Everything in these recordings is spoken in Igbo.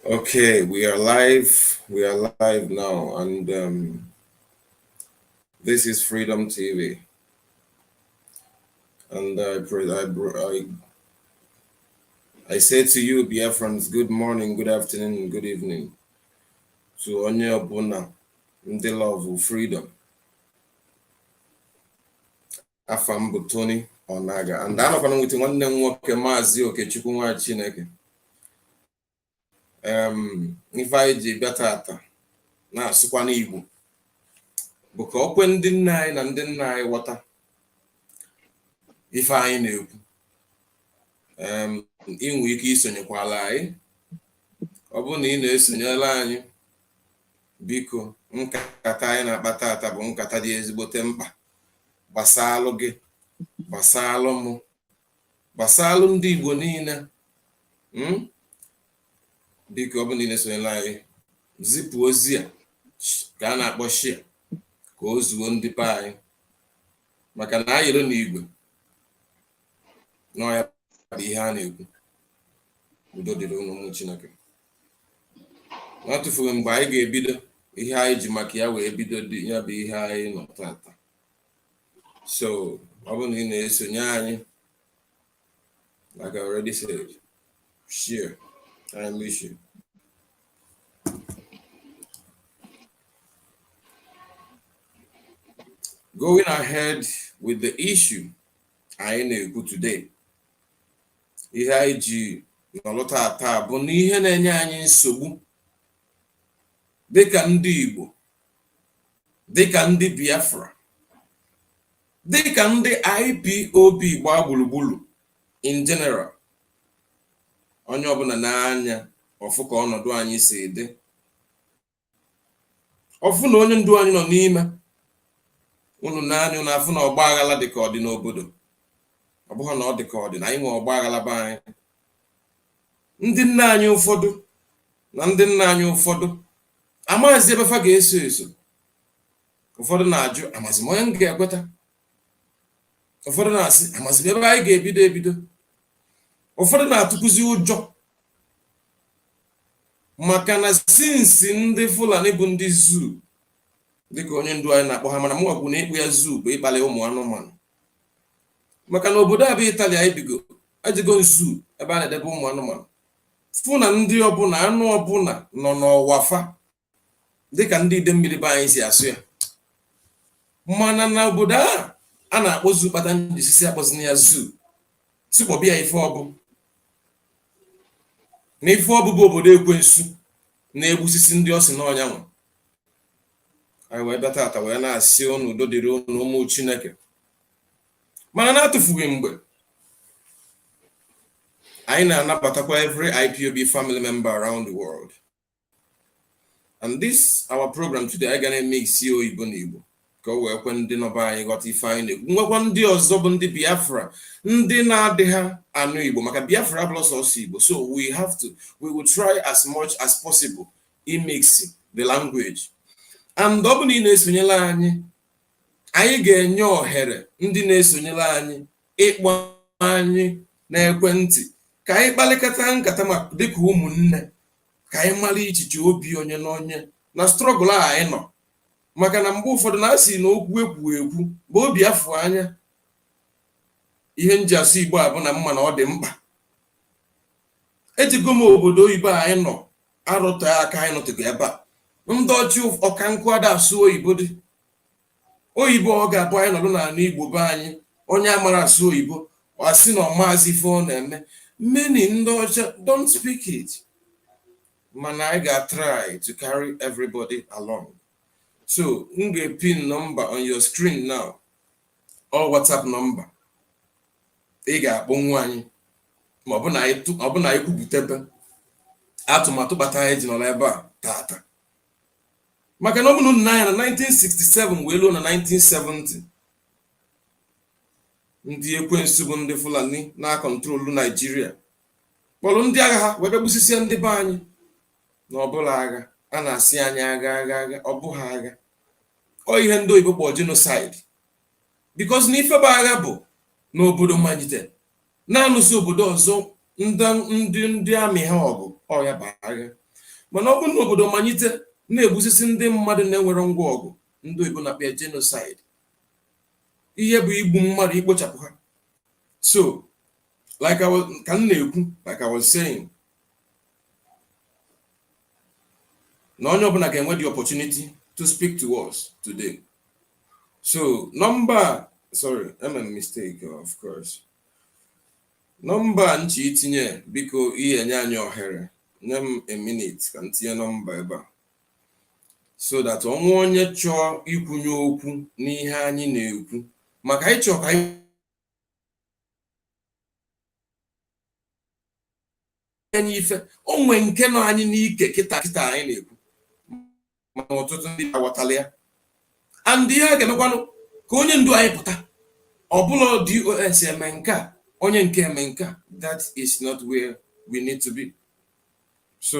Okay, we are live. We are live now, and this is Freedom TV. And I say to you, Biafrans, good morning, good afternoon, good evening. To onye ọbụla ndị love freedom. Afa m bụ Tony Onaga, and anọkwana nwete nwanne m nwoke Maazị Okechukwu nwa Chineke. Ife anyị ji bịa tata na-asụkwa n'Igbo bụ ka okwe ndị nna anyị na ndị nna anyị ghọta ife anyị na-ekwu. Inwe ike isonyekwala anyị. Ọ bụrụ na ị na-esonyela anyị, biko nkata anyị na-akpa tata bụ nkata dị ezigbote mkpa gbasalụ gị, gbasalụ mụ, gbasalụ ndị Igbo niile. Biko ọ bụrụ na ị na-esonyela anyị, zipụ ozi a ka a na-akpọ share ka o zuo ndị be anyị, maka na anyị ero n'igwe n'ọya bụ ihe a na-ekwu. Udo dịrị unu ụmụ Chineke. N'atụfughị mgbe anyị ga-ebido ihe anyị ji maka ya wee bido ya bụ ihe anyị nọ tata. So ọ bụrụ na ị na-esonye anyị, like I already said, share, kindly share. Going ahead with the issue anyị na-ekwu today, ihe anyị ji nọlụta taa bụ na ihe na-enye anyị nsogbu dịka ndị Igbo, dịka ndị Biafra, dịka ndị IPOB gbaa gburugburu in general. Onye ọbụla n'anya ọfụ ka ọnọdụ anyị si dị, ọfụ na onye ndu anyị nọ n'ime unu naanị unu afụ na ọgba aghara dị ka ọ dị n'obodo. Ọ bụghị na ọ dị ka ọ dị na anyị nwe ọgba aghara be anyị. Ndị nna anyị ụfọdụ na ndị nna anyị ụfọdụ amaghịzi ebe fa ga-eso eso. Ụfọdụ na-ajụ, amazi m onye m ga-ekweta. Ụfọdụ na-asị, amazi m ebe anyị ga-ebido ebido. Ụfọdụ na-atụkwuzi ụjọ maka na sinsi ndị Fulani bụ ndị zoo, dịka onye ndu anyị na-akpọ ha, mana mụ ọgwụ na-ekpu ya zoo bụ ịkpali ụmụ anụmanụ. Maka na obodo a bụ Italy anyị bigo ejigo zoo ebe a na-edebe ụmụ anụmanụ. Fụ na ndị ọbụla anụ ọbụla nọ n'ọwa fa dịka ndị ide mmiri be anyị si asụ ya. Mana na obodo a na-akpọ zoo kpata njisisi akpọzina ya zoo, sikpọbi ya ife ọbụ na ife ọbụ bụ obodo ekwensu na-egbusisi ndị ọ sị n'ọnya nwa. Anyị wee bịa tata wee na-asị unu udo dịrị unu ụmụ Chineke. Mana na-atụfughị mgbe anyị na-anabatakwa every IPOB family member around the world. And this our program today, anyị ga na-eme isi oyibo na Igbo ka o wee kwe ndị nọba anyị ghọta ife anyị na-ekwu. Nwekwa ndị ọzọ bụ ndị Biafra, ndị na-adị ha anụ Igbo, maka Biafra abụrụ sọsọ Igbo. So we will try as much as possible in mixing the language. And ọ bụ na ị na-esonyela anyị, anyị ga-enye ohere ndị na-esonyela anyị ịkpọ anyị n'ekwentị ka anyị kparịkọta nkata ma dịka ụmụnne, ka anyị mara ichiche obi onye na onye na strọgụl a anyị nọ. Maka na mgbe ụfọdụ na-asị na okwu ekwu ekwu bụ obi afọ anya. Ihe nji asụ Igbo a bụ na mma na ọ dị mkpa. Ejigo m obodo oyibo anyị nọ arụtụ aka anyị nọtụgo ebe a. Ndị ọchị ọka nkụ ada asụ oyibo dị. Oyibo ọ ga-abụ anyị nọdụ n'ala Igbo be anyị, onye amara asụ oyibo ọ sị na ọmaazi ife ọ na-eme. Many ndị ọcha don't speak it. Mana I ga try to carry everybody along. So m ga-pin number on your screen now, or WhatsApp number. Ị ga-akpọnwụ anyị ma ọ bụ na anyị kwupụtebe atụmatụ kpata anyị ji nọrọ ebe a tata. Maka na ọ bụ na anyị na 1967 wee luo na 1970 ndị ekwensu bụ ndị Fulani na-akọntrolu Nigeria kpọrọ ndị agha ha wee gbusisia ndị be anyị. Na ọbụla agha a na-asị anyị agha, ọ bụghị agha. Ọ ihe ndị oyibo kpọrọ genocide. Because na ife bụ agha bụ n'obodo mmalite na-alụso obodo ọzọ ndị amị ha ọgụ, ọ ya bụ agha. mana ọ bụrụ na obodo manyite na-egbusisi ndị mmadụ na-enwere ngwa ọgụ, ndị oyibo na-akpọ genocide, ihe bụ igbu mmadụ, ikpochapụ ha. So like I was saying, na onye ọbụla ga-enwe the opportunity to speak to us today. So I made a mistake, of course. Number nchi itinye biko ihe nye anyị ohere, nye m a minute ka ntinye nọmba ebe a, so that onwe onye chọọ ikwunye okwu n'ihe anyị na-ekwu, maka anyị chọọ ka anyị ife onwe nke nọ anyị n'ike kịta anyị na-ekwu, ma ọtụtụ ndị aghọtala ya. And ihe a ga-emekwanụ ka onye ndu anyị pụta, ọ bụla DOS eme nke a, onye nke eme nke a. That is not where we need to be. So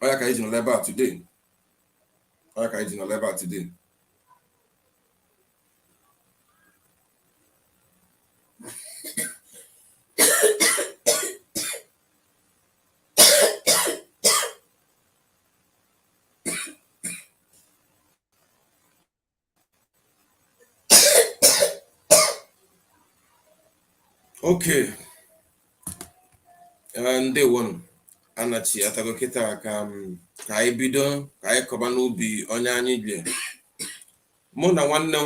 oya ka iji nọ ebe a today. Okay, ndị won anachi atago kịta ka anyị bido, ka anyị kọba n'ubi onye anyị bie. Mụ na nwanne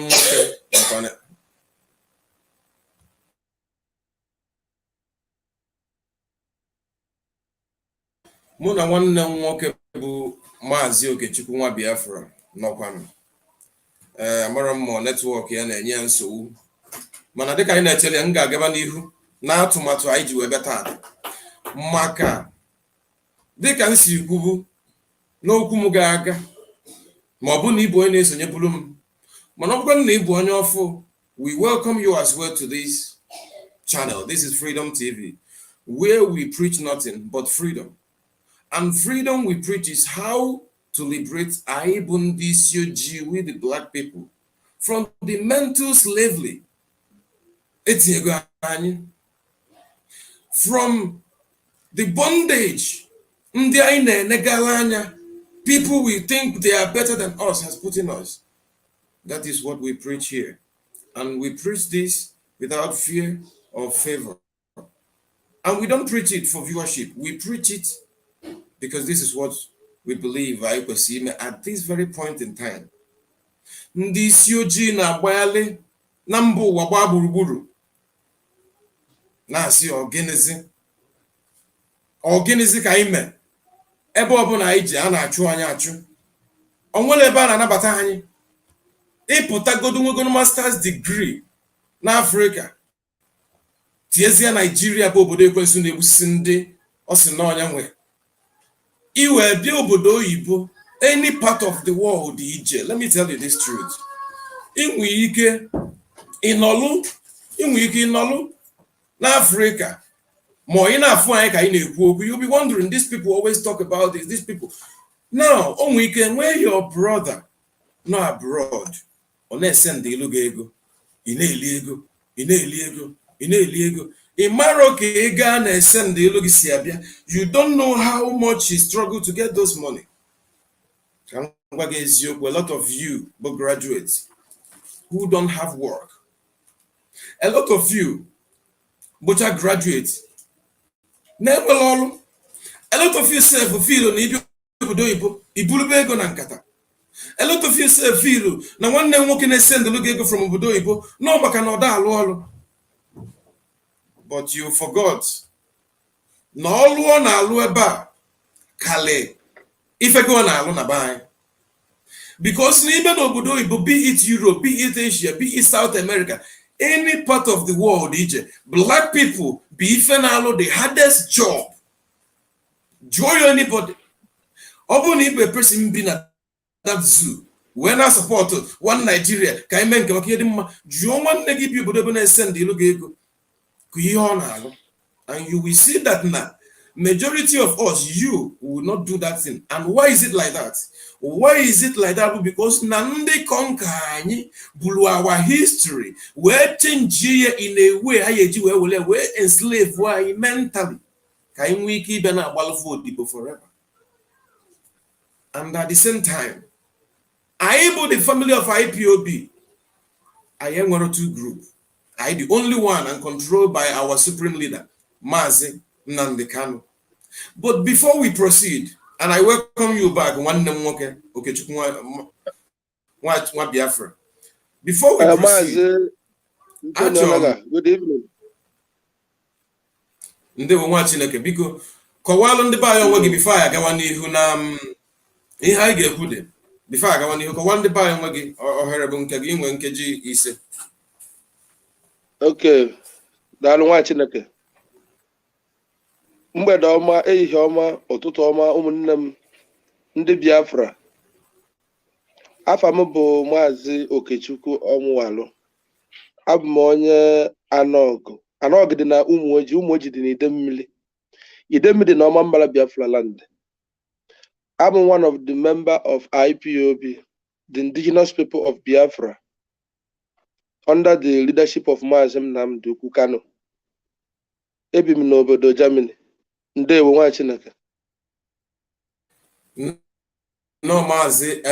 m nwoke bụ Maazị Okechukwu nwa Biafra nọkwanụ. Amara m netwọk ya na-enye ya nsogbu, mana dịka anyị na-echere ya, m ga-agaba n'ihu na atụmatụ anyị ji wee bịa taa. Maka dịka m si kwubu n'okwu m ga-aga, ma ọ bụ na ịbụ onye na-esonye bụrụ m, mana ọ bụrụ na ịbụ onye ọfụ, we welcome you as well to this channel. This is Freedom TV, where we preach nothing but freedom. And freedom we preach is how to liberate IPOB, with the black people, from the mental slavery, from the bondage people will think they are better than us has put in us. That is what we preach here. And we preach this without fear or favor. And we don't preach it for viewership. We preach it because this is what we believe at this very point in time. Ndị isi ojii na-agbaghalị na mba ụwa gbaa gburugburu na-asị ọgịnịzi ka anyị mee, ebe ọbụla anyị ji a na-achụ anyị achụ, onwere ebe a na-anabata anyị. Ịpụtagodo nwegoro masters degree n'Africa, tiezie Nigeria bụ obodo ekwensu na-egbusi ndị ọ sị na ọnya nwe. Iwe bịa obodo oyibo, any part of the world ije, let me tell you this truth. Inwe ike ịnọlụ n'Africa, ma ị na-afụ anyị ka anyị na-ekwu okwu, you'll be wondering, these people always talk about this, these people. Now, onwe ike nwee your brother no abroad, ọ na-esend ilu gị ego, ị na-eli ego, ị mara ka ego a na-esend ilu gị si abịa. You don't know how much he struggled to get those money. A lot of you but graduates who don't have work, a lot of you but are graduates, never all, a lot of you feel ego na nkata. A lot of you feel na nwanne nwoke na-send ego from obodo oyibo no maka na ọ da alụ ọlụ. But you forgot na ọlụ ọ na-alụ ebe a kale ife go na alụ na be. Because even obodo oyibo, be it Europe, be it Asia, be it South America, any part of the world, black people be even the hardest job. Joy anybody. Open a person be na that zoo. When I support one Nigeria, can men can give them you send the and you will see that now. Majority of us, you will not do that thing. And why is it like that? Why is it like that? Because Nande Konkani blew our history. We're changing in a way, we're enslaved mentally. Can we keep an forever? And at the same time, I the family of IPOB, I am one or two group. I the only one and controlled by our supreme leader, Mazi Nnamdi Kanu. But before we proceed, and I welcome you back, one okay, Biafra. Before we proceed, good evening. Ndewo nwa Chineke biko kọwalụ ndị be anyị onwe gị before anyị agawa n'ihu na ihe anyị ga-ekwu dị before agawa n'ihu kọwalụ ndị be anyị onwe gị ohere bụ nke gị inwe nkeji 5. Okay, daalụ nwa Chineke. Mgbede ọma, ehihie ọma, ụtụtụ ọma ụmụnne m ndị Biafra. Afa m bụ Maazị Okechukwu Ọmụwalụ. Abụ m onye Anọgụ. Anọgụ dị na Ụmụoji dị na Idemmili. Idemmili na Ọmambala Biafra land. I'm one of the members of IPOB, the indigenous people of Biafra, under the leadership of Maazị Nnamdi Kanu. Ebi m n'obodo Germany. Ndewo nwa Chineke. No Maazị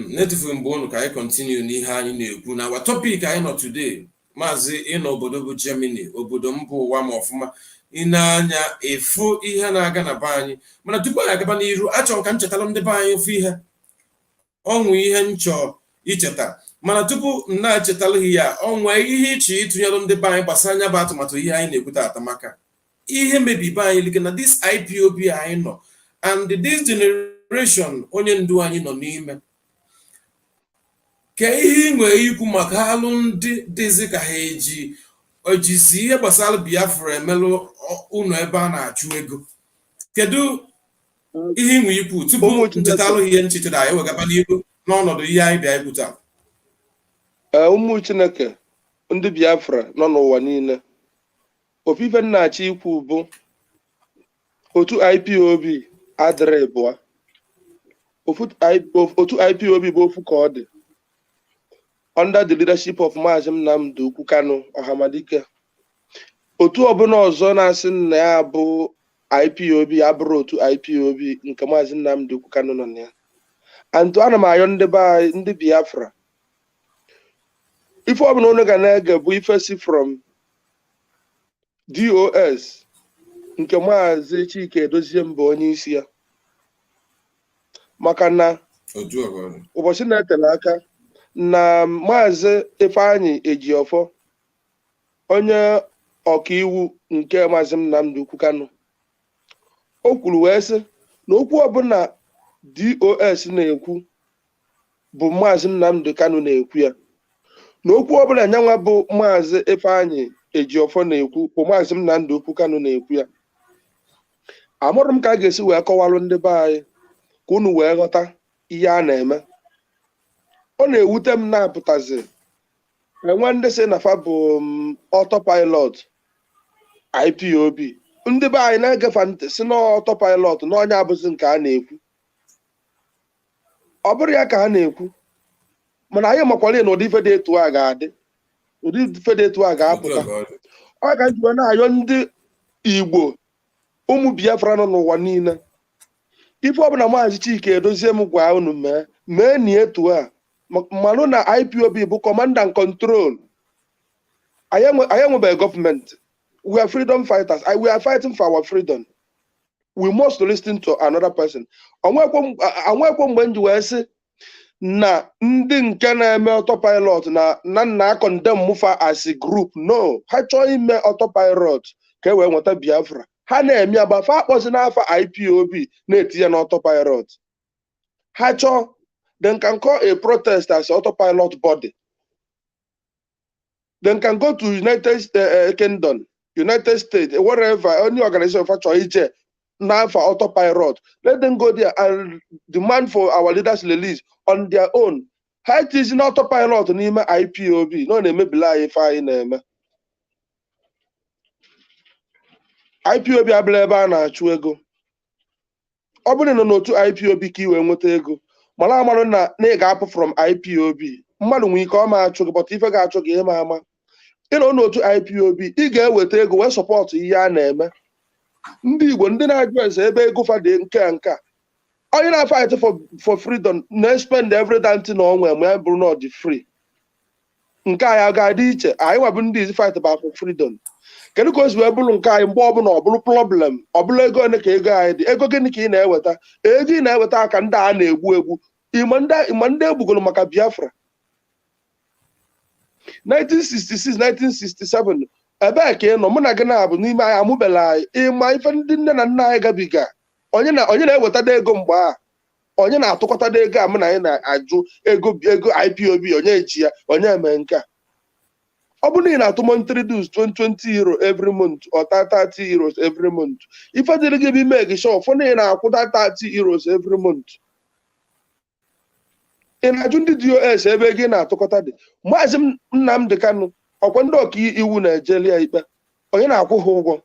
native mgbe unu ka anyị continue n'ihe anyị na-ekwu na our topic anyị nọ today. Maazị ịnọ obodo bụ Germany, obodo mba ụwa ma ọfụma ịna-anya efu ihe na-aga na be anyị. Mana tupu anyị agaba n'iru, achọrọ ka m chetara ndị be anyị ofu ihe. Ọnwụ ihe nchọ icheta. Mana tupu m na-echetara ya, ọnwụ ihe iche ịtụnyere ndị be anyị gbasara anya bụ atụmatụ ihe anyị na-ekwute atamaka. Ihe mebi be anyị like na this IPOB anyị nọ and this generation onye ndu anyị nọ n'ime. Ka ihe nwere ikwu maka alụmdi dịzị ka ha ojizi ihe gbasara Biafra emelụ unu ebe a na-achụ ego. Kedu ihe nwe ikwu tupu nchetalụ ihe nchetere anyị wegaba n'ihu n'ọnọdụ ihe anyị bịa ikwuta? Ụmụ Chineke ndị Biafra nọ n'ụwa niile. Ofufe nna-achị ikwu bụ otu IPOB adịrị bụa. Otu IPOB bụ ofu ka ọ dị. Under the leadership of Maazị Nnamdi Kanu Ọhamadike. Otu ọbụla ọzọ na-asị na ya bụ IPOB abụrụ otu IPOB nke Maazị Nnamdi Kanu nọ na ya. Antu ana m ayọ ndị Biafra. Ife ọbụla unu ga na-ege bụ ife si from DOS nke Maazị Chike Edozie mbụ onye isi ya. Maka na ụbọchị na-etele aka na Maazị Ifeanyị Ejiofọ onye ọkaiwu nke Maazị Nnamdi Kanu o kwuru wee sị na okwu ọbụla DOS na-ekwu bụ Maazị Nnamdi Kanu na-ekwu ya, na okwu ọbụla nyanwa bụ Maazị Ifeanyị Ejiofọ na-ekwu bụ Maazị Nnamdi Kanu na-ekwu ya. Amụrụ m ka a ga-esi wee kọwalụ ndị be anyị ka unu wee ghọta ihe a na-eme. Ọ na-ewute m na-apụtazi enwe ndị si na fa bụ autopilot IPOB. Ndị be anyị na-egefe ntị si na autopilot na onye abụzi nke a na-ekwu. Ọ bụrụ ya ka ha na-ekwu, mana anyị makwara na ụdị ife dị etu a ga-adị, ụdị ife dị etu a ga-apụta. Ọ ga njiwe na-ayọ ndị Igbo ụmụ Biafra nọ n'ụwa niile. Ife ọbụla Maazị Chike Edozie m gwa unu mee na etu a mmanụ na IPOB bụ command and control. I enwebeghị gọọmenti. We are freedom fighters. We are fighting for our freedom. We must listen to another person. Onwekwo mgbe nji wee sị na ndị nke na-eme autopilot na condemn mufa as a group. No, ha chọọ ime autopilot ka e wee nweta Biafra. Ha na-eme agbafa akpọzi n'afa IPOB na-etinye na autopilot. Ha chọọ, then can call a protest as autopilot body. Then can go to United Kingdom, United States, wherever, any organization for ije now for autopilot. Let them go there and demand for our leaders release on their own. How it is not autopilot n'ime IPOB? No, na-eme bila ife anyị na-eme. IPOB abụla ebe a na-achụ ego. Ọ bụrụ na n'otu IPOB ka iwe nweta ego, mara amarụ na ị ga-apụ from IPOB. Mmadụ nwere ike ọ ma achụ gị, but ife ga-achụ gị ịma ama. Ịnọ n'otu IPOB, ị ga-eweta ego wee sọpọtụ ihe a na-eme. Ndị Igbo ndị na-ajụ eze ebe ego fa dị nke a. onye na-fight for freedom na-spend every damn thing onwe ma ya bụrụ na ọ dị free. Nke anyị ga-adị iche, anyị nwabụ ndị izi fight ba for freedom. Kedu ka o si wee bụrụ nke anyị mgbe ọbụla ọ bụrụ problem, ọ bụrụ ego ole ka ego anyị dị, ego gịnị ka ị na-eweta? Ego ị na-eweta aka ndị a na-egbu egbu, ịma ndị egbugoro maka Biafra 1966 1967 ebee ka ị nọ? Mụ na gị na-abụ n'ime anyị amụbela anyị ịma ife ndị nne na nna anyị gabiga. Onye na-eweta ego mgbe a, onye na-atụkọta ego a mụ na anyị na-ajụ ego IPOB, onye eji ya, onye eme nke a. Ọ bụrụ na ị na-atụ monthly dues 20 euro every month or 30 euros every month, ife dịrị gị bụ ime gị sure fọ na ị na-akwụta 30 euros every month. Ị na-ajụ ndị DOS ebe gị na-atụkọta dị. Maazị Nnamdi Kanu ọkwa ndị ọka iwu na-ejeli ya ikpe, onye na-akwụ ha ụgwọ?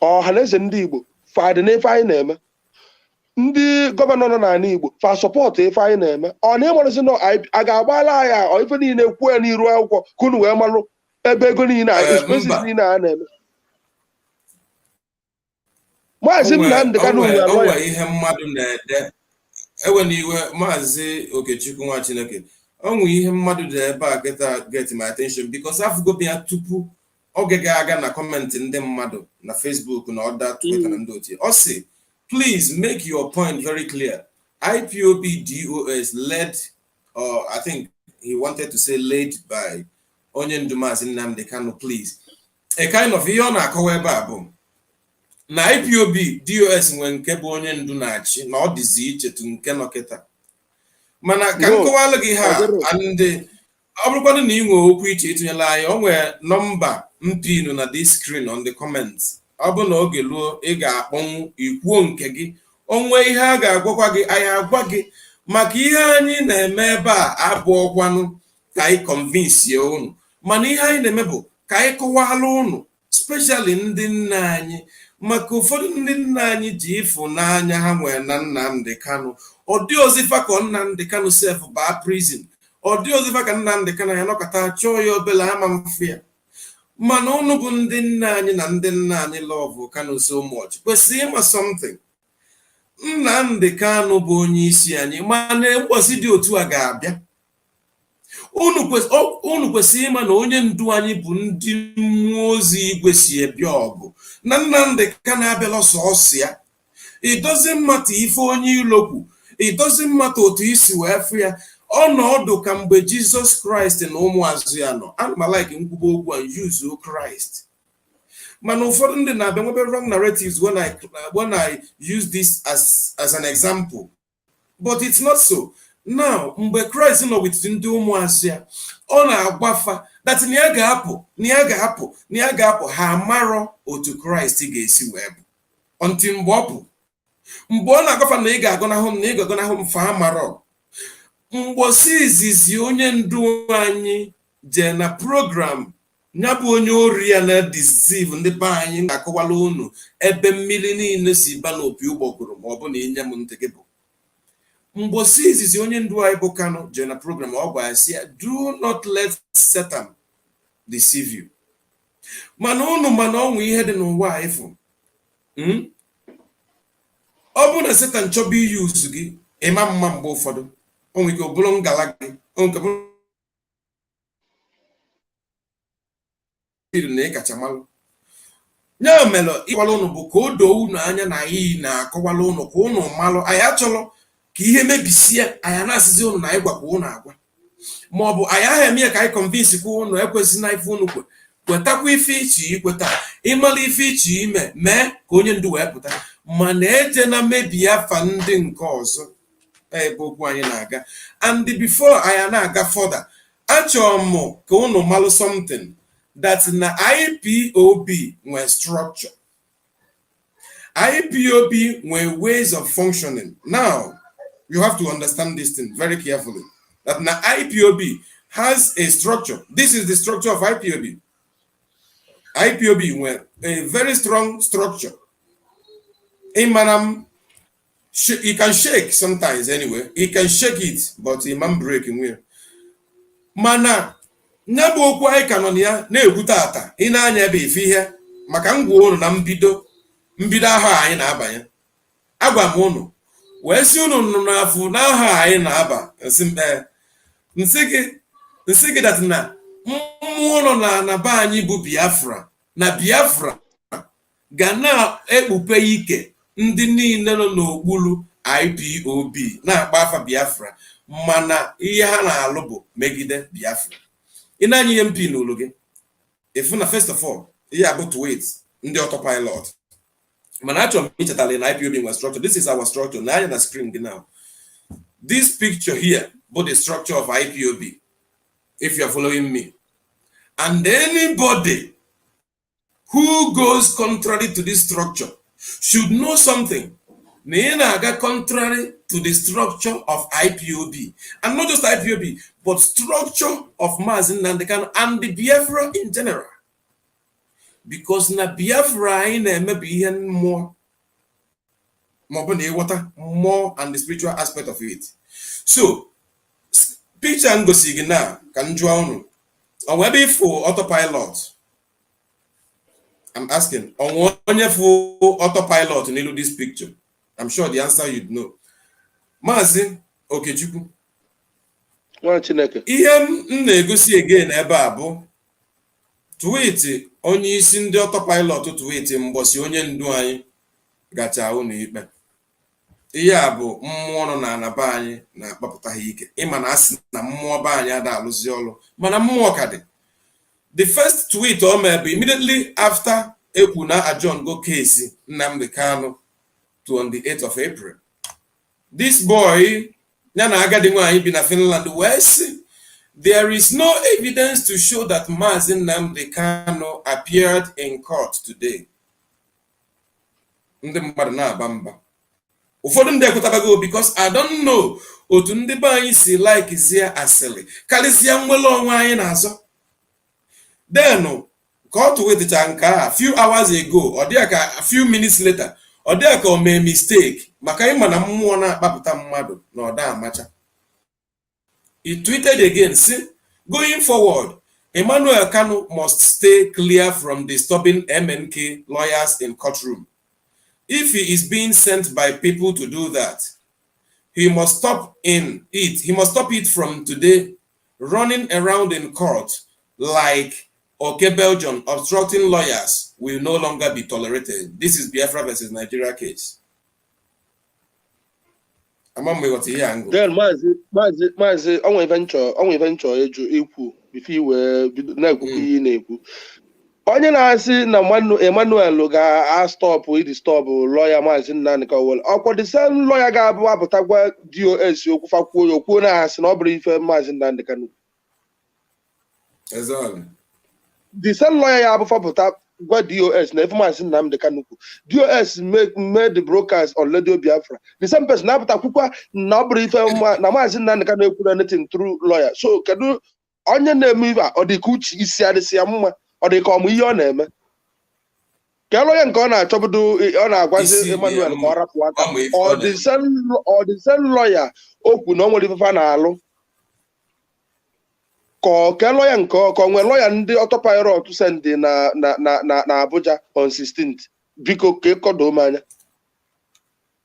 Ọha na eze ndị Igbo fadị n'ife anyị na-eme. Ndị gọvanọ nọ n'ala Igbo fa sọpọtụ ife anyị na-eme. Ọ na ịmarụzi na a ga-agbala anyị ife niile kwuo ya n'iru akwụkwọ ka unu wee malụ ebe ego niile expenses niile a na-eme. Maazị Nnamdi Kanu onwe ihe mmadụ na-ede ewe n'iwe Maazị Okechukwu nwa Chineke, onwe ihe mmadụ dị ebe a get my attention because afụgobi ya tupu oge ga-aga na kọmentị ndị mmadụ na Facebook na ọda Twitter na ndị otu. Ọ sị, please make your point very clear. IPOB DOS led, or I think he wanted to say led by onye ndu Maazị Nnamdi Kanu, please. A kind of ihe ọ na-akọwa ebe a bụ na IPOB DOS nwere nke bụ onye ndu na-achị na ọ dịzi iche tu nke nọ kịta. Mana ka nkọwalụ gị ha ndị ọ bụrụkwanụ na ị nwere okwu iche ịtụnyela anyị, o nwere nọmba mpinu na this screen on the comments. Ọ bụ na oge luo ị ga-akpọnwụ ikwuo nke gị, onwe ihe a ga-agwakwa gị anyị agwa gị, maka ihe anyị na-eme ebe a abụọkwanụ ka anyị convince unu, mana ihe anyị na-eme bụ ka anyị kọwalụ unu, especially ndị nna anyị, maka ụfọdụ ndị nna anyị ji ịfụnanya ha nwere na Nnamdi Kanu. Ọ dị ozifa ka Nnamdi Kanu sef baa prison, ọ dị ozifa ka Nnamdi Kanu ya nọkọta chọọ ya obele ama mfe ya. Mana unu bụ ndị nna anyị na ndị nna anyị love Kanu so much, kwesịrị ịma something. Nnamdi Kanu bụ onye isi anyị, mana mgbọsị dị otu a ga-abịa. Unu kwesịrị ịma na onye ndu anyị bụ ndị mmụọ ozi igwe si ebịa ọgụ, na Nnamdi Kanu abịala sọọsọ ya. It doesn't matter ife onye ilokwu, it doesn't matter otu isi wee fụ ya. Ọnọdụ ka mgbe Jesus Christ na ụmụazụ ya nọ, ana m like nkwuba okwu and use Christ. Mana ụfọdụ ndị na-abịa nwebe wrong narratives when I use this as an example, but it's not so. Now mgbe Christ nọ with ndị ụmụazụ ya, ọ na-agbafa that na ya ga-apụ ha amarọ otu Christ ga-esi wee bụ until mgbe ọ bụ mgbe ọ na-agbafa na ị ga-agọnahụ m fa amarọ. Mgbosi izizi onye ndu anyị je na program ya bụ onye ori ya na deceive ndị be anyị ga-akọwala unu ebe mmiri niile si ba n'opi ụgbọgụrụ ma ọ bụ na inye m ntị gị bụ. Mgbosi izizi onye ndu anyị bụ Kanu je na program, ọ gwa ya si, do not let Satan deceive you. Mana ọnwụ ihe dị n'ụwa ịfụ. Ọ bụ na Satan chọba iyi uzu gị, ịma mma mgbe ụfọdụ onwe ike ọ bụrụ ngala gị, na ịkacha malụ ya mere ịkwala ụnụ bụ ka o doo unu anya na anyị na-akọwala ụnụ ka ụnụ malụ. Anyị achọrọ ka ihe mebisie anyị na-asịzi ụnụ na anyị gwakwa ụnụ agwa, ma ọ bụ anyị ahụ eme ya ka anyị convince kwa ụnụ ekwesị na ife ụnụ kwetakwa ife iche ikweta, ịmala ife iche ime mee ka onye ndu wee pụta, mana eje na mebi afa ndị nke ọzọ ebe okwu anyị na-aga. And before anyị na-aga further, achọrọ m ka ụnụ malụ something that na IPOB nwere structure, IPOB nwere ways of functioning. Now you have to understand this thing very carefully, that na IPOB has a structure. This is the structure of IPOB. IPOB nwere a very strong structure. Manam, he can shake sometimes anyway. He can shake it, but he man break in will. Mana nyabụ okwu anyị ka nọ na ya na-egwute ata ị na-anya ebe ife ihe maka ngwa ụlọ na mbido ahụ anyị na-abanye. agwa m unu wee si unu nọ n'afọ n'aha anyị na-aba nsị gị dat na mmụọ nọ na be anyị bụ Biafra na Biafra ga na-ekpupe ike ndị niile nọ n'okpuru IPOB na-agba afa Biafra mana ihe ha na-alụ bụ megide Biafra. Ị na-anya ihe mpi n'olu gị efu na first of all ihe abụ to wait ndị autopilot mana achọrọ m ichetala na IPOB nwe structure. This is our structure na anya na screen gị now. This picture here but the structure of IPOB if you are following me, and anybody who goes contrary to this structure should know something. Ga contrary to the structure of IPOB, and not just IPOB, but structure of Mazi Nnamdi Kanu and the Biafra in general. Because na Biafra maybe even more and the spiritual aspect of it. So, picture and go see now can join on whether for autopilot. I'm asking on one for autopilot in this picture. I'm sure the answer you'd know. Mazi Okechukwu. Ihe m na-egosi again ebe a bụ tweet onye isi ndị autopilot tweet mgbọsi onye ndu anyị gacha ụlọ ikpe. Ihe a bụ mmụọ nọ na anaba anyị na-akpapụta ha ike. Ịma na asị na mmụọ be anyị ada alụzi ọlụ mana mmụọ ka dị. The first tweet o mere bụ immediately after ekwu na adjourn go case Nnamdi Kanu to on the 8th of April. This boy, Nyana agadi nwaanyị bi na Finland, West, there is no evidence to show that Mazi Nnamdi Kanu appeared in court today. Ndị mmadụ na-aba mba. Ụfọdụ ndị ekwetabago because I don't know otu ndị be anyị si like zia asịlị karịsịa nwere onwe anyị na-azọ. Then, court weticha nke a few hours ago, or there a few minutes later, or there ka o mee mistake maka ịma na mmụọ na-akpapụta mmadụ na ọda amacha. He tweeted again, see, going forward, Emmanuel Kanu must stay clear from disturbing MNK lawyers in courtroom. If he is being sent by people to do that, he must stop it. He must stop it from today, running around in court like Belgium, obstructing lawyers will no longer be tolerated. This is Biafra versus Nigeria case. Among what here angle. Then Mazi, onwe venture eju ikwu before we na-ekwu ihe na-ekwu. Onye na-asị na Emmanuel ga-stop stop lawyer Mazi Nnamdi Kanu. Ọkwa the same lawyer ga-abụ apụtakwa DOS okwu fakwuo ya okwu na-asị na ọ bụrụ ife Mazi Nnamdi Kanu. Exactly. The same lawyer ya abụ fapụta gwa DOS na ife Mazi Nnamdi Kanu. DOS made the brokers on Radio Biafra. The same person na-apụta kwukwa na ọ bụrụ ife na Mazi Nnamdi Kanu ekwuru anything through lawyer. So kedu onye na-eme ife a ọ dị ka uche isi adịsị ya mma ọ dị ka ọmụ ihe ọ na-eme ka lawyer nke ọ na-achọbudo ọ na-agwazi Emmanuel ka ọ rapụ aka ọ dị same lawyer okwu na ọ nwere ife na-alụ ka lawyer nke ọ nwere lawyer ndị autopilot send na Abuja on 16th biko ka ịkọdo m anya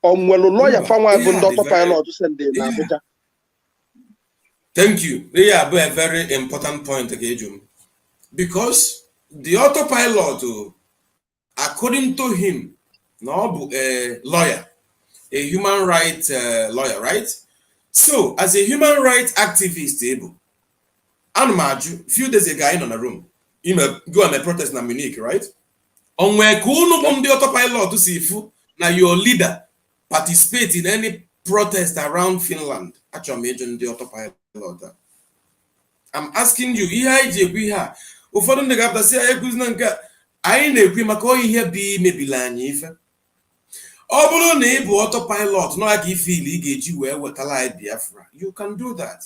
ọ nwere lawyer fanwa bụ ndị autopilot send na Abuja. Thank you. They are a very important point, Ejum, because the autopilot, according to him, no, a lawyer, a human rights lawyer, right? So, as a human rights activist, a few days ago in a room, you may go on a protest in Munich, right? On where on the autopilot to see if now your leader participate in any protest around Finland. Actually, imagine the autopilot. I'm asking you, ihe ụfọdụ ndị ga-apụta si ekwu na nke anyị na-ekwu maka ihe bi mebila anyị ife. Ọ bụrụ na ị bụ autopilot na aka ife ile ị ga-eji wee wetala Biafra, you can do that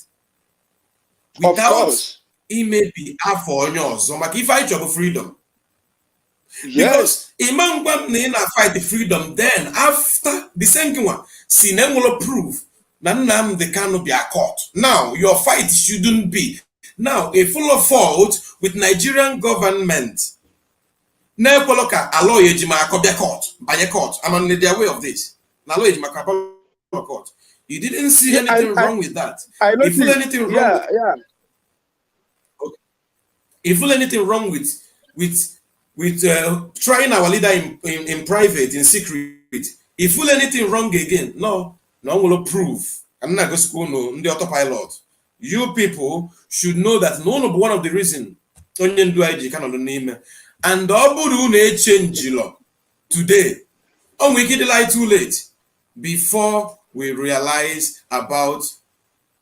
without imebi afọ onye ọzọ maka ife anyị chọrọ freedom. Because ịma ngwa m na ị na-fight the freedom, then after the same thing one si na enwere proof na Nnamdi Kanu bịa court. Now your fight shouldn't be now a full of fault with Nigerian government. Na ekwelo ka alo ejima akobia court, banye court. I'm on the way of this. Knowledge Macapolo Court. You didn't see anything wrong with that. I If you noticed. anything wrong Yeah, yeah. okay. If you anything wrong with trying our leader in private, in secret, if you anything wrong again, no one will prove. I'm not going to school no the autopilot. You people should know that one of the reason onye ndu IG cannot name and double change law today. Oh, we get lie too late before we realize about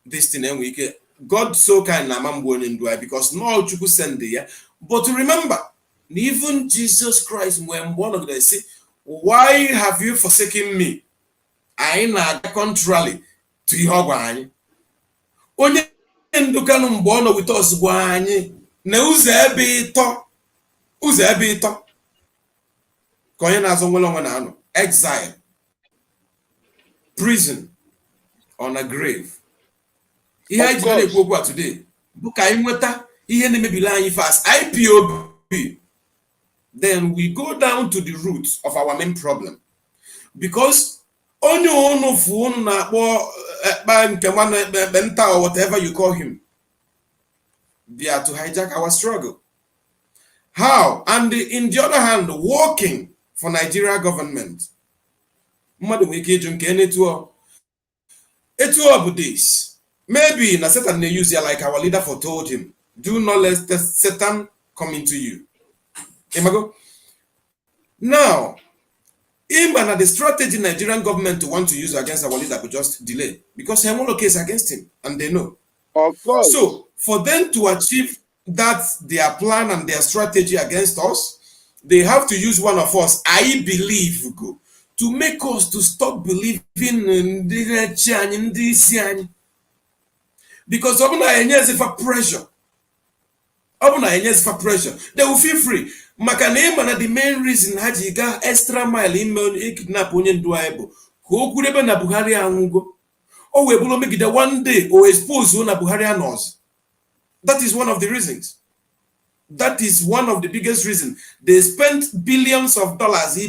this thing and we get God so kind na mambo ndua because no chukwu send ya. But remember, even Jesus Christ when one of them say, why have you forsaken me? I na contrary to ihe ọgwa anyị. Onye ndu kanu mgbe ọ nọ with us gwa anyị na ụzọ ebe ịtọ ka onye na-azọ nwere onwe na anọ exile, prison, on a grave. Ihe anyị jiri na-ekwu okwu a today bụ ka anyị nweta ihe na-emebili anyị fast IPOB. Then we go down to the root of our main problem. Because onye unu fu unu na-akpọ ekpa nke nwana ekpe nta or whatever you call him, they are to hijack our struggle. How? And in the other hand, working for Nigeria government. Mmadụ nwere ike ịjụ nke etu ọ bụ this. Maybe na Satan may use it like our leader foretold him. Do not let Satan come into you. Imago? Now, even the strategy Nigerian government want to use against our leader could just delay because they have no case against him and they know. Of course. So for them to achieve that their plan and their strategy against us, they have to use one of us, I believe, to make us to stop believing in the because of pressure. Pressure. They will feel free. Makana the main reason haji ga extra mile email kidnap onye ndu aibo. Ko kurebe na Buhari anwugo. O we bulo make it one day or expose na Buhari anos. That is one of the reasons. That is one of the biggest reasons. They spent billions of dollars to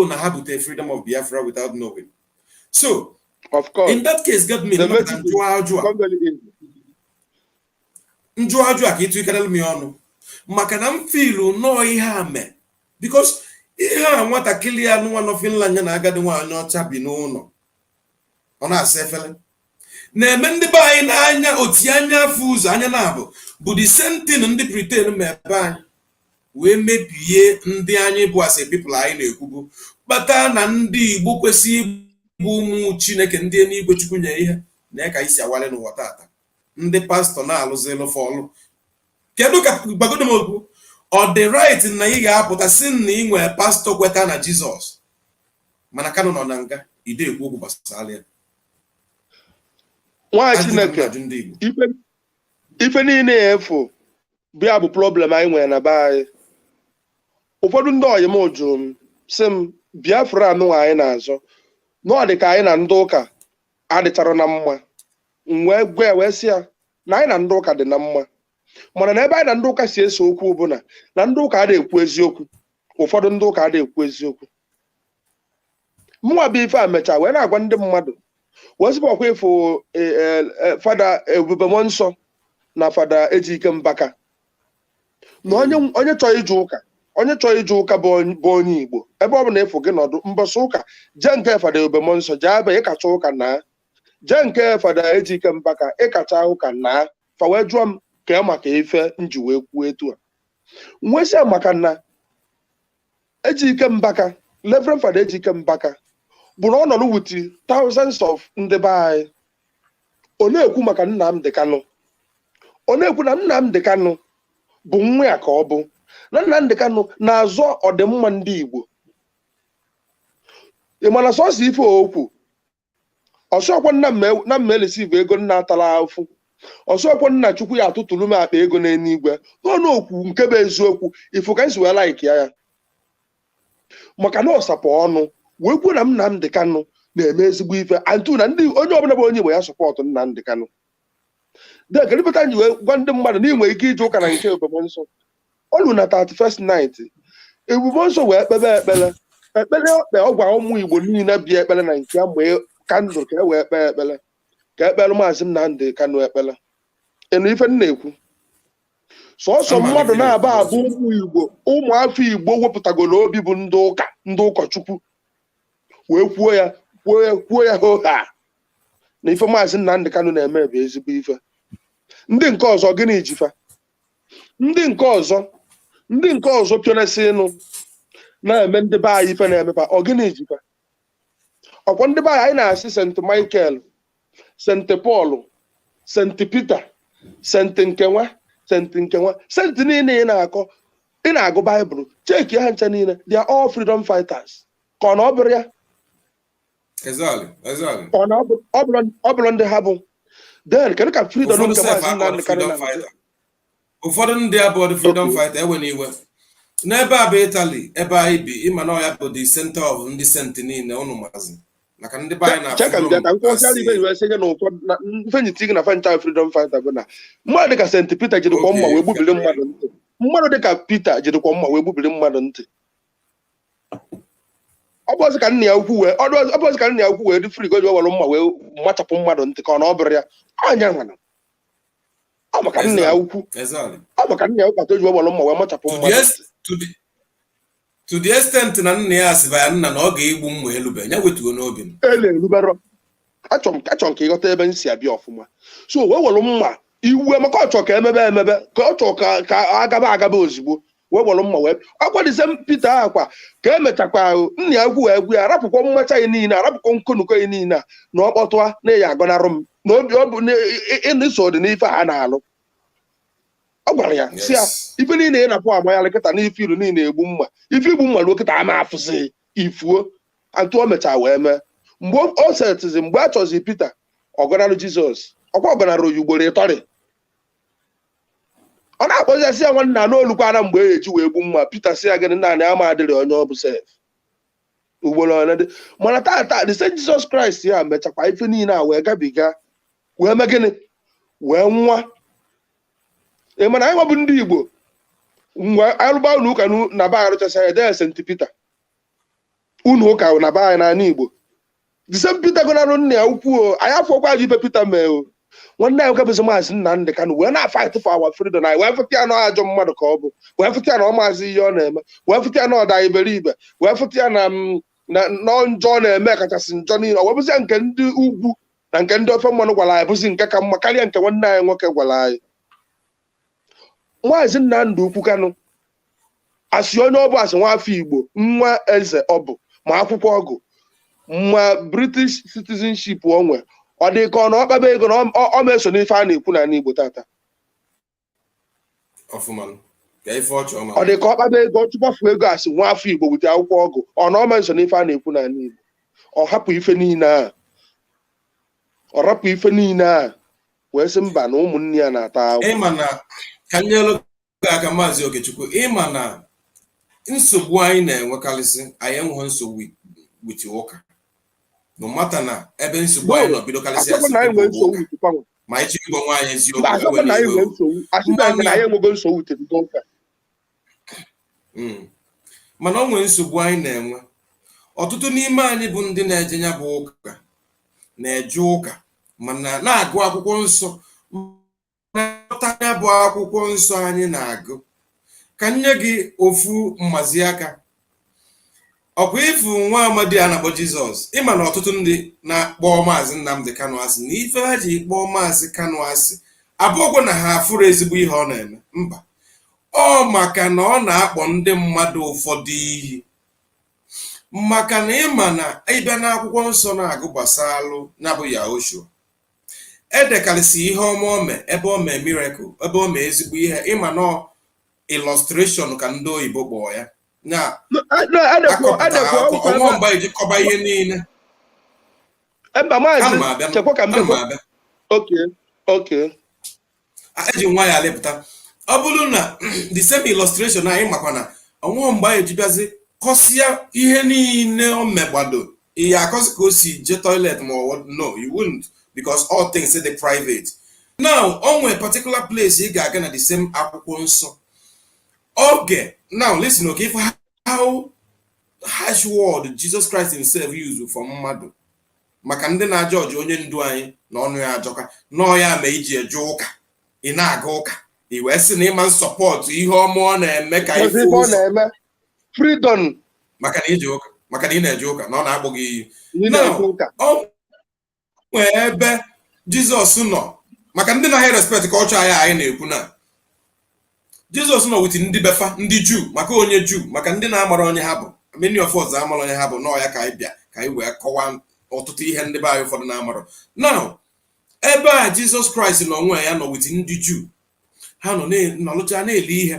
have the freedom of Biafra without knowing. So, of course, in that case, get me Njuaju akitu ikanel mi onu. Makana mfilu no ihe ame. Because ihe a nwata kili anu nwa no Finland na agadi nwa anya ọcha bi n'ụlọ. Ọ na-asa efele. Na-eme ndị be anyị na-anya oti anya afọ ụzọ anya na-abụ bụ the same thing ndị Britain mebe anyị wee mebie ndị anyị bụ as a people anyị na-ekwubu kpata na ndị Igbo kwesị ịbụ ụmụ Chineke ndị eluigwe Chukwu nye ihe na ka isi awale n'ụwa tata ndị pastọ na-alụzi ịlụfọ ọlụ kedu ka gbagodo m okwu ọ dị right na ị ga-apụta si na ị nwere pastọ kweta na Jizọs mana kanụ nọ na nga ide ekwu okwu gbasara ya nwa Chineke ife niile efu bịa bụ problem anyị nwere na be anyị ụfọdụ ndị ọyị m jụrụ m sị m Biafra anụnwa anyị na-azọ n'ọ dị ka anyị na ndị ụka adịchara na mma wee gwa wee sị ya na anyị na ndị ụka dị na mma mana na ebe anyị na ndị ụka si ese okwu bụ na ndị ụka adịghị ekwu eziokwu ụfọdụ ndị ụka adịghị ekwu eziokwu mụnwa bụ ife a mechaa wee na-agwa ndị mmadụ wee sịbọkwa ịfụ fada Ebube Nsọ na fada Ejike Mbaka na onye chọrọ ije ụka bụ onye Igbo ebe ọ bụ na ịfụ gị nọdụ mbọsị ụka jee nke fada Ebube Nsọ jee ebe ịkacha ụka na jee nke fada Ejike Mbaka ịkacha ụka na fa wee jụọ m ka maka ife nji wee kwuo etu a nwesịa maka na Ejike Mbaka Reverend Fada Ejike Mbaka bụ na ọ nọ with thousands of ndị be anyị ọ na-ekwu maka Nnamdi Kanu ọ na-ekwu na Nnamdi Kanu bụ nwa ya ka ọ bụ na Nnamdi Kanu na-azọ ọdịmma ndị Igbo ị mana sọsọ ife okwu ọsọkwa na mmelisive ego nna atala afụ ọsọkwa nna Chukwu ya atụtụrụ m akpa ego n'eluigwe ọnụ okwu nke bụ eziokwu ifu ka nsi wee like ya maka na ọsapụ ọnụ wee kwuo na Nnamdi Kanu na-eme ezigbo ife antu na ndị onye ọbụla bụ onye Igbo ya sọpọtụ Nnamdi Kanu dekelipụta anyị wee gwa ndị mmadụ na inwe ike ije ụka na nke Ebube Nsọ olu na 31st night Ebube Nsọ wee kpebe ekpere ekpere ọ gwa ụmụ Igbo niile bịa ekpere na nke ya mgbe kandụl ka e wee kpee ekpere ka ekpere Maazị Nnamdi Kanu ekpere ịnụ ife m na-ekwu sọsọ mmadụ na-aba abụ ụmụ Igbo ụmụafọ Igbo wepụtagoro obi bụ ndị ụkọchukwu wee kwuo ya ha na ife Maazị Nnamdi Kanu na-eme bụ ezigbo ife. Ndị nke ọzọ gịnị jifa? Ndị nke ọzọ pịanasị ịnụ na-eme ndị be anyị ife na-emepa ọ gịnị jifa? Ọkwa ndị be anyị na-asị St. Michael, St. Paul, St. Peter, St. Nkenwa, St. niile ị na-agụ Baịbụl cheki ha ncha niile they are all freedom fighters ka ọ na ọ bụrụ ya ọ bụrụ ndị ha bụ then kedu ka freedom nke Maazị Nnamdi Kanu na ụfọdụ ndị abụọ freedom fighter ewe n'iwe n'ebe a bụ Italy ebe anyị bi ịma na ya bụ the center of ndị sent niile ụnụ maazị maka ndị be anyị na fancha freedom fighter bụ na mmadụ dịka St. Peter jirikwa mma wee gbubiri mmadụ ntị mmadụ dịka Peter jirikwa mma wee gbubiri mmadụ ntị ọ bụzi ka nna ya ukwu wee dị fri goji were mma wee machapụ mmadụ ntị ka ọ na ọ bụrụ ya anya nwana ọ maka nna ya ukwu kpata oji were mma wee machapụ mmadụ to the extent na nna ya asịba ya nna na ọ ga-egbu mma elube ya wetuo n'obi m elubero achọ m ka ịghọta ebe m si abịa ọfụma so wee were mma iwe maka ọ chọọ ka emebe ka ọ chọọ ka agaba ozugbo wee were mma wee akwadise Peter akwa ka emechakwa nna ya ukwu wee gwu ya arapụkwa mmacha ya niile arapụkwa nkonuko ya niile na ọ kpọtụa na ya agọnarụ m na obi ọ bụ ịnụso dị n'ife a na-alụ ọ gwara ya si ya ife niile ị na-apụ ama ya lekịta n'ife iru niile egbu mma ife igbu mma ruo kịta ama afụsị ifuo atụ o mechaa wee mee mgbe o setizi mgbe a chọzi Peter ọgọnarụ Jizọs ọkwa ọgọnarụ ya ugboro ịtọrị ọ na-akpọzisi ya nwanna n'olukwa na mgbe eji wee gbu mma Peter si ya gịnị naanị ama adịrị onye ọ bụ sef ugboro onye dị mana tata the same Jizọs Kraịst ya mechakwa ife niile a wee gabiga wee mee gịnị wee nwa ị mana anyị nwabụ ndị Igbo mgbe arụba unu ụka na be anyị rụchasịa ede St. Peter unu ụka na be anyị n'ala Igbo the same Peter gọnarụ nna ya ukwu anyị afọkwa ji ife Peter mee o nwanne anyị nkebụzi Maazị Nnamdi Kanu wee na-fight for our freedom anyị wee fụta ya na ajọ mmadụ ka ọ bụ wee fụta ya na ọ maazị ihe ọ na-eme wee fụta ya na ọda iberibe wee fụta ya na njọ ọ na-eme kachasị njọ niile ọ wee bụzi nke ndị ugwu na nke ndị ofe mmanụ gwara anyị bụzi nke ka mma karịa nke nwanne anyị nwoke gwara anyị Maazị Nnamdi Ukwu Kanu asị onye ọ bụ asị nwafọ Igbo nwa eze ọ bụ ma akwụkwọ ọgụ ma British citizenship onwe ọ dị ka ọ na ọkpaba ego na ọ ma-eso n'ife a na-ekwu n'ala Igbo tata ọ dị ka ọkpaba ego ọchụkwafu ego asị nwafọ Igbo wute akwụkwọ ọgụ ọ na ọ ma-eso n'ife a na-ekwu n'ala Igbo ọ hapụ ife niile a wee sị mba na ụmụnne ya na-ata ahụ ka nyelu aka Maazị Okechukwu ịma na nsogbu anyị na-enwekarịsị anyị enweghị nsogbu wit ụka no mata na ebe nsogbu anyị nọ bido karịsị ma ịchọ ịgwa nwaanyị eziokwu mana o nwere nsogbu anyị na-enwe ọtụtụ n'ime anyị bụ ndị na-eje ya bụ ụka na-eje ụka mana na-agụ akwụkwọ nsọ ya bụ akwụkwọ nsọ anyị na-agụ ka nye gị ofu mmazi aka ọkwa ifu nwa amadi a na-akpọ Jizọs ịma na ọtụtụ ndị na-akpọ Maazị Nnamdi Kanu asị na ife ha ji kpọọ Maazị Kanu asị abụọgwụ na ha afụrụ ezigbo ihe ọ na-eme mba ọ maka na ọ na-akpọ ndị mmadụ ụfọdụ iyi maka na ịma na ịbịa n'akwụkwọ nsọ na-agụ gbasalụ na-abụ Yahoshua edekarịsị ihe ọma ome ebe o mee miracle ebe o mee ezigbo ihe ịma na illustration ka ndị oyibo kpọọ ya na ọnwa mgba eji kọba ihe niile eji nwa ya lepụta ọ bụrụ na the same illustration anyị makwa na ọnwa mgba eji bịazi kọsịa ihe niile o megbado ihe akọsị ka o si je toilet ma no you wouldn't because all things say the private now onwe particular place ị ga-aga na the same akwụkwọ nsọ oge now listen okay how harsh word Jesus Christ himself used for mmadụ maka ndị na-ajọji onye ndu anyị na ọnụ ya ajọka nọọ ya ma iji eje ụka ị na-aga ụka i wee sị na ịma nsọpọtụ ihe ọma ọ na-eme ka ife ụzọ freedom maka na ije ụka maka na ị na-eje ụka na ọ na-akpọ gị iyi ọ nwee ebe Jizọs nọ maka ndị na-ahị respect ka ọchọ anyị na-ekwu na Jizọs nọ wit ndị befa ndị Juu maka onye Juu maka ndị na-amara onye ha bụ many of us amara onye ha bụ nọọ ya ka anyị bịa ka anyị wee kọwaa ọtụtụ ihe ndị be anyị ụfọdụ na-amara now ebe a Jizọs Kraịst nọ onwe ya nọ wit ndị Juu ha nọ nọlụcha na-ele ihe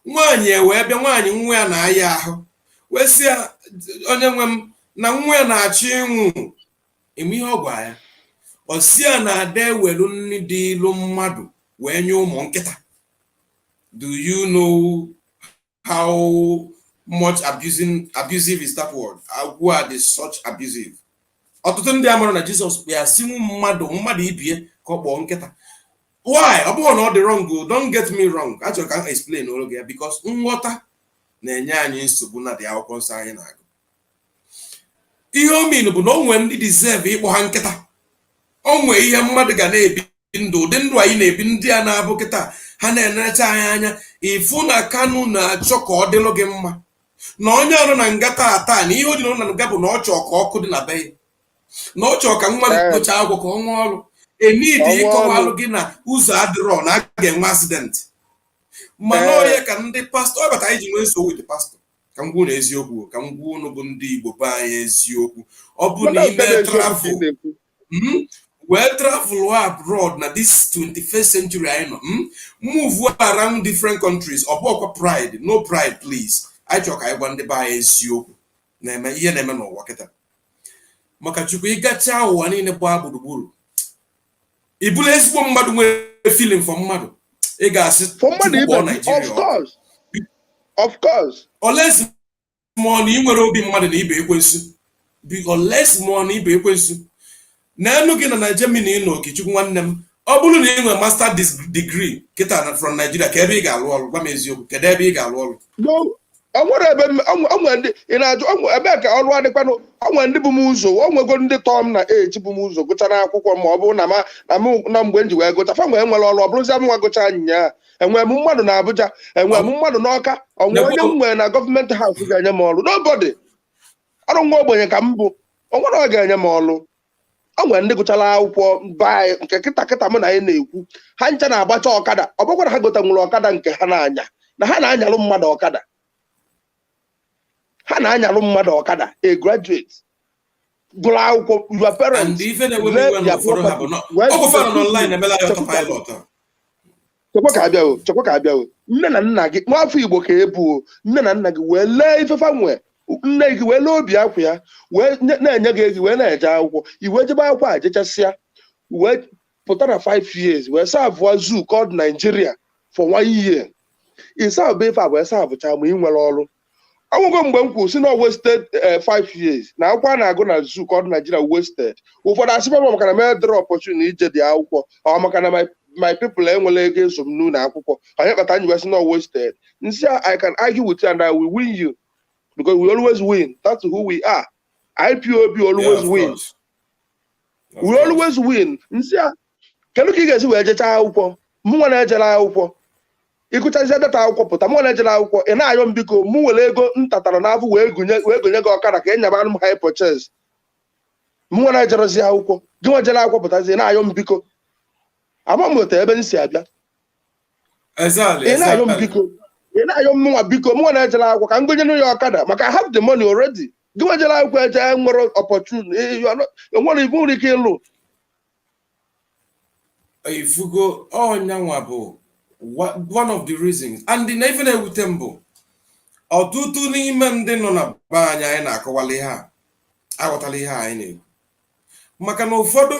nwaanyị wee bịa nwaanyị nwa ya na-aya ahụ wee sị onye nwe m na nwa ya na-achọ ịnwụ ime ihe ọ gwa ya ọ sị ya na-ada ewelu nri dị ilu mmadụ wee nye ụmụ nkịta. Do you know how much abusive is that word? Who are they such abusive? Ọtụtụ ndị amara na Jizọs ya si mmadụ ibie ka ọ kpọọ nkịta. Why? Ọ bụrụ na ọ dị wrong, don't get me wrong. Achọrọ ka m explain olu gị because nghọta na-enye anyị nsogbu na dị akwụkwọ nsọ anyị na-agụ. Ihe o mean bụ na o nwee ndị deserve ịkpọ ha nkịta. O nwee ihe mmadụ ga na-ebi ndụ ụdị ndụ anyị na-ebi ndị a na-abụ kịta ha na-enecha anyị anya ịfụ na Kanu na-achọ ka ọ dịlụ gị mma na onye ọrụ na nga taa na ihe o dị na nga bụ na ọ chọọ ka ọkụ dị na be na ọ chọọ ka nwa gị kpocha agwọ ka ọ nwụọ ọrụ enidi ịkọwalụ gị na ụzọ adịrọ na a ga-enwe accident mana onye ka ndị pastọ ọ bata anyị ji nwee nsogbu with pastọ ka m gwuo na eziokwu ka m gwuo unu bụ ndị Igbo be anyị eziokwu ọ bụ na ime travel wee travel abroad na this 21st century anyị nọ move around different countries ọ bụ ọkwa pride no pride please anyị chọrọ ka anyị gwa ndị be anyị eziokwu na-eme ihe na-eme n'ụwa kịta maka Chukwu ịgacha ụwa niile gbaa gburugburu ị bụrụ ezigbo mmadụ nwere feeling for mmadụ ị ga-asị Nigeria of course unless more na ị nwere obi mmadụ na ibe ekwensu unless more na ibe ekwensu n'enu gị na Germany nọ Okechukwu nwanne m ọ bụrụ na ị nwere master degree kịta from Nigeria ka ebe ị ga-alụ ọrụ gwa m eziokwu kedu ebe ị ga-alụ ọrụ onwere ebe onwe ndị ị na-ajụ ebe ka ọrụ adịkwanụ onwe ndị bụ m ụzọ onwego ndị tọọ m na eji bụ m ụzọ gụchara akwụkwọ ma ọ bụrụ na mgbe m ji wee gụcha fa nwee nwere ọrụ ọ bụrụzi m nwa gụcha anyịnya enwe m mmadụ na Abuja enwe m mmadụ n'Ọka onwe onye m nwere na gọọmenti haus ga-enye m ọrụ nobody ọrụ nwa ogbenye ka m bụ onwere ọ ga-enye m ọrụ onwe ndị gụchara akwụkwọ baị nke kịta mụ na anyị na-ekwu ha ncha na-agbacha ọkada ọ bụkwa na ha gotanwere ọkada nke ha na-anya na ha na-anyalụ mmadụ ọkada ha na-anyalụ mmadụ ọkada a graduate gụrụ akwụkwọ your parents chekwa ka abịa nne na nna gị nwafọ Igbo ka ebuo nne na nna gị wee lee ifefa nwee nne gị wee lee obi akwụ ya wee na-enye gị ego wee na-eje akwụkwọ iwe jebe akwụkwọ a jechasịa wee pụta na 5 years wee savụọ zoo called Nigeria for 1 year ịsavụ ife a wee savụcha ma ị nwere ọrụ ọgwụgwọ mgbe m kwuru si na wasted 5 years na akwụkwọ a na-agụ na zoo called Nigeria wasted ụfọdụ asịba maka na mere dịrị opportunity ije dị akwụkwọ ọ maka na my people enwere ego eso m n'ụlọ akwụkwọ onye kpata anyị wee si na wasted nsi I can argue with you and I will win you because we always win. That's who we are. IPOB always wins. We always win. Nsi kedu ka ị ga-esi wee jecha akwụkwọ mụnwa na-ejere akwụkwọ ịgụchazie data akwụkwọ pụta mụnwa na-ejere akwụkwọ ị na-ayọ m biko mụ were ego ntatara n'afọ wee gonye gị ọkara ka enyaba m hyper chase mụnwa na-ejerozi akwụkwọ gị nwa jere akwụkwọ pụtazie na-ayọ m biko ama m otu ebe m si abịa ị na-ayọ m biko ị na-ayọ mụnwa biko mụnwa na-ejere akwụkwọ ka m gonye ya ọkada maka I have the money already gị nwa jere akwụkwọ eje nwere opportunity enwere ibu nwere ike ịlụ ifugo ọnyanwa bụ one of the reasons and na ife na-ewute mbụ ọtụtụ n'ime ndị nọ na be anyị na-akọwala ihe a aghọtala ihe anyị na-ekwu maka na ụfọdụ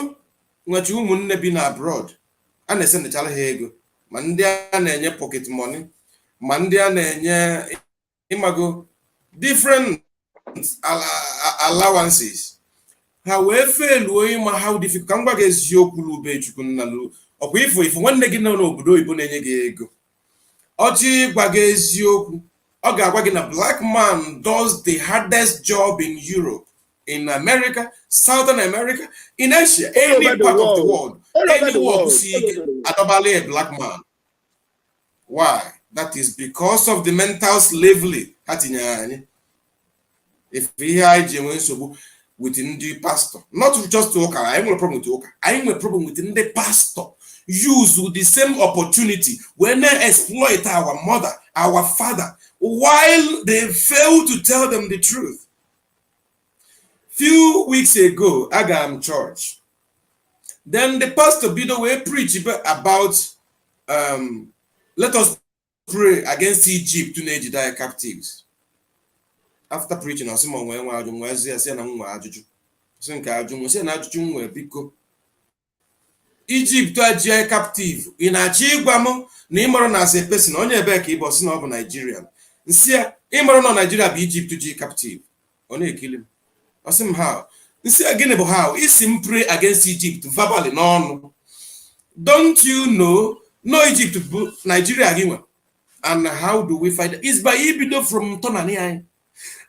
nwechi ụmụnne bi na abroad a na-esendịchala ha ego ma ndị a na-enye pocket money ma ndị a na-enye ịmago different allowances ha wee feluo ịma how difficult ka m gwa gị eziokwu lube Chukwu nna lu ọkwa ifo nwanne gị nọ n'obodo oyibo na-enye gị ego ọchị gwa gị eziokwu a black man does the hardest job in Europe, in America, Southern America, in Asia, any part of the world. Any work see a black man. Why? That is because of the mental slavery. If we are within the pastor, not just to work, I have no problem with work. I have a problem within the pastor. Use the same opportunity when they exploit our mother, our father, while they fail to tell them the truth. Few weeks ago, I got church. Then the pastor Bido will preach about let us pray against Egypt to Nigeria captives. After preaching, I Egypt to captive in a chigwamo na imoro na as a person onye ebe ka ibo si na obu Nigerian nsia imoro no Nigeria be Egypt to G captive onye kill him osim how nsia gini bụ how isim pray against Egypt verbally no don't you know no Egypt Nigeria ginwa and how do we fight it's by ibido from tonani anyị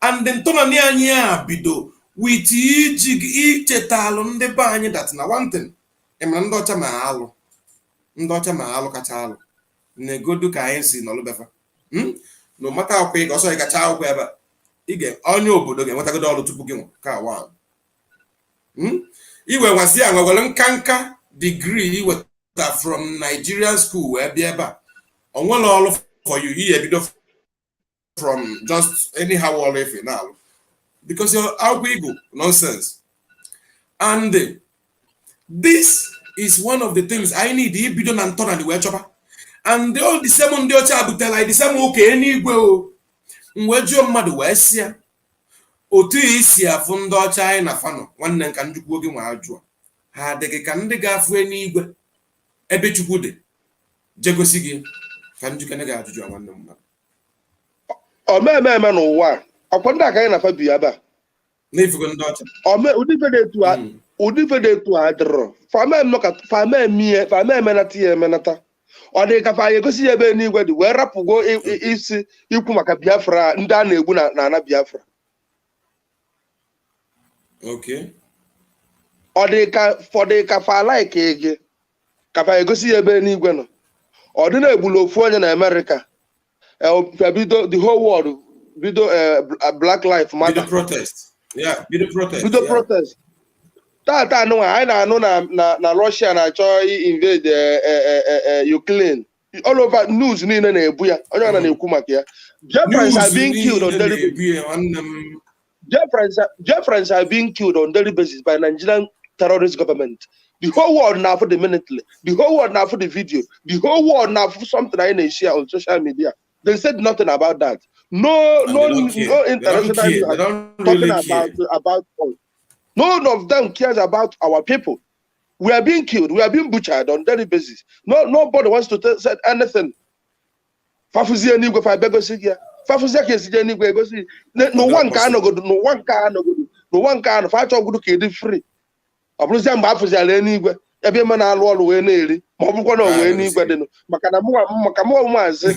and then tonani anyị a bido with ijig ichetalụ ndị be anyị that na one thing ndị ọcha ma alụ kacha alụ na-egodu ka anyị si n'ọlụbefa no mata akwụkwọ ị ga-ọsọ ịgacha akwụkwọ ebe ige onye obodo ga-enwetagodo ọrụ tupu gị nwa ka wa iwe nwasị ya nwewere nkanka degree iweta from Nigerian school wee bịa ebe a onwere ọrụ for you ihe bido from just anyhow ọrụ efe na-alụ because your akwụkwọ igbo nonsense and this is one of the things I need. Ibido na ntona the way chopper. And all the same on the ocha butela, the same okay anyway. Mwejo mmadu wesia. Otu isia fundo ocha na fano. One can do working wajua. Ha de can de gafu anyway. Ebe chukude. Jegosigi. Can you canega to join one number? Oh, man, no one. Upon that kind of a biaba. Never gonna daughter. Or me, would you udifede tu adro fama mnoka fama mie fama menati menata o de ka fa yegosi ebe ni igwe di we rapugo isi ikwu maka Biafra ndị a na-egbu na Biafra okay o de ka for de ka fa like ege ka fa yegosi ebe ni igwe no o de na egbulo ofu onye na America bido the whole world bido Black Lives Matter bido protest protest Tata no I know na Russia na cho invade Ukraine. All over news ni na ebu ya. Onye na na-ekwu maka ya. Jeffrens are being killed on daily basis. Jeffrens are being killed on daily basis by Nigerian terrorist government. The whole world now for the minutely. The whole world now for the video. The whole world now for something I share on social media. They said nothing about that. No international news talking about us. None of them cares about our people. We are being killed. We are being butchered on daily basis. Nobody wants to say anything. Fafuzi anigwe fa begosi ya. Fafuzi kesije anigwe gosi. No one can go. No one can fa cho gudu ke di free. Abruzi amba afuzi ala anigwe. Ebe ma na alu ọrụ we na eri. Ma obukwa na we anigwe dị no. Maka mu mazi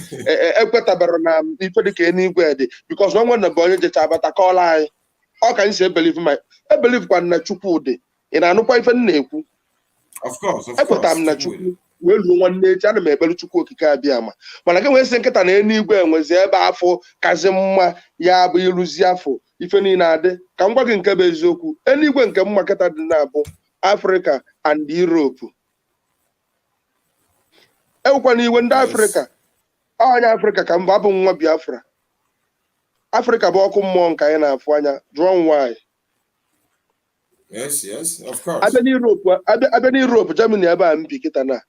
ekwetabere na ife dị ka anigwe dị because no one na be onye jecha abata call anyị. How can you say believe I believe when na chukwu dị ị na-anụkwa ife na-ekwu of course ekweta m na chukwu wee luo nwanne echi ana m ekpere chukwu okike abịa ma mana gị nwee sị nkịta na eluigwe enwezi ebe afọ kazi mma ya bụ ịrụzi afọ ife niile adị ka m gwa gị nke bụ eziokwu eluigwe nke mma nkịta dị na-abụ Africa and Europe ewekwana iwe ndị Africa onye Africa ka mba abụ nwa Biafra Africa bụ ọkụ mmụọ nke anyị na-afụ anya jụọ why. Yes, of course. Abịa n'Europe, Germany ebe a mbi kịta na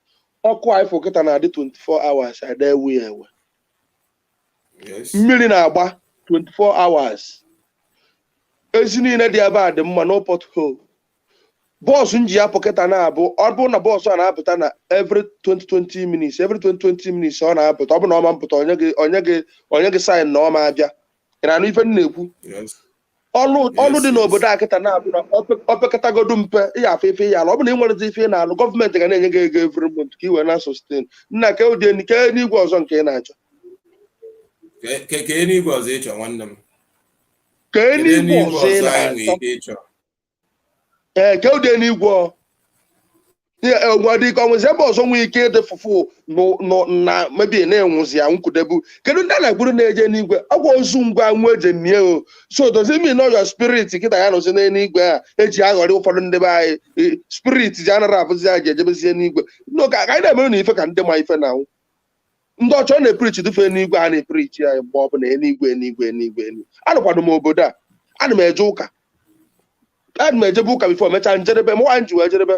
ọkụ ifo kịta na adị 24 hours ada ewe. Yes. Mmiri na-agba 24 hours. Ezi niile dị ebe a dị mma no pothole. Bọọsụ nji apụ kịta na-abụ ọ bụrụ na bọọsụ a na-apụta na every 20 minutes ọ na-apụta ọ bụ na ọma mpụta onye gị sign na ọma abịa. Ị na-anụ ife m na-ekwu? Ọlụ dị n'obodo a kịta na-abụ na opekatagodu mpe ịya afọ ife ya alụ ọ bụ na ị nwere ife ị na-alụ gọọmenti ga na-enye gị ego every month ka ị wee na sustain nna ka ụdị nke n'igwe ọzọ nke ị na-achọ Ka enigwe ọzọ ịchọ nwanne m. Ka enigwe ọzọ ị na-achọ. Ka ụdị enigwe nwere ike ọnwụzi ebe ọzọ nwee ike ịdị fụfụ na mebi na-enwụzi ya nkwudebu. Kedu ndị a na-egburu na-eje n'igwe ọgwụ ozu ngwa nwa eje nie o. So does it mean know your spirit kịta ya nọzi n'eluigwe a eji aghọrị ụfọdụ ndị be anyị spirit ji anara abụzi ya ji ejebezie n'igwe. No, ka anyị na-emere na ife ka ndị ma ife na ndị ọchọ na-eprichi dufe n'igwe a na-eprichi ya mgbe ọ bụla enigwe. Anụkwado m obodo a ana m eje ụka ejebe ụka bifo mechaa njedebe m nwaanyị ji wee jedebe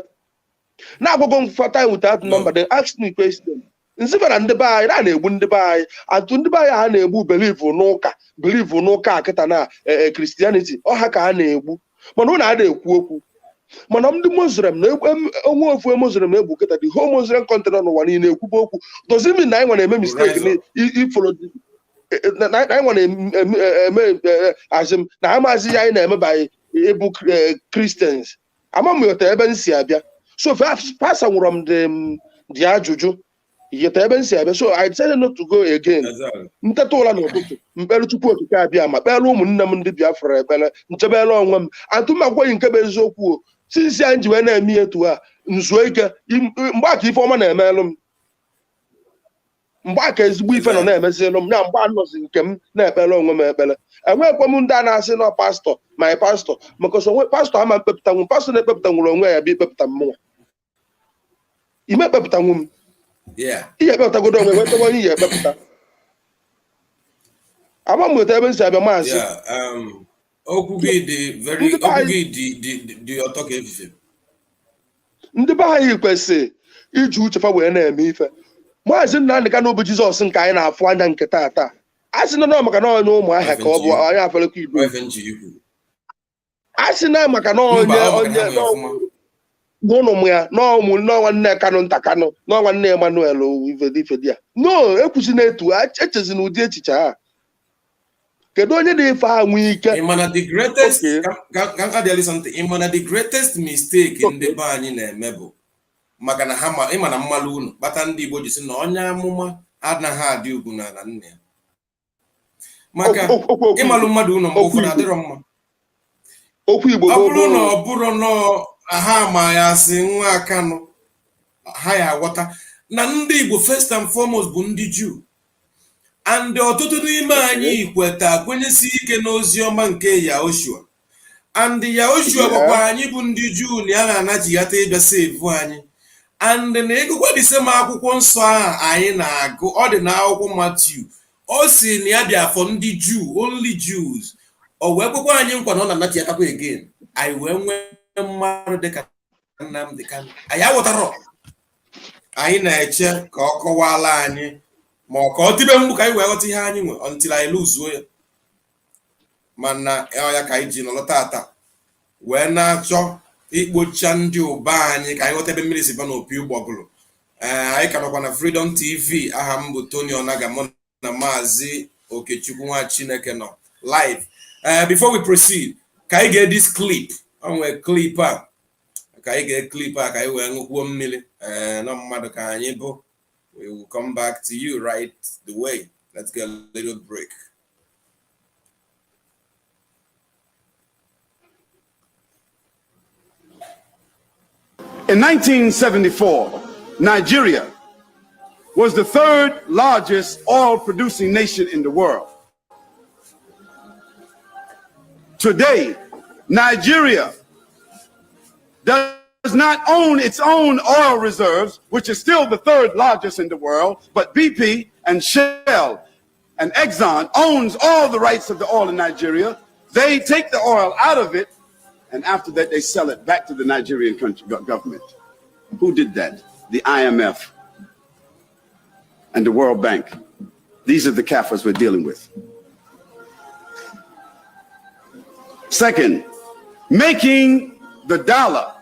na-agwụgwọ m for time without number they ask me question. Nzibara ndị be anyị na-egbu ndị be anyị atụ ndị be anyị ha na-egbu believe n'ụka kịta na Christianity ọha ka ha na-egbu mana ụna ada ekwu okwu mana ndị Muslim na onwe ofu Muslim na-egbu kịta the whole Muslim country n'ụwa niile ekwuba okwu does it mean na anyị nwere eme mistake ifolo na anyị nwere eme azim na ha maazị ya anyị na-eme by ịbụ Christians ama m yọta ebe m si abịa. So pasa nwụrụ m dị ajụjụ yọta ebe m si abịa. So I decided not to go again. Nteta ụla n'ụtụtụ mkpere Chukwu okike abịa ma kpere ụmụnne m ndị Biafra ekpere nchebere onwe m atụmakwaghị nke bụ eziokwu o sisi anyị ji wee na-eme ihe etu a nzuo ike mgbe aka ife ọma na-emelụ m mgbe aka ezigbo ife nọ na-emezielụ m na mgbe anọzi nke m na-ekpere onwe m ekpere enweghịkwa m ndị a na-asị na pastọ my pastọ maka onwe pastọ ama mkpepụtanwu pastọ na-ekpepụta nwere onwe ya bịa ikpepụta mmụọ ime ekpepụtanwu m ihe ekpepụtagodo onwe nwetawa onye ihe ekpepụta ama m nweta ebe m si abịa maazị okwu gị dị ọtọ ka efife. Ndị be anyị kwesịrị iji uchefa wee na-eme ife. Maazị Nnamdị Kanụ bụ Jizọs nke anyị na-afụ anya nke taa a sị na maka na onye Ụmụahịa ka ọ bụ onye Afọlọkwa Igbo a sị na maka na onye n'ụlọ m ya n'ọnwa nne Kanụ nta Kanụ n'ọnwa nne Emmanuel ifedi no ekwusi na-etu echezi na ụdị echiche ha. Kedu onye na-efe ha nwee ike the greatest mistake ndị be anyị na-eme bụ maka na ha ịma na mmalụ unu kpata ndị Igbo ji sị na onye amụma anaghị adị ugwu n'ala nne ya maka ịmalụ mmadụ unu mgbe ụfọdụ adịrọ mma okwu Igbo ọ bụrụ na ọ bụrụ na ha ma ya sị nwa Kanụ ha ya aghọta na ndị Igbo first and foremost bụ ndị Jew and ọtụtụ n'ime anyị kwenyesi ike n'ozi ọma nke Yahoshua and Yahoshua gwakwa anyị bụ ndị Jew na ya na-anachighata ịbịa sevu anyị and na egụkwa disema akwụkwọ nsọ ahụ anyị na-agụ ọ dị na akwụkwọ Matthew o si na ya bịa for ndị Jew only Jews o wee kwekwa anyị nkwa na ọ na-anachighakwa again anyị wee nwee mmadụ dịka Nnamdị Kanụ anyị aghọtara anyị na-eche ka ọ kọwala anyị ma ọ ka ọ tibe mgbu ka anyị wee ghọta ihe anyị nwe until anyị lụzuo ya mana ya ka anyị ji nọrọ tata wee na-achọ ikpocha ndị ụba anyị ka anyị ghọta ebe mmiri si ba n'opi ụgbọgụrụ anyị ka nọkwa na Freedom TV aha m bụ Tony Onaga mụ na Maazị Okechukwu nwa Chineke nọ live. Before we proceed ka anyị ga this clip onwe clip a ka anyị ga clip a ka anyị wee ṅụkwuo mmiri na mmadụ ka anyị bụ. We will come back to you right the way. Let's get a little break. In 1974, Nigeria was the third largest oil producing nation in the world. Today, Nigeria does not own its own oil reserves, which is still the third largest in the world, but BP and Shell and Exxon owns all the rights of the oil in Nigeria. They take the oil out of it, and after that they sell it back to the Nigerian government. Who did that? The IMF and the World Bank. These are the Kafirs we're dealing with. Second, making the dollar,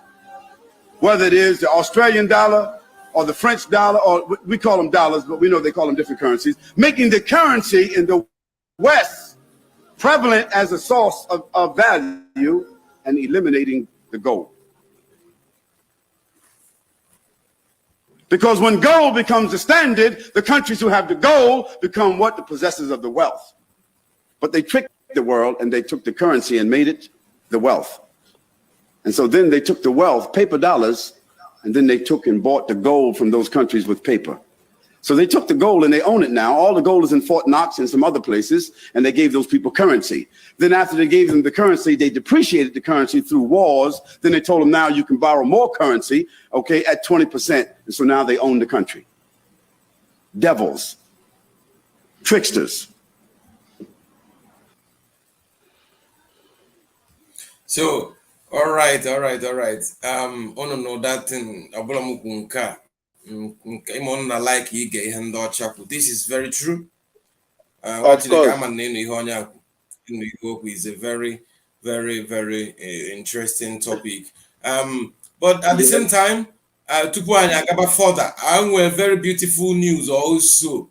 whether it is the Australian dollar or the French dollar, or we call them dollars, but we know they call them different currencies, making the currency in the West prevalent as a source of value and eliminating the gold. Because when gold becomes the standard, the countries who have the gold become what? The possessors of the wealth. But they tricked the world and they took the currency and made it the wealth. And so then they took the wealth, paper dollars, and then they took and bought the gold from those countries with paper. So they took the gold and they own it now. All the gold is in Fort Knox and some other places, and they gave those people currency. Then after they gave them the currency, they depreciated the currency through wars. Then they told them now you can borrow more currency, okay, at 20%. And so now they own the country. Devils, tricksters. So, all right. No, that thing, this is very true. Of course. Is a very, very, very interesting topic. But at the same time, to go further, I have very beautiful news also.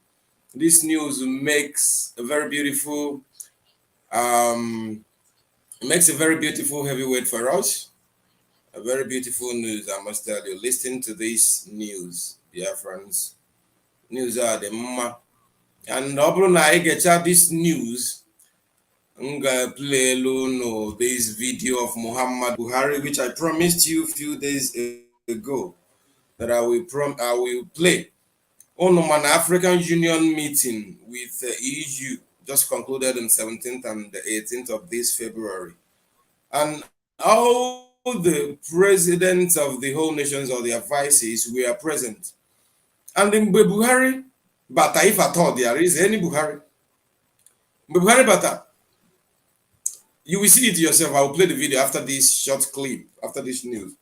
This news makes a very beautiful heavyweight for us. A very beautiful news, I must tell you. Listen to this news, dear friends. News are the mama. And I get this news. I'm gonna play this video of Muhammad Buhari, which I promised you a few days ago that I will play. On an African Union meeting with the EU just concluded on 17th and the 18th of this February. And all the presidents of the whole nations or their vices were present. And in Buhari, Bata, if at all there is any Buhari, Buhari Bata, you will see it yourself. I will play the video after this short clip, after this news.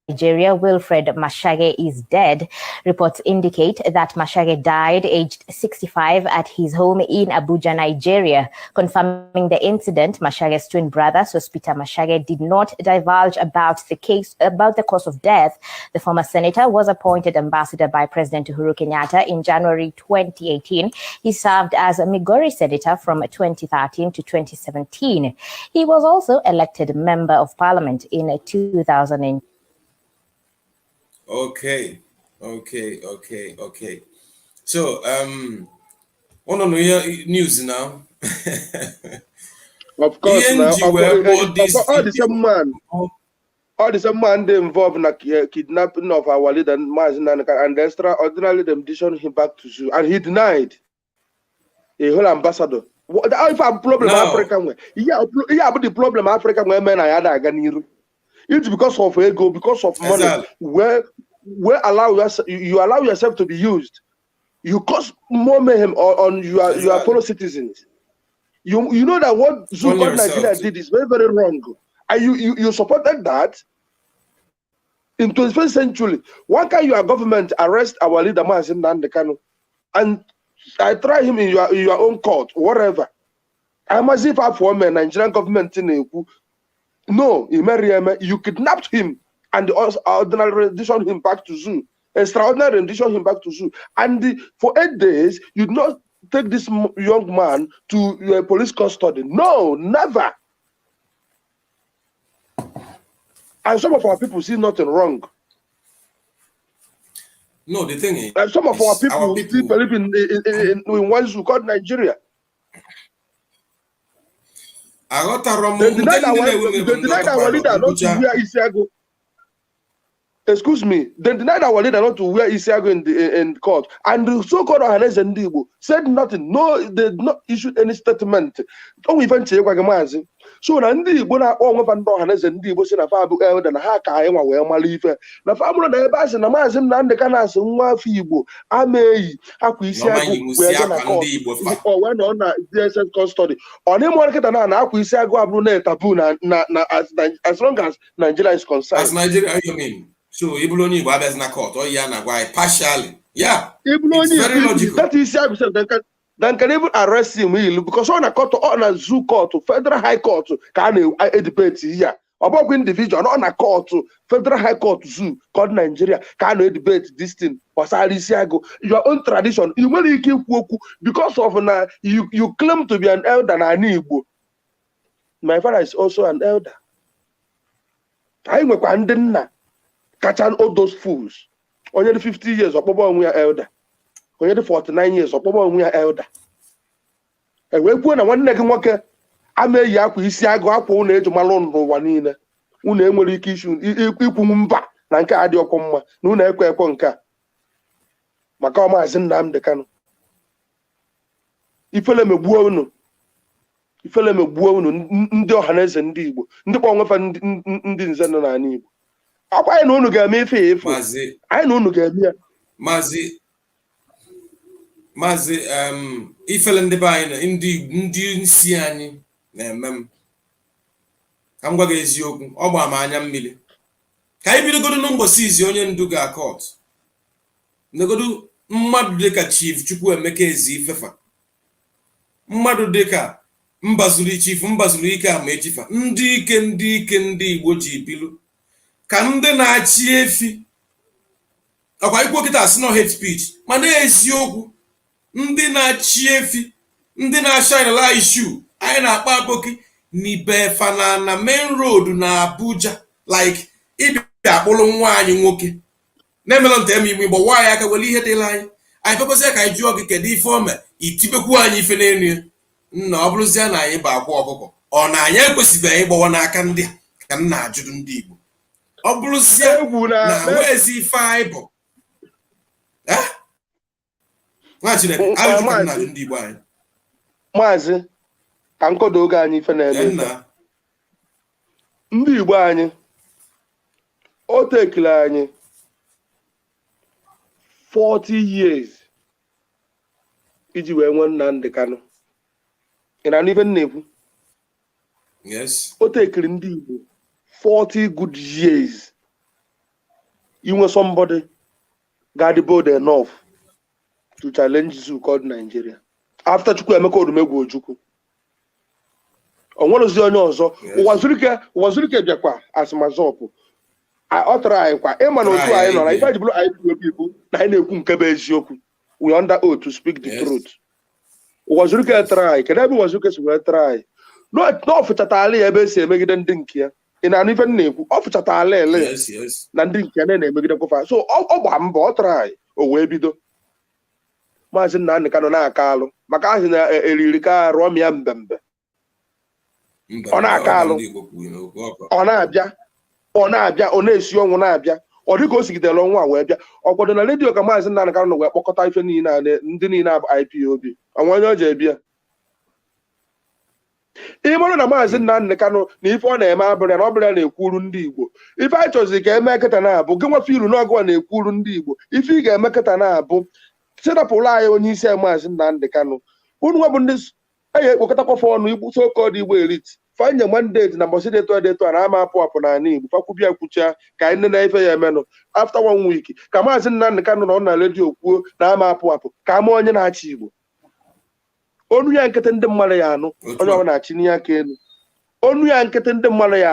Nigeria, Wilfred Mashage is dead. Reports indicate that Mashage died aged 65 at his home in Abuja, Nigeria. Confirming the incident, Mashage's twin brother, Sospita Mashage, did not divulge about the cause of death. The former senator was appointed ambassador by President Uhuru Kenyatta in January 2018. He served as a Migori senator from 2013 to 2017. He was also elected member of parliament in 2000. Okay. So, on the news now. Of course, now. All the same man they involved in the kidnapping of our leader, and extraordinarily them petitioned him back to zoo, and he denied. A whole ambassador. If a problem African way, but the problem African way men I had it's because of ego, because of money. Exactly. Where you allow yourself to be used, you cause more mayhem on your fellow citizens. You know that what Zuko Nigeria did is very, very wrong. And you supported that in 21st century. Why can't your government arrest our leader Mazin Nandekano and I try him in your own court, whatever? I'm as if I'm for Nigerian government in no, you kidnapped him and ordinary rendition him back to zoo. Extraordinary rendition him back to zoo. And for 8 days, you did not take this young man to your police custody. No, never. And some of our people see nothing wrong. No, the thing is, and some of our people still believe in one zoo called Nigeria. They denied our leader not to wear Isiago. Excuse me. They denied our leader not to wear Isiago in court. And the so-called Ohanes and Igbo said nothing. No, they did not issue any statement. Don't even say Wagamazi. So Nandi Bona or Ohanes and Igbo say Nafabu elder and Haka and where Malifa. Nafamu and Ebas and Amazon and the Canas and Wafibo. I may Akuisiago or when on DSS custody. On him market and Akuisiago Abrune Tabuna as long as Nigeria is concerned. As Nigeria, you mean? So Ibuloni Babes na court or Yana why partially. Yeah. It's very logical. That is then can even arrest him because on a court on a zoo court to federal high court can debate here. About individual on a court to federal high court zoo called Nigeria can debate this thing. Your own tradition. You will keep because of you claim to be an elder and Igbo. My father is also an elder. anyị nwekwa ndị nna kacha all those fools. Onye dị 50 years ọkpọba onwe ya elder, onye dị 49 years ọkpọba onwe ya elder. Wee kwuo na nwanne gị nwoke ama eyi akwa isi agụ akwa ụnụ eji malụ n'ụwa niile, ụnụ enwere ike ikwu mba na nke a dị ọkụ mma na ụnụ ekwe nke a maka Maazị Nnamdi Kanu. Ifele megbuo unu ndị ọhaneze ndị Igbo, ndị kpọ onwefa ndị nze nọ n'ala Igbo. Akwa anyị na unu ga-eme ife anyị na unu ga-eme ya. Maazị ifele ndị be anyị ndị isi anyị na-eme m ka m gwa gị eziokwu, ọ gbaa m anya mmiri. Ka anyị bidogodo n'ụbọchị izi onye ndu ga-akọt negodu mmadụ dịka Chief Chukwuemeka Ezi-Ifefa, mmadụ dịka Mbazuru Chief Mbazuru Ike Ama-Echifa, ndị ike ndị Igbo ji bilu ka ndị na-achị efi akwa ikwu kịta asị no hate speech, mana eziokwu ndị na-achị efi, ndị na-shine light issue anyị na-akpa aboki n'Ibefa na main road na Abuja, like ịbịa akpụrụ nwa anyị nwoke na-emela ntem Igbo Igbo nwaanyị aka were ihe dịla anyị pepụsịa ka anyị jụọ gị kedu ife ome itibekwu anyị ife n'elu ya nna ọ bụrụzie na anyị bụ akwa ọkụkọ ọ na anyị ekwesịbeghị ịgbawa n'aka ndị a ka m na-ajụrụ ndị Igbo ọ bụrụzie na wezi ife anyị bụ nwa Chineke ajụjụ ka m na-ajụ ndị Igbo anyị. Maazị ka nkodo oge anyị ife na-eme ndị Igbo anyị o tekele anyị 40 years iji wee nwee Nnamdi Kanu. Ị na n'ife na-ekwu? Yes. O tekele ndị Igbo 40 good years inwe somebody got bold enough to challenge zoo called Nigeria after Chukwuemeka Odumegwu Ojukwu. O nwerozi onye ọzọ ụwa zuru ike bịakwa asịmazọpụ ọ tara anyị kwa ịma na otu anyị nọ na ife jibụrụ IPOB bụ na anyị na-ekwu nke bụ eziokwu. We under oath to speak the truth. Ụwa zuru ike tara anyị, kedu ebe ụwa zuru ike si wee tara anyị? N'ọfụchata ala ya ebe esi emegide ndị nke ya. Ị na-anụ ife na-ekwu ọfụchata ala ele na ndị nke ya na-emegide kwụfa, so ọ gba mbọ ọ tara anyị o wee bido. Maazị Nnamdi Kanu na-aka alụ maka ahụ na eriri ka rụọ m ya mbembe. Ọ na-aka alụ, ọ na-abịa ọ na-esi ọnwụ na-abịa, ọ dịka o sigidere ọnwa wee bịa. Ọ kwado na redio ka Maazị Nnamdi Kanu wee kpọkọta ife niile ndị niile abụ IPOB ọnwa onye o ji ebịa. Ị mara na Maazị Nnamdi Kanu na ife ọ na-eme abụrụ na ọ bụla na-ekwuru ndị Igbo. Ife anyị chọziri ka eme kịta na-abụ gị nwefe ilu n'ọgụ na-ekwuru ndị Igbo. Ife ị ga-eme kịta na-abụ setapụrụ anyị onye isi Maazị Nnamdi Kanu. Unu nwe bụ ndị anyị ekpokọtakwafa ọnụ igbu so-called Igbo elite fanye mandate na mbọsị deto a na-ama apụ n'ala Igbo fakwubia kwucha ka anyị nene ife ya emenụ after 1 week ka Maazị Nnamdi Kanu na ọ na redio kwuo na ama apụ ka ama onye na-achị Igbo. Onu ya nkịtị ndị mmadụ ya anụ onye ọ na-achị n'ihe aka elu. Onu ya nkịtị ndị mmadụ ya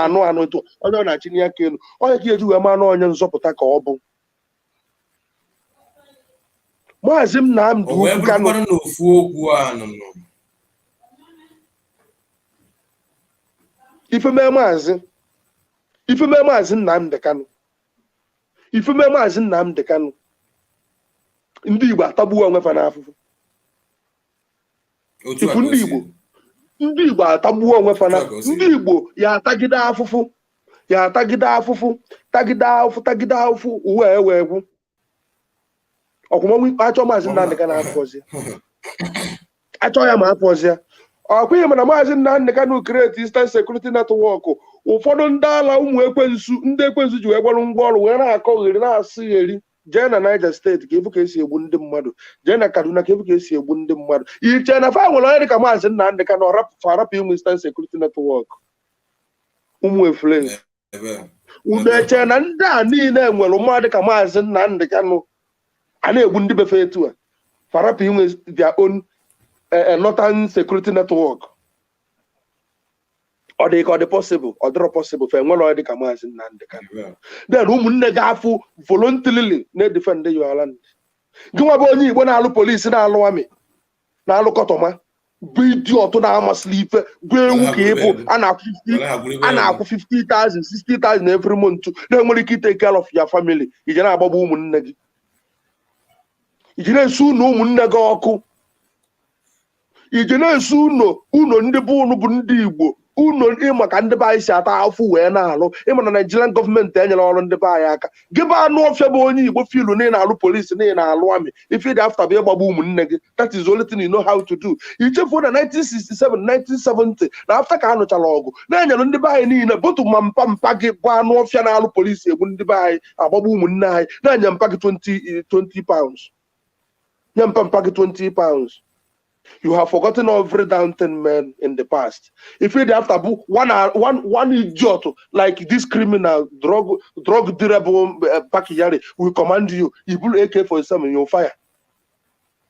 anụ etu onye ọ na-achị n'ihe aka elu. Onye ka eji wee manụ onye nzọpụta ka ọ bụ Maazị Nnamdi Kanu. Ifeme Maazị Nnamdi Kanu. Ifeme Maazị Nnamdi Kanu. Ndị Igbo atagbuo onwe fa n'afụfụ. Ifu ndị Igbo atagbuo onwe fa na ndị Igbo ya atagide afụfụ. Ya atagide afụfụ, tagide afụfụ wee gwu. Ọkwụmọnwụ achọ Maazị Nnamdi Kanu afọzie. Achọ ya ma afọzie. Ọkwa ihe mana Maazị Nnamdi Kanu create Eastern Security Network. Ụfọdụ ndị ala ụmụ ekwensu ndị ekwensu ji wee gbarụ ngwa ọrụ wee na-akọgheri na-asịgheri jee na Niger steeti ka efu ka esi egbu ndị mmadụ, jee na Kaduna ka efu ka esi egbu ndị mmadụ. Iche na fa nwere onye dịka Maazị Nnamdi Kanu arapụ ịmụ Eastern Security Network ụmụ efule. Unu eche na ndị a niile nwere mmadụ dịka Maazị Nnamdi Kanu a na-egbu ndị befe etu a farapụ inwe their own Northern Security Network? Ọ dị ka ọ dị possible, ọ dịrọ possible fe nwere onye dịka Maazị Nnamdi Kanu. Then ụmụnne gị afụ voluntarily na-edefend your land. Gị nwa bụ onye Igbo na-alụ polisi na-alụ amị na-alụ kọtọma idiot na-amasịrị ife gwa ewu ka ịbụ a na-akwụ 50,000 60,000 every month na-enwere ike take care of your family ije na-agbagba ụmụnne gị ije na-esu ụlọ ụmụnne gị ọkụ ije na-esu ụlọ ndị bụ ụnụ bụ ndị Igbo ụlọ ịma ka ndị be anyị si ata afụ wee na-alụ ịma na Nigerian gọọmenti enyere ọrụ ndị be anyị aka gị bụ anụ ọfịa bụ onye Igbo filu na ị na-alụ polisi na ị na-alụ amị if ịdị afta bụ ịgbagba ụmụnne gị that is the only thing you know how to do. Ichefuo na 1967 1970 na afta ka a nụchara ọgụ na-enyere ndị be anyị niile bụtụ ma mpa gị bụ anụ ọfịa na-alụ polisi egbu ndị be anyị agbagba ụmụnne anyị na-enye mpa gị 20 pounds nye mpa gị 20 pounds. You have forgotten every damn thing, man, in the past. If you have to book one idiot like this criminal drug dealer Pakiyari will command you pull AK-47 in your fire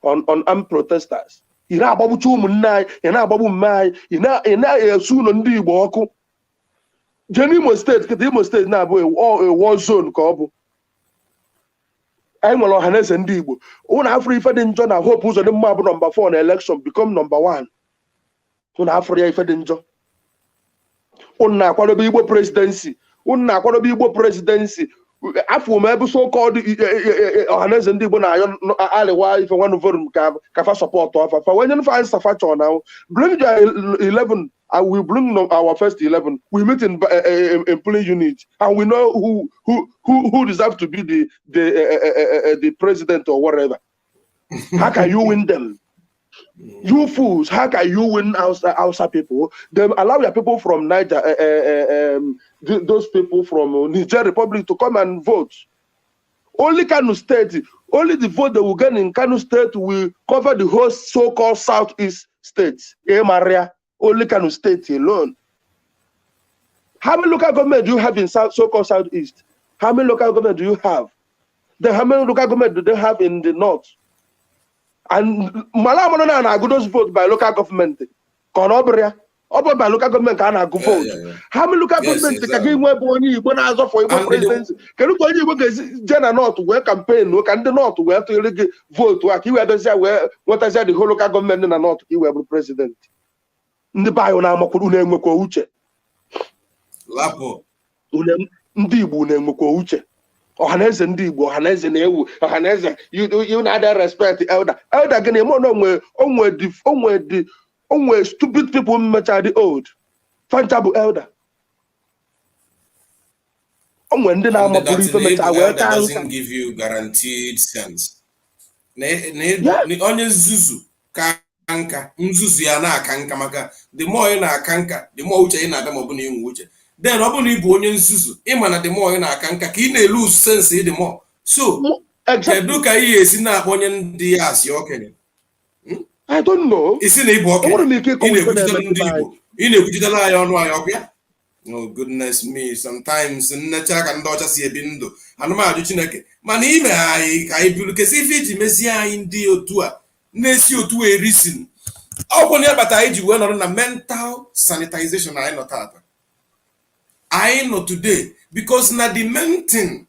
on armed protesters. You know about Chumunai, you know about Mai, you know soon on the Boku. Jenimo State now a war zone, Kobo. I will harness and Igbo. One Afri Fedin John, I hope who's on the map number 4 in election become number 1. One Afri Fedin John. Una kwado Igbo presidency. Una kwado Igbo presidency. Afu maybe so called harness and Igbo na ali why if one vote ka support for when you find Safacho now. Bring your 11. I will bring our first 11. We meet in polling unit, and we know who deserves to be the president or whatever. How can you win them? You fools! How can you win outside people? They allow your people from Niger, those people from Niger Republic to come and vote. Only Kano State, only the vote that we get in Kano State will cover the whole so-called Southeast states. Maria. Only Kano State alone. How many local government do you have in so-called Southeast? How many local government do you have? Then how many local government do they have in the north? And Malamanana and those vote by local government. Conobria, or by local government can go vote. How many local government can give more money when I for your presidency? Can you go to General North where campaign? Look and the North where to vote? What I said the whole local government in the North, you will be president. Ndị bayo na-amakwa na-enwekwa uche lapo ndị Igbo na-enwekwa uche ọhaneze ndị Igbo ọhaneze na-ewu ọhaneze you na ada respect elder gịnị mo onwe stupid people mmecha dị old fancha bụ elder onwe ndị na-amapụrụ ife mecha wee ka doesn't give you guaranteed sense onye nzuzu ka nka nzuzu ya na-aka nka maka the more ị na-aka nka the more uche ị na-abịa ma ọ bụ na inwe uche then ọ bụ na ị bụ onye nzuzu ịma na the more ị na-aka nka ka ị na-elu sense the more so kedu ka ị esi na-akpọnye ndị ya asị okenye I don't know isi na ịbụ okenye ị na-ekwuchitela anyị ọnụ anyị ọkụ ya oh goodness me sometimes nnecha ka ndị ọcha si ebi ndụ anụmanụ Chineke mana ime anyị ka anyị bụrụ kesị ife iji mezie anyị ndị otu a na-esi otu erisin ọ bụ na ịbata anyị ji wee nọrọ na mental sanitization anyị nọ tata anyị nọ today because na the main thing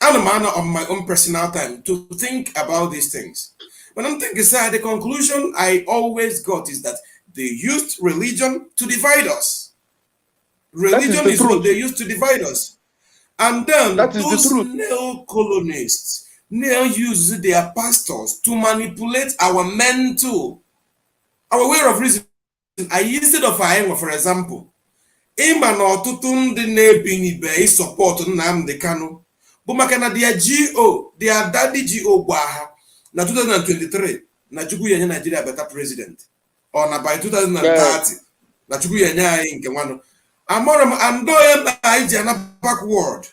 I'm on my own personal time to think about these things. But I'm thinking, sir, the conclusion I always got is that they used religion to divide us. Religion is what they used to divide us. And then those neo-colonists now use their pastors to manipulate our mental, our way of reasoning. Instead of for example, ịma na ọtụtụ ndị na-ebinye ibe support Nnamdi Kanu bụ maka na their daddy GO gwa ha na 2023 na Chukwu yenye Nigeria better president or na by 2030 na Chukwu yenye anyị nke nwanụ amara m andoye na anyị ji na backward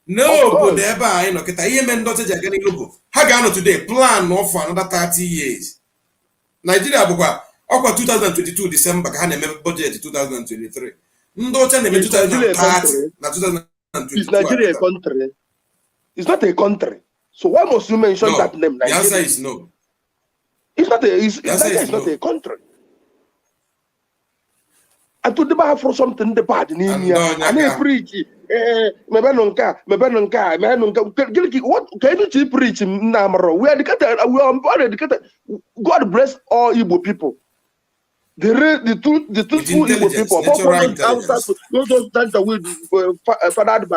no obodo ebe anyị nọ kịta ihe mere ndọcha ji aga n'ilu bụ ha ga-anọ today plan for another 30 years. Nigeria bụkwa ọkwa 2022 December ka ha na-eme budget 2023 ndị ọcha na-eme 2030 na 2022. Is Nigeria a country? It's not a country. So why must you mention that name? Nigeria? The answer is no. It's not a country. And to debate for something the bad in India and they preach. What can you preach? We are educated. We are educated. God bless all Igbo people. The truthful Igbo people, those that fathered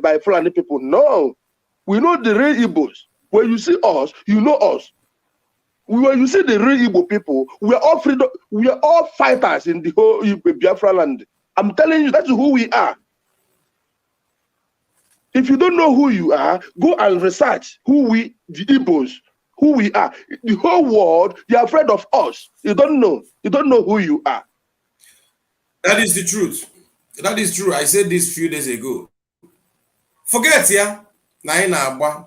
by Fulani people. No, we know the real Igbos. When you see us, you know us. When you see the real Igbo people, we are all freedom. We are all fighters in the whole Biafra land. I'm telling you, that's who we are. If you don't know who you are, go and research the Igbos, who we are. The whole world, they are afraid of us. You don't know. You don't know who you are. That is the truth. That is true. I said this a few days ago. Forget, yeah. I can have a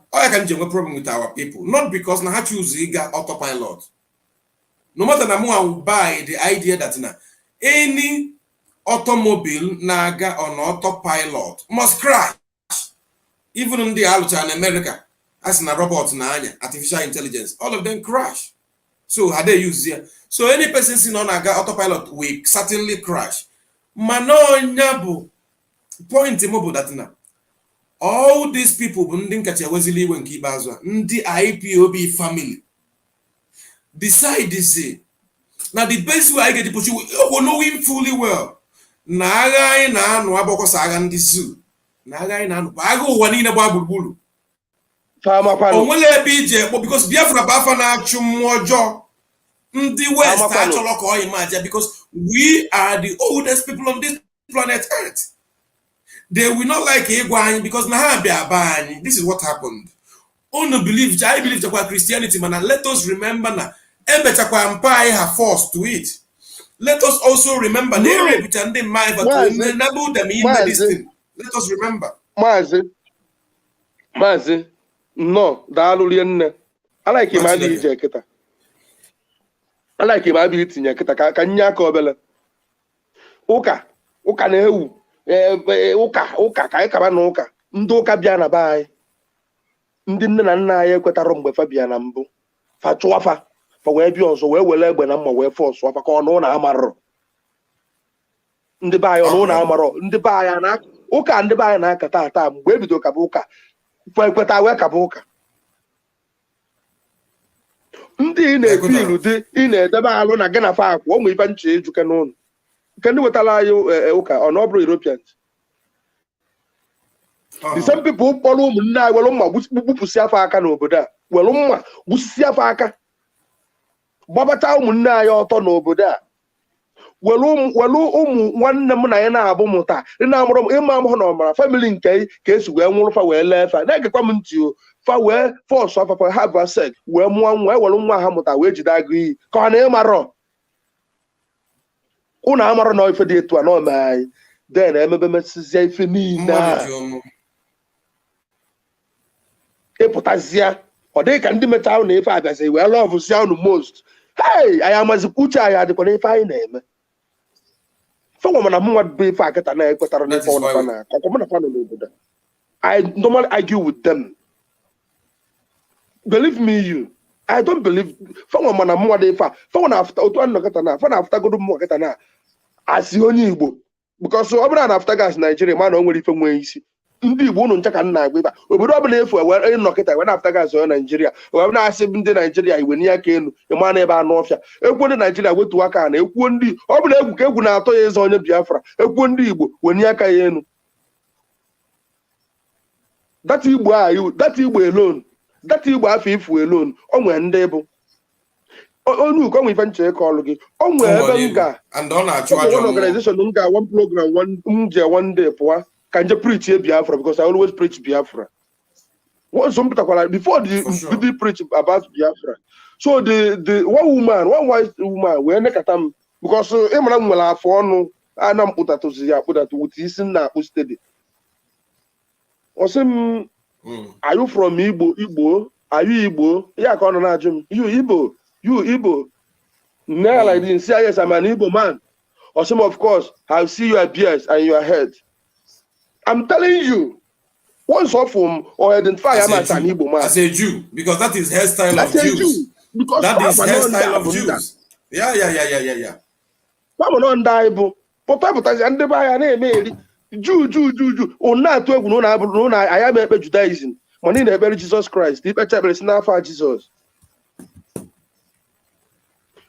problem with our people. Not because I choose autopilot. No matter na I will buy the idea that any automobile naga on autopilot must crash. Even in the Alucha in America, as in a robot artificial intelligence, all of them crash. So how they use here? So any person seen on autopilot will certainly crash. Mano nyabu point mobile that now. All these people the IPOB family decide this. Now the best way I get the push, you know him fully well. Naga na no aboko sagan disu. Naga na no bago wani na babulu. Onwele BJ because Biafra bafa na chumojo. The West actually imagine because we are the oldest people on this planet Earth. They will not like Egwany because this is what happened. I believe that Christianity, man, and let us remember now. Empire have forced to it. Let us also remember they represent them mind, but to enable them in this thing. Let us remember. Mazi, no, I like him. I like him. I be eating Yakita. Can Yakobella Oka Nehu. Ụka ka anyị kaba na ụka ndị ụka bịa na be anyị ndị nne na nna anyị ekwetara mgbe fa bịa na mbụ fa chụwafa fa wee bịa ọzọ wee were egbe na mma wee fọsụ afa ka ọnụ na amarọ ndị be anyị ọnụ na amarọ ndị be anyị na ụka ndị be anyị na-aka taa mgbe ebido kaba ụka fa ekweta wee kaba ụka ndị ị na-ekwu ilu dị ị na-edebe alụ na gị na fa akwụ ụmụ ife nche ejuke n'ụlọ can do what okay or no Europeans. The same people follow na bupusiafaka n'obodo a. Welumma busiafaka. Babata ụmụnne ya ọtọ n'obodo a. Welu ụmụ nwanne m na ya na-abụ mụta. Ị na-amụrụ ịma amụ na ọmara family nke ka esi wee nwụrụ fa wee lee fa. Na-egekwa m ntị o. Fa wee force afa have sex wee mụọ nwa welu nwa ha mụta wee jide agụ iyi. Ka ọ na ịmarọ. Una amara no ife dị etu a no mai then emebe mesizia ife niile epụtazia ọ dị ka ndị metal na ife abịazi wee love sia unu most hey anyị amazikwuche anyị adịkwa na ife anyị na-eme fọnwa mana mụnwa bụ ife akịta na-ekwetara n'ife ọnụfa na akọkọ na fanụ n'obodo I normally argue with them. Believe me you, I don't believe fọnwa mana mụnwa dị ife a fọnwa na afta otu anụ kịta na fọnwa afta godo mụnwa kịta na asị onye Igbo because ọ bụrụ na afta gas Nigeria ma na o nwere ife nwee isi ndị Igbo unu ncha ka nna agba ịba obodo ọbụla efu wee nọkịta wee na afta gas onye Nigeria wee na-asị ndị Nigeria iwe n'ihe aka elu ịma na ebe anụ ọfịa ekwuo ndị Nigeria wetuwa aka na ekwuo ndị ọ bụla egwu ka egwu na-atọ ya eze onye Biafra ekwuo ndị Igbo wenye aka ya elu that Igbo alone that Igbo afọ ifu alone o nwere ndị bụ onye uko nwe ife nche ọlụ gị o nwere ebe m ga and ọ na-achụ ajọ organization m ga one program one day pụwa ka nje preach Biafra because I always preach Biafra. Once some people before the preach about Biafra. So the one wise woman we nekata m because emara m nwere afọ ọnụ ana m pụtatozi ya pụtatu with isi na akpụ steady. Osim are you from Igbo? Are you Igbo? Yeah, ka ọ na-ajụ m. You Igbo. No, like didn't say yes, I'm an Igbo man. Or some of course, I see your beard and your head. I'm telling you, once off from or identify him as an Igbo man. As a Jew, because that is hairstyle of Jews. Because that is hairstyle of Jews. Yeah. Papa non die, but Papa and the buyer name Jew. Or not to no, I am a Judaism. Money never Jesus Christ. The better is not for Jesus.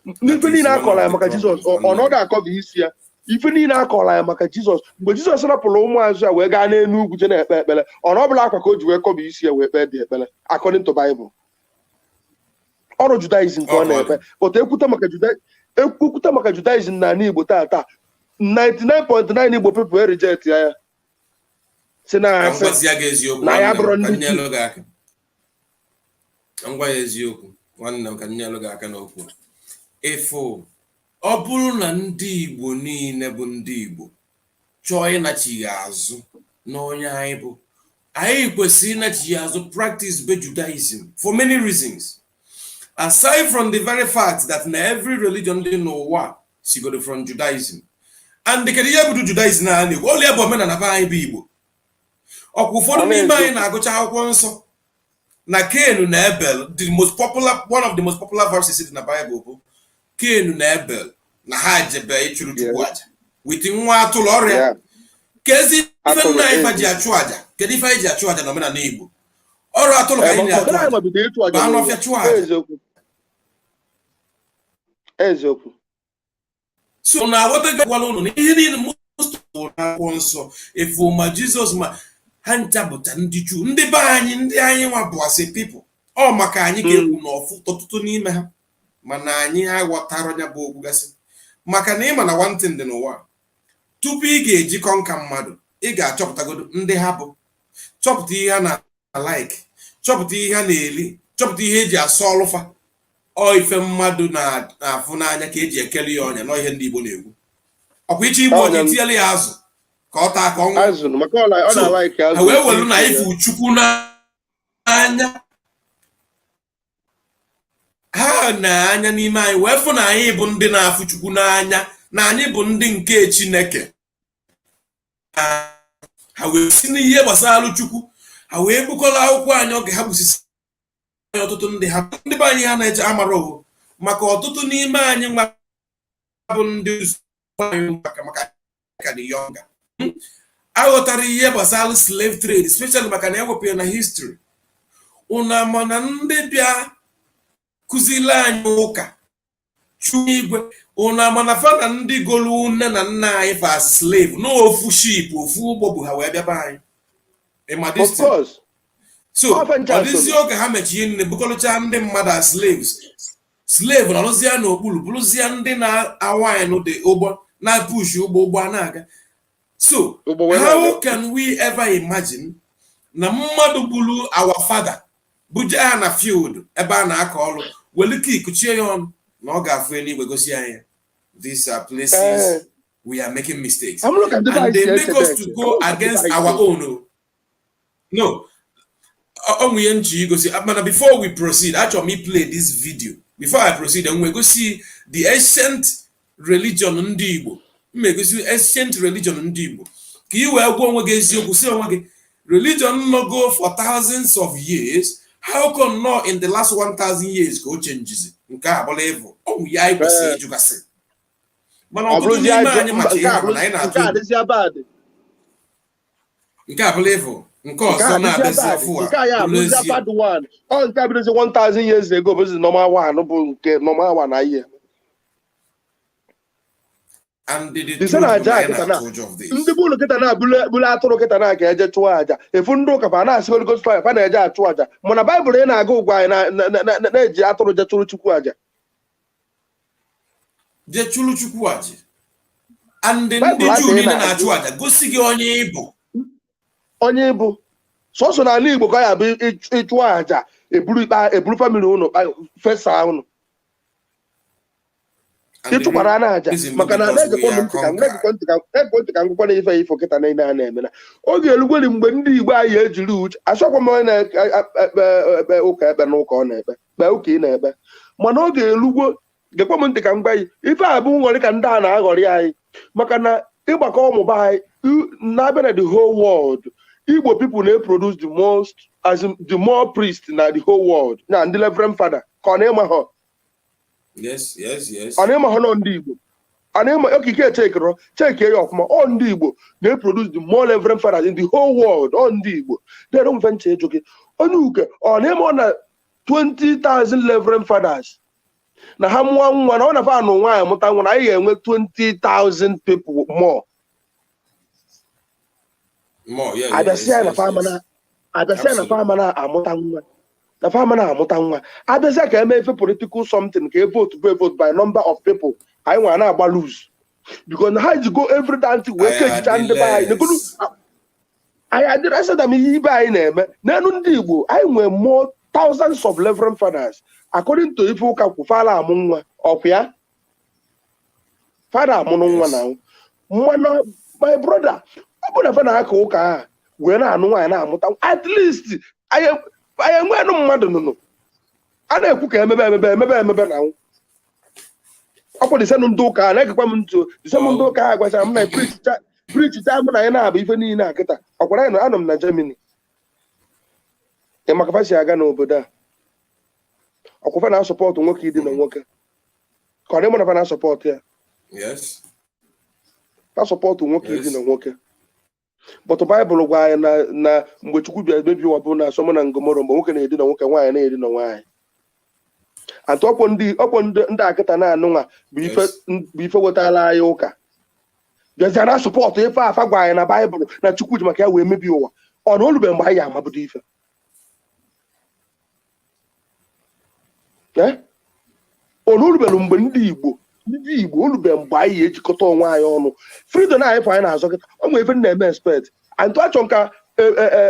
Ife niile akọrọ ya maka Jizọs ọnọdụ akọba isi ya ife niile akọrọ ya maka Jizọs mgbe Jizọs rapụrụ ụmụazụ ya wee gaa n'elu ugwu je na-ekpe ekpere ọnọbụla akwa ka o ji wee kọba isi ya wee kpee dị ekpere according to Bible ọrụ Judaism ka ọ na-ekpe otu ekwukwuta maka Judaism na ala Igbo taa 99.9 Igbo people reject ya si na ya bụrụ ndị ngwa ya eziokwu nwanne m ka nyelụ gị aka n'okwu efu ọ bụrụ na ndị Igbo niile bụ ndị Igbo chọọ ịnachighị azụ n'onye anyị bụ anyị kwesịrị ịnachighị azụ practice be Judaism for many reasons aside from the very fact that na every religion dị n'ụwa sigoro from Judaism and kedu ihe bụ Judaism na Igbo ole bụ omenala be anyị bụ Igbo ọkwa ụfọdụ n'ime anyị na-agụcha akwụkwọ nsọ na Cain na Abel, one of the most popular verses in the Bible bụ Cain na Abel na ha jebe ịchụrụ Chukwu aja wit nwa atụrụ ọrịa kezi ife nna anyị ji achụ aja kedu ife anyị ji achụ aja na omenala Igbo ọrụ atụrụ ka anyị na-achụ aja bụ anụ ọfịa chụọ aja eziokwu so na weta gwala ụnụ na ihe niile most akwụkwọ nsọ efu ma Jizọs ma ha ntabụta ndị Juu ndị be anyị ndị anyị nwa bụ asị people ọ maka anyị ga-ekwu n'ọfụ ọtụtụ n'ime ha mana anyị aghọtara ya bụ okwu gasị maka na ịma na one thing dị n'ụwa tupu ị ga-ejikọ nka mmadụ ị ga-achọpụtagodo ndị ha bụ chọpụta ihe ha na-like chọpụta ihe ha na-eli chọpụta ihe eji asọ ọlụfa ọ ife mmadụ na-afụ n'anya ka eji ekele ya ọnya nọ ihe ndị Igbo na-egwu ọkwa iche Igbo ọnya tinyela ya azụ ka ọ taa ka ọ nwụọ ha wee welu na ifu Chukwu n'anya ha na-anya n'ime anyị wee fụ na anyị bụ ndị na-afụ Chukwu n'anya na anyị bụ ndị nke Chineke ha wee si n'ihe gbasara Chukwu ha wee bukọla akwụkwọ anyị oge ha gbusisi ọtụtụ ndị be anyị ha na-eche amara ohu maka ọtụtụ n'ime anyị nwa bụ ndị maka dị yọnga aghọtara ihe gbasara slave trade especially maka na ewepụ na history una mana ndị bịa kụzili anyị ụka chụọ igwe una mana fa na ndị golu nne na nna anyị fa slave n'ofu ship ofu ụgbọ bụ ha wee bịaba anyị so ọ dịzie oge ha mechie nne bukọlụcha ndị mmadụ as slave nọrụzie n'okpuru bụrụzie ndị na-awanyụ dị ụgbọ na-push ụgbọ na-aga. So how can we ever imagine na mmadụ bụrụ our father buje ha na field ebe a na-akọ ọrụ wele ka ikuchie ya ọnụ na ọ ga-afụ eluigwe gosi anyị these are places we are making mistakes and they make us to go against our own. No, onwe ihe nchi gosi mana before we proceed achọrọ me play this video before I proceed and we go see the ancient religion ndị Igbo mmegosi ancient religion ndị Igbo ka i wee gwa onwe gị eziokwu si onwe gị religion no go for thousands of years how come not in the last 1000 years ka o changes nke a bụla evu ọnwụ ya ikwesị ịjụgasị mana ọbụrụ n'ime anyị machi ihe bụ na anyị na-atụ nke a bụla evu nke ọzọ na-abịazi ọfụ a nke a bụrụzi 1000 years ago bụzi normal one bụ nke normal one na ihe and the truth ndị bụ ụlọ kịta na-abụla atụrụ kịta na ka eje chụọ aja efu ndị ụka fa na-asị Holy Ghost fire fa na-eje achụ aja mana Baịbụl ị na-aga ụgwọ anyị na-eji atụrụ je chụrụ Chukwu aja je chụrụ Chukwu aja and ndị Juu niile na-achụ aja gosi gị onye ịbụ sọsọ na ala Igbo ka ya bụ ịchụ aja eburu family ụnụ fesa ụnụ ịtụkwara na aja maka na na-egekwa ntị ka ngwụkwa na ife ifo kịta niile a na-eme na oge elugweri mgbe ndị Igbo anyị ejiri uche achọkwa m onye na-ekpe ụka ekpe na ụka ọ na-ekpe kpee ụka ị na-ekpe mana oge elugwo gekwa m ntị ka m gwa anyị ife a bụ nwere ka ndị a na-aghọrị anyị maka na ịgbakọ ọmụba anyị na-abịa na the whole world Igbo people na-produce the more priest na the whole world na ndị Reverend Father ka ọ na-ịma ha yes ọ na-ịma ha nọ ndị Igbo ọ na-ịma okike cheke ya ọfụma ọ ndị Igbo na-produce the more Reverend Fathers in the whole world ọ ndị Igbo dere mfe nche ejoke onye uke ọ na-ịma na 20,000 Reverend Fathers na ha mụọ nwa na ọ na-afa anụ nwaanyị mụta nwa na anyị ga-enwe 20,000 people more. Abịasịa na fama na amụta nwa. Na fama na amụta nwa. Abịasịa ka eme efe political something ka vote by number of people. Anyị nwa na-agba lose. Because how you go every day to work and I address them in by name. Nanundibu, I were more thousands of reverend fathers. According to Ifuka Kufala Munga of ya Father Mononga now. My brother, I would have an akoka when I know I am at least I am no mother no. I don't cook a member now. Ako di sanun doka na kapamunto di sanun doka agwa sa may preach time na ina ba ife ni na kita akwara no anom na Germany e makafasi aga na obodo akofa na support nwoke idi na nwoke ka ọ na na support ya yes na support nwoke idi na nwoke but Bible gwa ya na mgbe Chukwu bịa mebi ụwa bụ na asọmụ na ngomoro mgbe nwoke na-edi na nwoke nwaanyị na-edi na nwaanyị and ọkpọ ndị akịta na-anụ nwa bụ ife wetala anyị ụka bịazịa na sọpọtụ ife afa gwa anyị na Baịbụl na Chukwu ji maka ya wee mebi ụwa ọ na olube mgbe anyị amabodo ife olubelu mgbe ndị Igbo olube mgbe anyị ejikọta onwe anyị ọnụ freedom anyị fọ anyị na-azọ kịta ọ nwere ife na-eme expect and achọ nka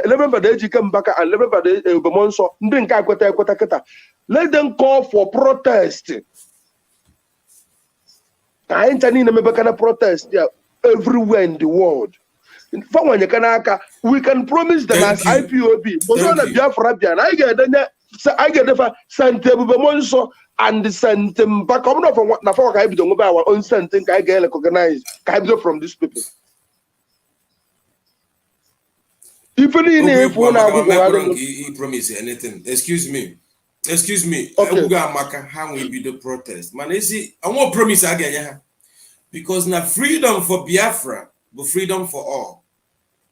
elebebada ejike mbaka and elebebada ebomọ nsọ ndị nke ekweta kịta. Let them call for protest. I ain't any protest everywhere in the world. We can promise them as IPOB. But Biafra, I get the Santebumonso and the Santem back on from what Nafaka I don't about our own sentence. I get recognized from these people. Even if he promise anything. Excuse me. Okay. How will be the protest? Man, I won't promise again. Because now freedom for Biafra, but freedom for all.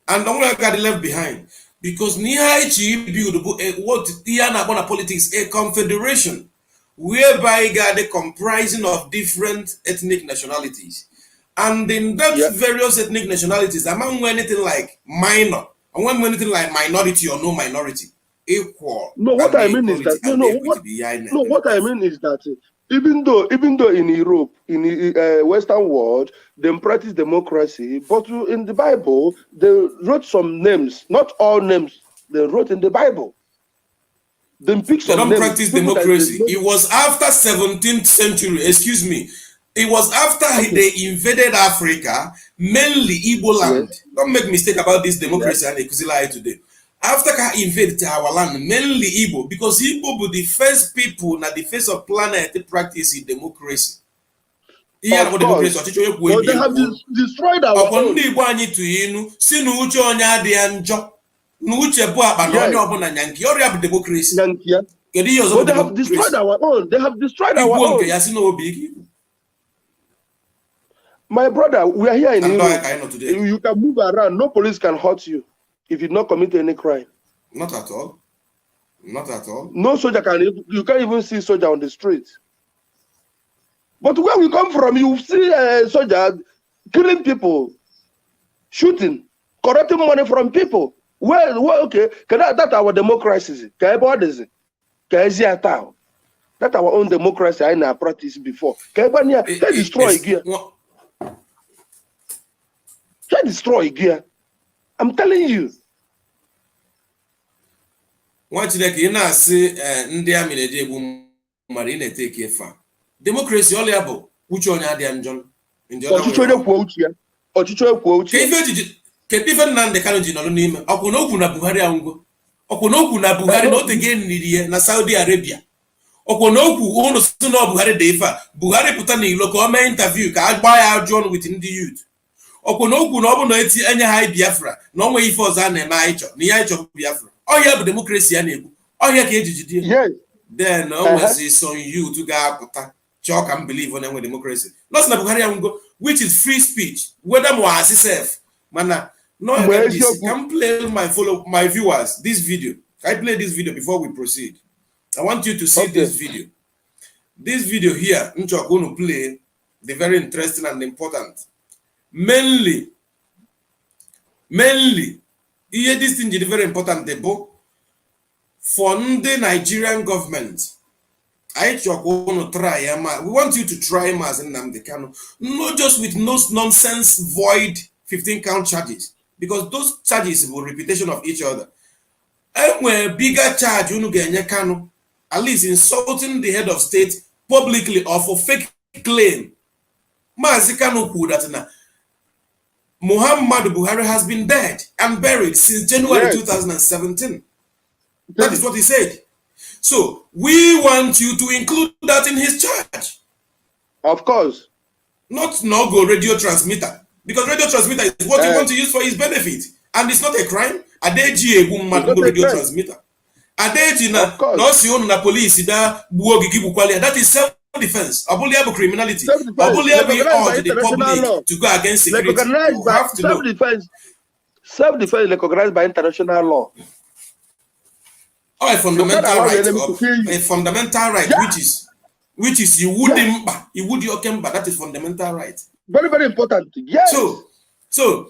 And don't let God left behind. Because near build what the politics, a confederation whereby God the comprising of different ethnic nationalities. And in that various ethnic nationalities, among anything like minor, among anything like minority or no minority. Equal. No, what I mean is that what I mean is that even though in Europe, in the Western world, they practice democracy, but in the Bible they wrote some names, not all names. They wrote in the Bible. They pick some names. They don't practice democracy. It was after 17th century. Excuse me. It was after they invaded Africa, mainly Igbo land. Yes. Don't make mistake about this democracy and Ekuzilai today. After they invaded our land, mainly Igbo, because Igbo were the first people na the face of planet to practice democracy. Of course. But they have destroyed our own. They have destroyed our own. They have destroyed our own. My brother, we are here in Europe. You can move around. No police can hurt you if you not commit any crime. Not at all. Not at all. No soldier can. You can't even see soldier on the street. But where we come from, you see a soldier killing people, shooting, corrupting money from people. Well, okay, that's our democracy. That's our own democracy I never practiced before. They destroy gear. They destroy gear. I'm telling you. What you na say India milede bu marine take efa. Democracy all able which on ya dem John. Ọchịchị onye kwuo uche ya. Ọchịchị onye kwuo uche. Kepife Nnamdi Kanu ji nọrọ n'ime. Ọkwụ n'okwu na Buhari anwụgo. Ọkwụ n'okwu na Buhari na otage niri na Saudi Arabia. Ọkwụ n'okwu unu si na Buhari dị ife a. Buhari pụta n'ilo ka o mee interview ka agba ya ajụọ with ndị youth. Ọkwụ n'okwu na ọ bụ na eti enye ha Biafra na onwe ife ọzọ a na-eme anyị chọ na ihe anyị chọ Biafra. Oh yeah, but democracy and ego. Oh yeah, yes. Then always is on you to go chalk and believe on with democracy. Not na Buhari go, which is free speech. Whether more as itself, man. No, can play my viewers this video. I play this video before we proceed. I want you to see this video. This video here, I'm going to play the very interesting and important. Mainly, here this thing is very important, the book for the Nigerian government. I want to try, we want you to try Mazi Nnamdi Kanu, not just with no nonsense, void 15 count charges, because those charges will repetition of each other. And when bigger charge, Kanu, at least insulting the head of state publicly or for fake claim. Mazi Kanu could that Muhammad Buhari has been dead and buried since January 2017. That is what he said. So we want you to include that in his charge. Of course. Not go radio transmitter. Because radio transmitter is what you want to use for his benefit. And it's not a crime. Adeji radio transmitter. Adeji na police that is self-defense. Abulia criminality. Abulia we urge the public to go against security. You have to self-defense. Self-defense recognized by international law. A fundamental right, yeah. which is you wouldn't, that is fundamental right. Very, very important. Yes. So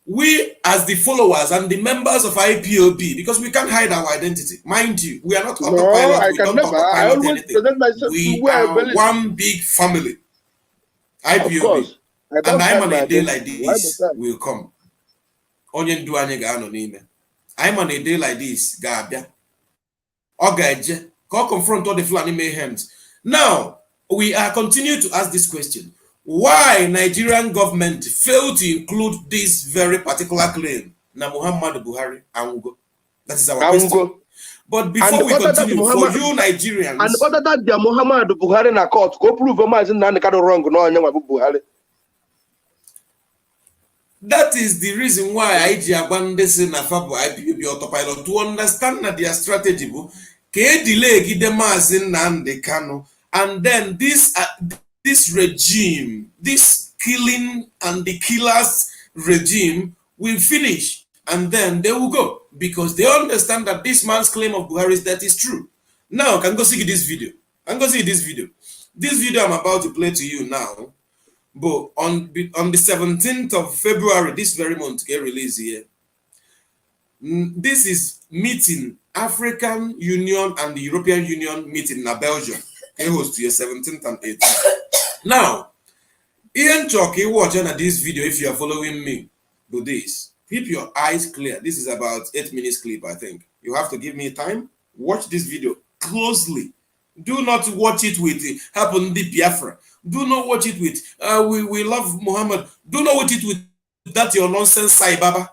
we as the followers and the members of IPOB, because we can't hide our identity, mind you, we are not autopilot. We don't autopilot anything. We are one big family. IPOB, and I'm on a day like this will come. Onye ndu anyị ga-anọ n'ime. I'm on a day like this, Gabia. Ogaje, go confront all the Fulani mayhems. Now, we are continuing to ask this question. Why Nigerian government failed to include this very particular claim? Na Muhammad Buhari, Ango. That is our question. But before we continue, for you Nigerians... And other than the Muhammad Buhari na court, go prove Mazin Nankado wrong, no, Buhari. That is the reason why IG abandoned na Fabo IPOB autopilot to understand that their strategy ke delay gide Mazi Nnamdi Kanu, and then this regime, this killing and the killers regime will finish, and then they will go because they understand that this man's claim of Buhari's death is true. Now, can go see this video. This video I'm about to play to you now. But on the 17th of February, this very month, get released here. This is meeting, African Union and the European Union meeting in Belgium. They host here 17th and 18th. Now, Ian Choki watching this video, if you are following me, do this. Keep your eyes clear. This is about 8 minutes clip, I think. You have to give me time. Watch this video closely. Do not watch it with Happen the Biafra. Do not watch it with we love Muhammad. Do not watch it with that your nonsense Sai Baba.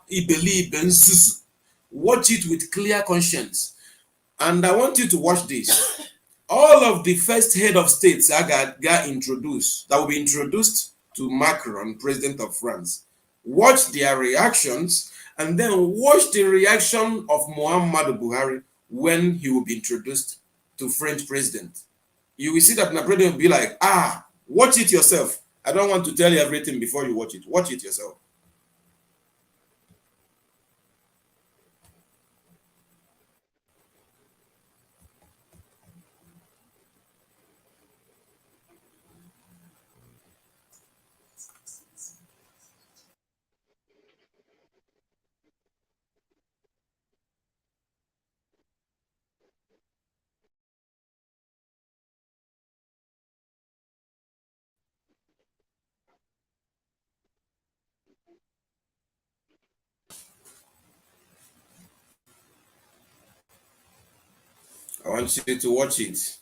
Watch it with clear conscience. And I want you to watch this. All of the first head of states that got introduced, that will be introduced to Macron, president of France. Watch their reactions, and then watch the reaction of Muhammad Buhari when he will be introduced to French president. You will see that Napoleon will be like, watch it yourself. I don't want to tell you everything before you watch it. Watch it yourself. I want you to watch it.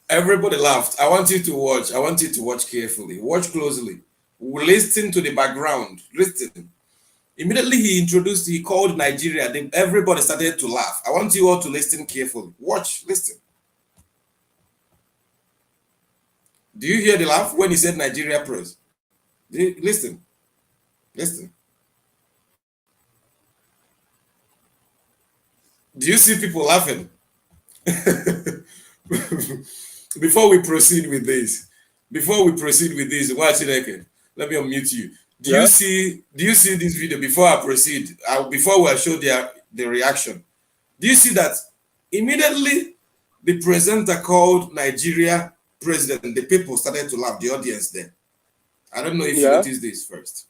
Everybody laughed. I want you to watch. I want you to watch carefully. Watch closely. Listen to the background. Listen. Immediately he called Nigeria. Then everybody started to laugh. I want you all to listen carefully. Watch, listen. Do you hear the laugh when he said Nigeria press? Listen. Listen. Do you see people laughing? Before we proceed with this, watch it again. Let me unmute you. Do you see this video before I proceed? Before I show the reaction. Do you see that immediately the presenter called Nigeria president, the people started to laugh, the audience there. I don't know if you noticed this first.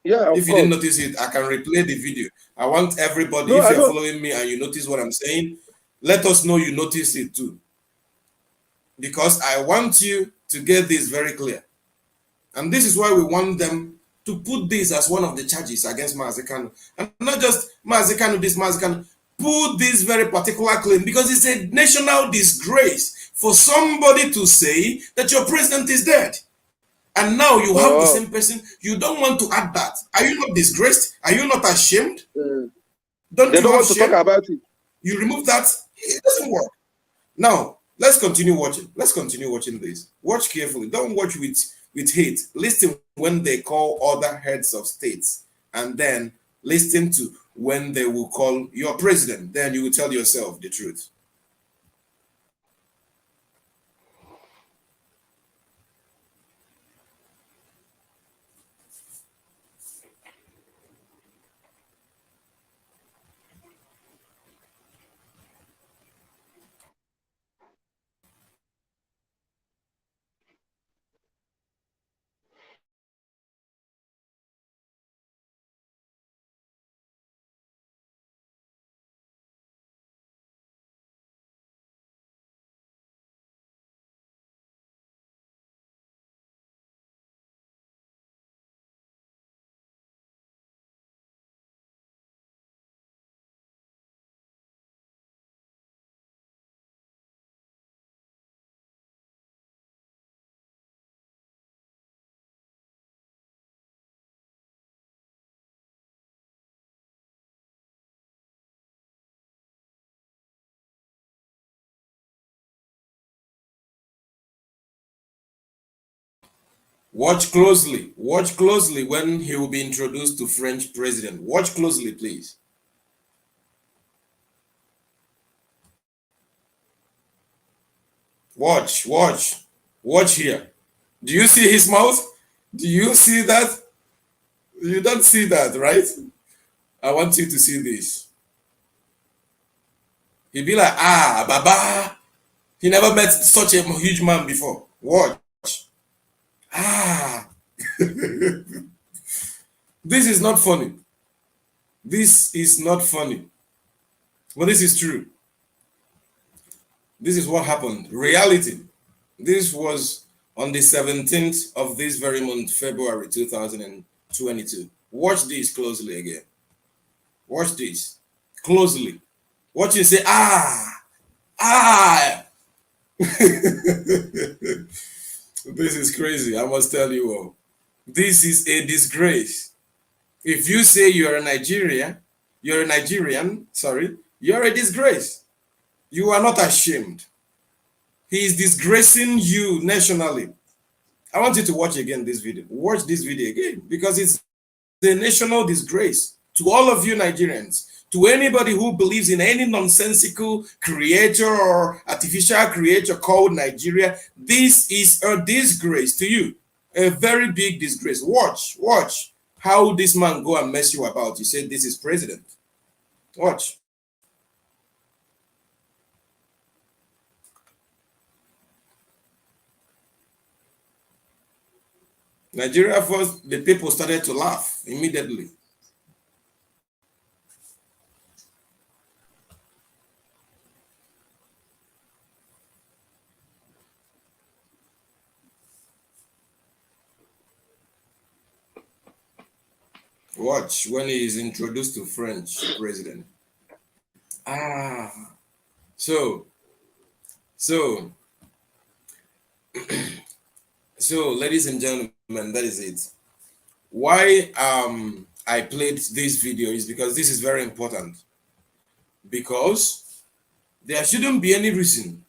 Yeah, if you didn't notice it, I can replay the video. I want everybody, if you're following me and you notice what I'm saying, let us know you notice it too. Because I want you to get this very clear. And this is why we want them to put this as one of the charges against Mazi Kanu. And not just Mazi Kanu, Mazi Kanu. Put this very particular claim because it's a national disgrace for somebody to say that your president is dead. And now you have the same person. You don't want to add that. Are you not disgraced? Are you not ashamed? Don't they don't want to talk about it. You remove that. It doesn't work. Now, let's continue watching. Let's continue watching this. Watch carefully. Don't watch with hate. Listen when they call other heads of states. And then listen to when they will call your president. Then you will tell yourself the truth. Watch closely. Watch closely when he will be introduced to French president. Watch closely, please. Watch, watch, watch here. Do you see his mouth? Do you see that? You don't see that, right? I want you to see this. He'd be like, ah, Baba. He never met such a huge man before. Watch. Ah. This is not funny. This is not funny. But this is true. This is what happened. Reality. This was on the 17th of this very month, February 2022. Watch this closely again. Watch this closely. Watch you say, ah, ah. This is crazy. I must tell you all. This is a disgrace. If you say you're a Nigerian, you're a disgrace. You are not ashamed. He is disgracing you nationally. I want you to watch again this video. Watch this video again because it's the national disgrace to all of you Nigerians, to anybody who believes in any nonsensical creator or artificial creator called Nigeria. This is a disgrace to you, a very big disgrace. Watch how this man go and mess you about. You say this is president. Watch. Nigeria first, the people started to laugh immediately. Watch when he is introduced to French president. Ah, so So, so ladies and gentlemen, that is it. Why I played this video is because this is very important. Because there shouldn't be any reason.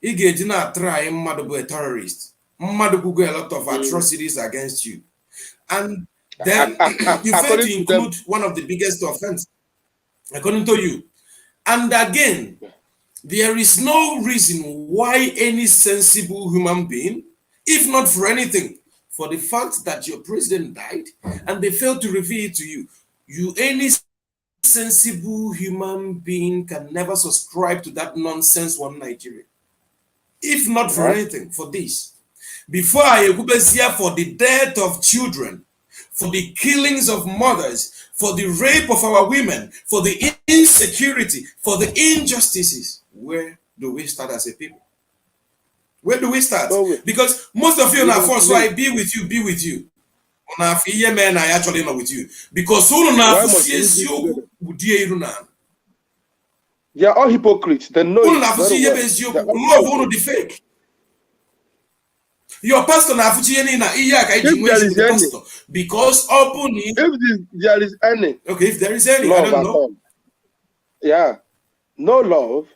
Igejina try Mmadubu a terrorist. Mmadubu go a lot of atrocities against you. And then you fail to include one of the biggest offense, according to you. And again, there is no reason why any sensible human being, if not for anything, for the fact that your president died and they failed to reveal it to you, any sensible human being can never subscribe to that nonsense one Nigeria. If not for anything, for this. Before I for the death of children, for the killings of mothers, for the rape of our women, for the insecurity, for the injustices, where do we start as a people? Where do we start? Because most of you are forced, so I be with you, be with you. I actually not with you. Because they are all hypocrites. They know love the fake. Your pastor na because if there is any, okay, if there is any, I don't know. Yeah, no love.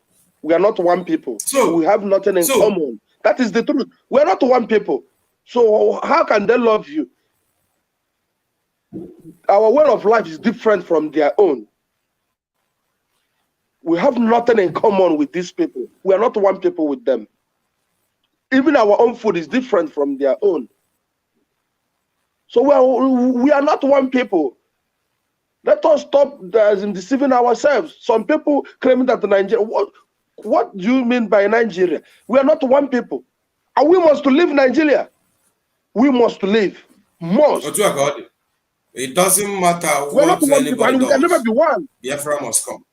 We are not one people. So we have nothing in common. That is the truth. We are not one people. So how can they love you? Our way of life is different from their own. We have nothing in common with these people. We are not one people with them. Even our own food is different from their own. So we are not one people. Let us stop deceiving ourselves. Some people claiming that Nigeria, what do you mean by Nigeria? We are not one people. And we must leave Nigeria. We must leave. Must. It doesn't matter what anybody does. We can never be one. Biafra must come.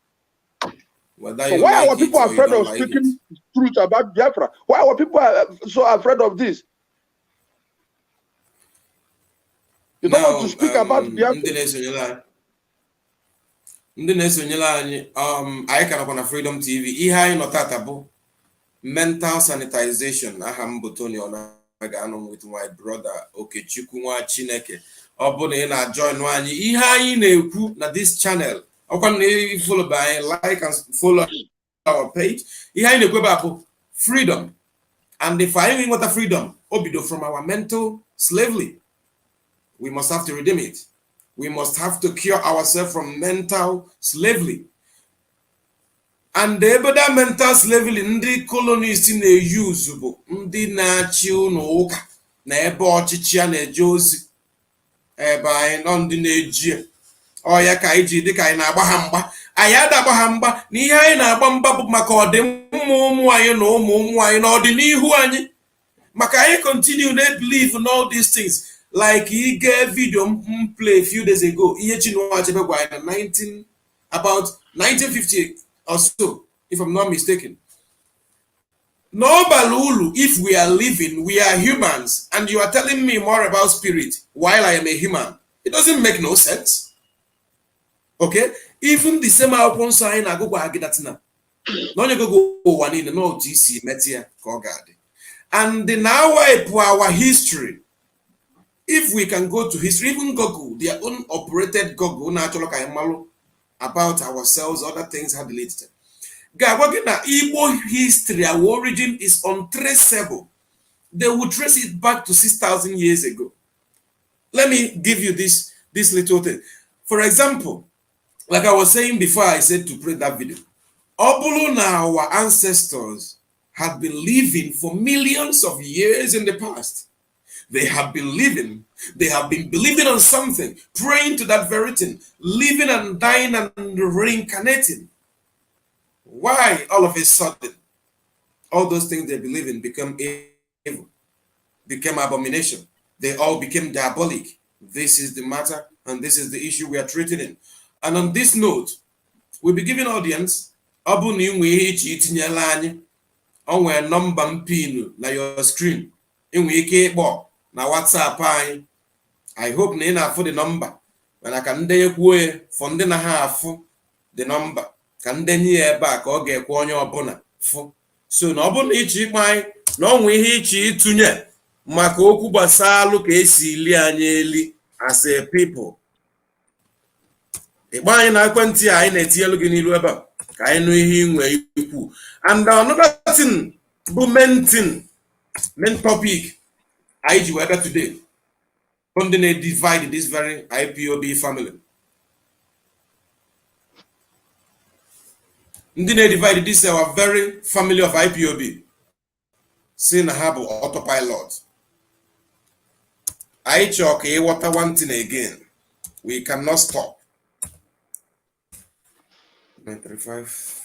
So why our people are afraid of speaking truth about Biafra? Why our people are so afraid of this? You don't want to speak about Biafra. I can on Freedom TV. Ihe notata bụ mental sanitization. I am Botoni on with my brother Okechukwu nwa Chineke. Ọ bụ na ị na-join anyị ihe anyị na-ekwu na this channel. Ọkwa na follow by like and follow our page. Ihe anyị na-ekwu bụ freedom. And if I want a freedom, obido from our mental slavery. We must have to redeem it. We must have to cure ourselves from mental slavery. And that mental slavery, ndị colonists na-use bụ ndị na-achị ụnụ ụka na ebe ọchịchị a na-eje ozi ebe anyị nọ ndị na-eji ọya ka anyị ji dị ka anyị na-agba ha mgba anyị adagba ha mgba na ihe anyị na-agba mgba bụ maka ọdịmma ụmụ anyị na ụmụ anyị na ọdịnihu anyị maka anyị continue to believe in all these things. Like he gave video play a few days ago. About 1950 or so, if I'm not mistaken. No balulu, if we are living, we are humans, and you are telling me more about spirit while I am a human. It doesn't make no sense. Okay? Even the same open sign I go agitatina. No you go one in the no GC metia kogadi. And now our history. If we can go to history, even Google, their own operated Google, about ourselves, other things are deleted. Igbo history, our origin is untraceable. They will trace it back to 6,000 years ago. Let me give you this little thing. For example, like I was saying before I said to play that video, our ancestors had been living for millions of years in the past. They have been living. They have been believing on something, praying to that very thing, living and dying and reincarnating. Why all of a sudden, all those things they believe in become evil, became abomination. They all became diabolic. This is the matter, and this is the issue we are treating in. And on this note, we'll be giving audience on number pin na your screen. In na WhatsApp anyị. I hope na ị na-afụ the number mana ka ndị ekwuo for ndị na ha afụ the number ka ndị nye ebe a ka ọ ga-ekwe onye ọbụla fụ So na ọ bụrụ na ịchọ ịkpa anyị na ọnwa ihe ịchọ ịtụnye maka okwu gbasalụ ka esi ili anyị eli as a people. Ịgba anyị na ekwentị anyị na-etinyelu gị n'ilu ebe a ka anyị nụ ihe inwe ikwu. And another thing bụ main topic anyị ji wee bịa today bụ ndị na-divide this very IPOB family. Ndị na-divide this our very family of IPOB si na ha bụ autopilot. I chọọ ka ịghọta one thing again. We cannot stop. 935,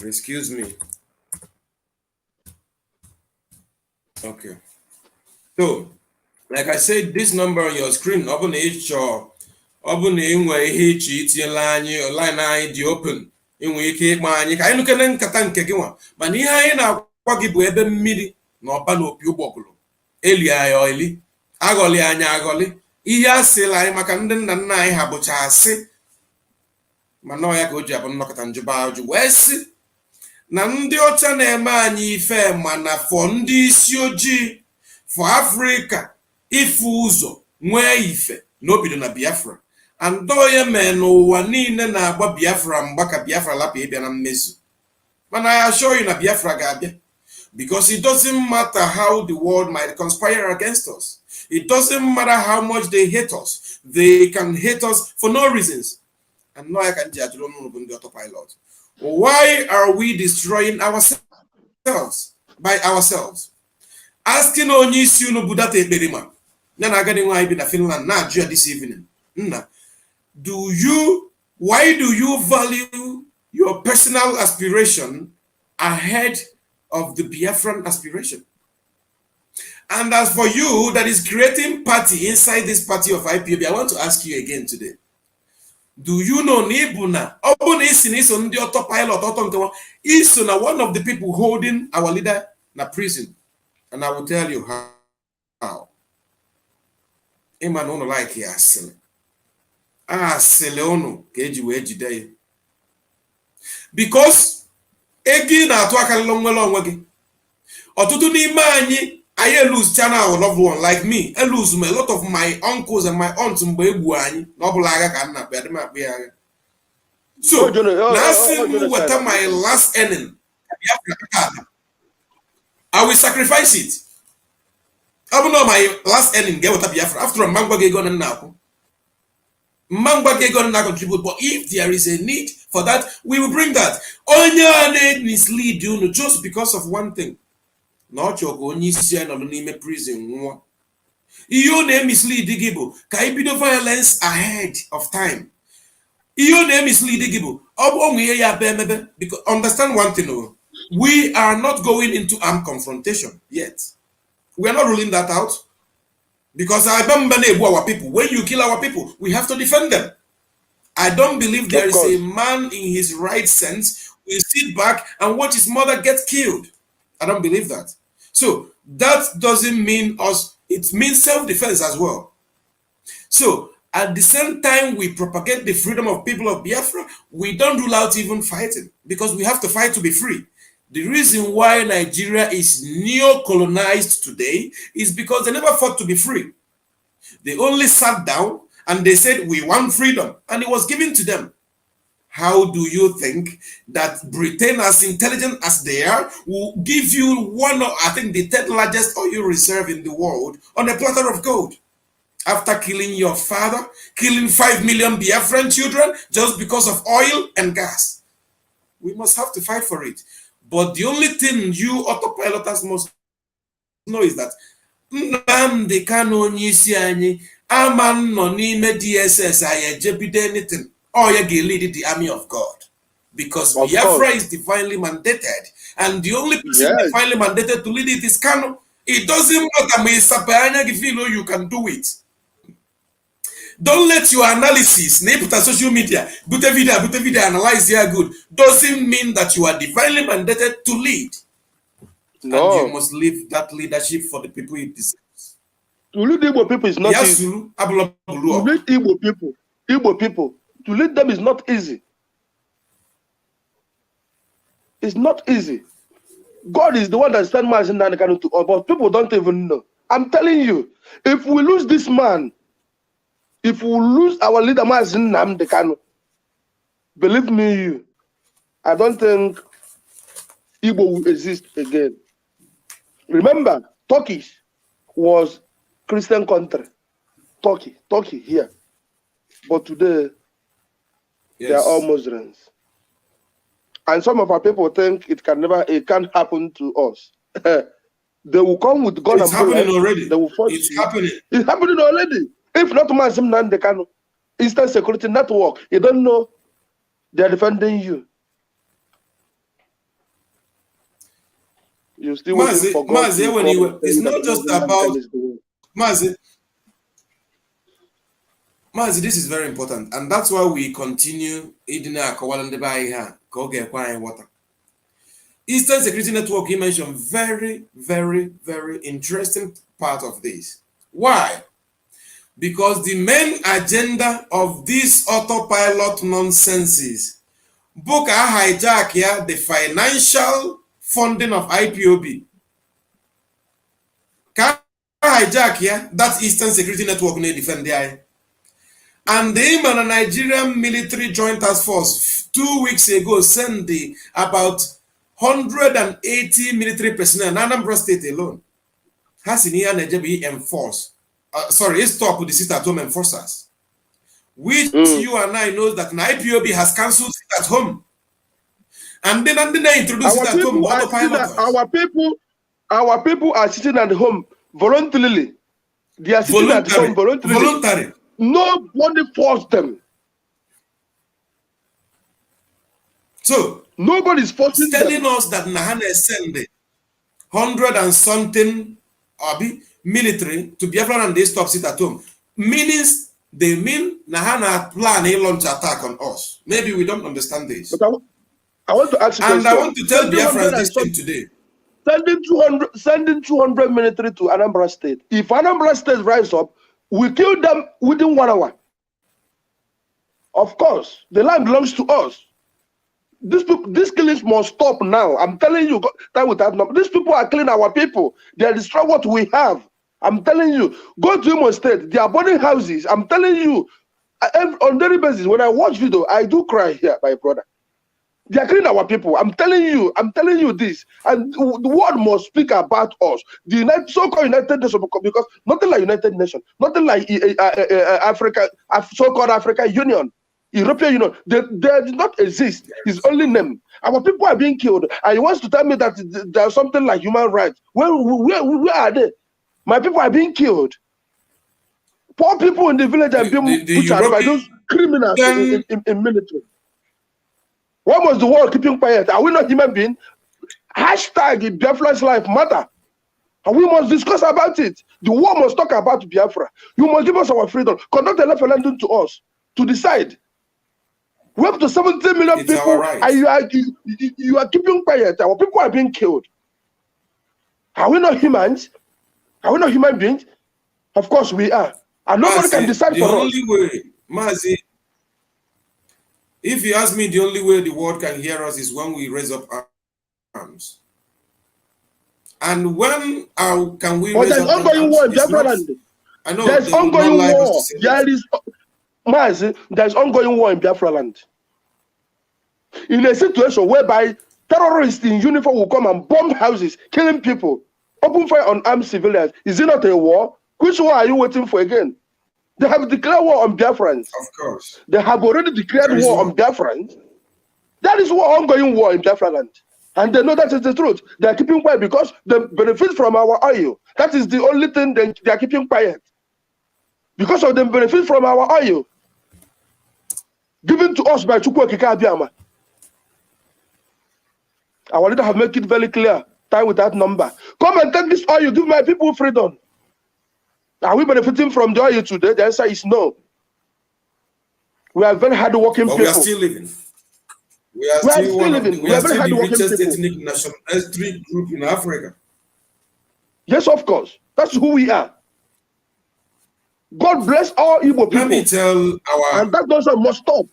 excuse me. Okay. So, like I said, this number on your screen, ọ bụ na ịchọọ, ọ bụ na inwe ihe ịchọ itinyela anyị, line anyị dị open, inwe ike ịkpa anyị ka anyị nukene nkata nke gị nwa. Mana ihe anyị na-agwa gị bụ ebe mmiri na ọba na opi ụgbọgụrụ. Eli anyị eli. Aghọli anyị aghọli. Ihe asịla anyị maka ndị nna nna anyị ha bụcha asị. Mana ọ ya ka o ji abụ nnọkọta njuba ajụ wee sị na ndị ọcha na-eme anyị ife mana fọ ndị isi ojii for Africa ifu ụzọ nwee ife na obido na Biafra. Andọ ya mee n'ụwa niile na-agba Biafra mgba ka Biafra lapụ ịbịa na mmezu. Mana I assure you na Biafra ga-abịa. Because it doesn't matter how the world might conspire against us. It doesn't matter how much they hate us. They can hate us for no reasons. And now I can judge the autopilot. Why are we destroying ourselves by ourselves? Asking onye isi unu budata ekperima. Na agadi nwa ibi na Finland na ajụ this evening. Nna, why do you value your personal aspiration ahead of the Biafran aspiration? And as for you that is creating party inside this party of IPOB, I want to ask you again today. Do you know Nibuna? Is one of the people holding our leader in prison. And I will tell you how. Emmanuel like here. Because egi na atu aka longwelo onwe gị. Ọtụtụ n'ime anyị lose channel loved one like me. I lose a lot of my uncles and my aunts mgbe egbu anyị na ọbụla agha ka nna kpe adịm akpe agha. So, weta my last earning. I will sacrifice it. I will know my last earning get what Biafra. After a mangwa get gone now. Mangwa get gone now contribute, but if there is a need for that, we will bring that. Only mislead you just because of one thing. Not your only sin or name prison. You name mislead the gibo. Can be the violence ahead of time. You name mislead the gibo. Because understand one thing. We are not going into armed confrontation yet. We are not ruling that out. Because I don't believe our people. When you kill our people, we have to defend them. I don't believe there is a man in his right sense who will sit back and watch his mother get killed. I don't believe that. So that doesn't mean us. It means self-defense as well. So at the same time we propagate the freedom of people of Biafra, we don't rule out even fighting because we have to fight to be free. The reason why Nigeria is neo-colonized today is because they never fought to be free. They only sat down and they said, we want freedom. And it was given to them. How do you think that Britain, as intelligent as they are, will give you one of, I think, the third largest oil reserve in the world on a platter of gold? After killing your father, killing 5 million Biafran children just because of oil and gas. We must have to fight for it. But the only thing you autopiloters must know is that Nnamdi Kanu onyeisi anyị ama nọ n'ime DSS anyị ejebide anything. Or you can lead the army of God. Because Biafra is divinely mandated. And the only person divinely mandated to lead it is Kanu. It doesn't matter if you can do it. Don't let your analysis, put social media, put a video, analyze here good. Doesn't mean that you are divinely mandated to lead. No. And you must leave that leadership for the people it deserves. To lead Igbo people is not easy. To lead Igbo people, to lead them is not easy. It's not easy. God is the one that sent Mazi Nnamdi Kanu to us, but people don't even know. I'm telling you, if we lose this man, if we lose our leader Mazi Nnamdi Kanu, believe me, I don't think Igbo will exist again. Remember, Turkey was Christian country. Turkey here. But today, they are all Muslims. And some of our people think it can't happen to us. They will come with gun and bullets. It's happening already. They will force it's you. happening. It's happening already. If not Mazi Nnamdi Kanu, Eastern Security Network, you don't know they're defending you. You're still waiting for God to come. It's not just about Mazi, this is very important, and that's why we continue water. Eastern Security Network, he mentioned very, very, very interesting part of this. Why? Because the main agenda of this autopilot nonsense is book a hijack here, the financial funding of IPOB. Can hijack here, that Eastern Security Network may defend the eye. And the Nigerian military joint task force 2 weeks ago sent about 180 military personnel in Anambra State alone. Has in here Nigeria enforce. Stop with the sit-at-home enforcers. Which you and I know that IPOB has cancelled sit-at-home. And then they introduce sit-at-home. Our people are sitting at home voluntarily. They are sitting at home voluntarily. Voluntary. Nobody forced them. So nobody's forcing telling us that Nahana send 100 and something military to Biafra and they stop sit at home. They mean Nahana plan a launch attack on us. Maybe we don't understand this. But I want to ask you and I want to tell Biafra this thing today. Sending 200 military to Anambra State. If Anambra State rise up, we kill them within 1 hour. Of course, the land belongs to us. These killings must stop now. I'm telling you, these people are killing our people. They are destroying what we have. I'm telling you, go to Imo State. They are burning houses. I'm telling you, on daily basis, when I watch video, I do cry here, my brother. They are killing our people. I'm telling you this. And the world must speak about us. The so-called United Nations, because nothing like United Nations, nothing like Africa, so-called African Union, European Union, they do not exist. It's only name. Our people are being killed. And he wants to tell me that there's something like human rights. Where are they? My people are being killed. Poor people in the village are being butchered by those criminals in military. Why was the world keeping quiet? Are we not human beings? Hashtag Biafra's life matter. And we must discuss about it. The world must talk about Biafra. You must give us our freedom. Conduct a referendum to us to decide. We're up to 70 million people, and you are keeping quiet. Our people are being killed. Are we not humans? Are we not human beings? Of course we are. And nobody can decide for us. The only way, Mazi, if you ask me, the only way the world can hear us is when we raise up arms. And when can we raise up arms? Ongoing war in Biafra land. I know there's ongoing war. There's ongoing war in Biafra land. In a situation whereby terrorists in uniform will come and bomb houses, killing people, open fire on armed civilians. Is it not a war? Which war are you waiting for again? They have declared war on Biafrans. Of course. They have already declared war on Biafrans. That is ongoing war in Biafra land. And they know that is the truth. They are keeping quiet because they benefit from our oil. That is the only thing they are keeping quiet. Because of the benefit from our oil given to us by Chukwu Okike Abiyama. Our leader have made it very clear, time with that number. Come and take this oil, give my people freedom. Are we benefiting from the oil today? The answer is no. We are very hard-working people. We are still living. We are still living. We are still the richest ethnic national ethnic group in Africa. Yes, of course. That's who we are. God bless all Igbo people. Let me tell our... And that also must stop.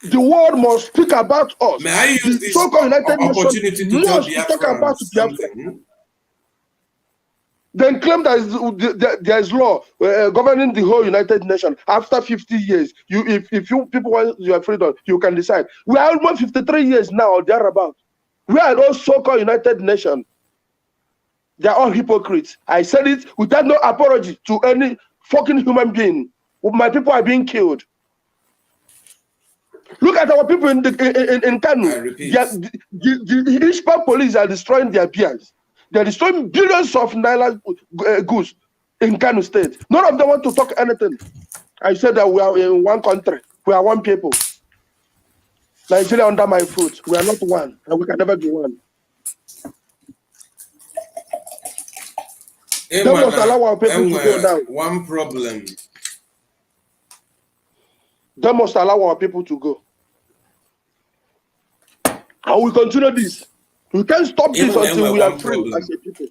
The world must speak about us. May I use The this so-called United opportunity Nations to tell must talk about Biafrans Biafra. something? Then claim that there is law governing the whole United Nations. After 50 years, if you people want your freedom, you can decide. We are almost 53 years now or thereabout. We are all so-called United Nations. They are all hypocrites. I said it without no apology to any fucking human being. My people are being killed. Look at our people in Kanu. I repeat. The Ishpa police are destroying their beers. They're destroying billions of naira goods in Kanu State. None of them want to talk anything. I said that we are in one country. We are one people. Nigeria under my foot. We are not one, and we can never be one. They must allow our people to go down. One problem. They must allow our people to go. And we continue this. We can't stop this until we are free as a people.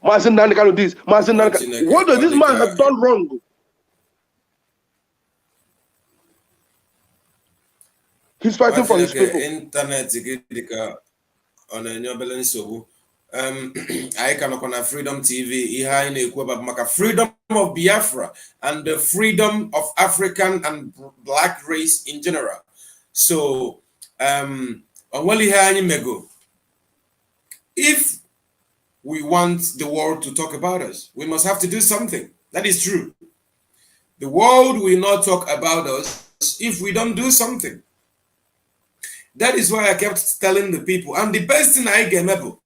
Mazin Nanikano this. Mazin Nanikano. What does this man have done wrong? He's fighting for his people. Internet I can on Freedom TV, freedom of Biafra and the freedom of African and black race in general. So, if we want the world to talk about us, we must have to do something. That is true. The world will not talk about us if we don't do something. That is why I kept telling the people, and the best thing I can do,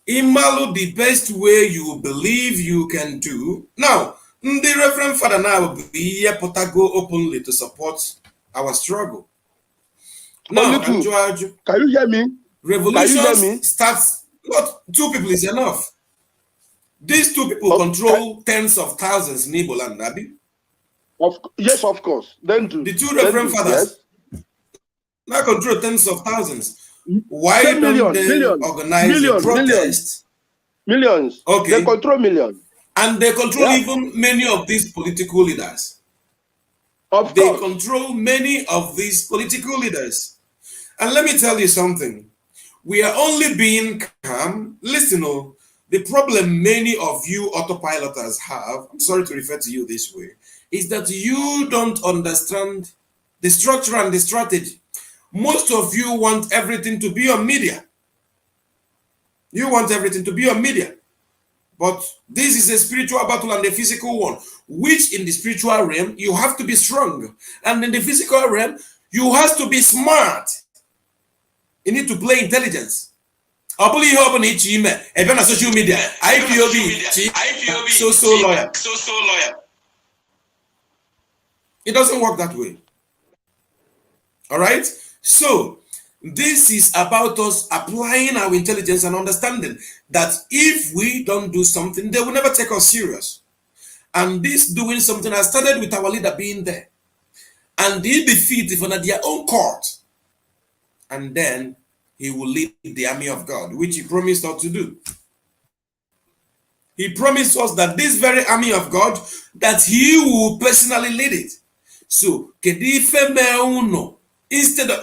Imalu, the best way you believe you can do. Now, the Reverend Father now will be here Potago openly to support our struggle. Now, can you hear me? Revolution starts, not two people is enough. These two people control tens of thousands in Igbo land, Abi. Yes, of course. Then do. The two Reverend Fathers now control tens of thousands. Why don't they organize a protest? Millions. Okay. They control millions. And they control even many of these political leaders. They control many of these political leaders. And let me tell you something. We are only being calm. Listen, the problem many of you autopiloters have, I'm sorry to refer to you this way, is that you don't understand the structure and the strategy. Most of you want everything to be on media. You want everything to be on media. But this is a spiritual battle and a physical one, which in the spiritual realm, you have to be strong. And in the physical realm, you have to be smart. You need to play intelligence. Social media, IPOB, so lawyer. It doesn't work that way. All right? So, this is about us applying our intelligence and understanding that if we don't do something, they will never take us serious. And this doing something has started with our leader being there. And he defeated on their own court. And then he will lead the army of God, which he promised us to do. He promised us that this very army of God, that he will personally lead it. So, instead of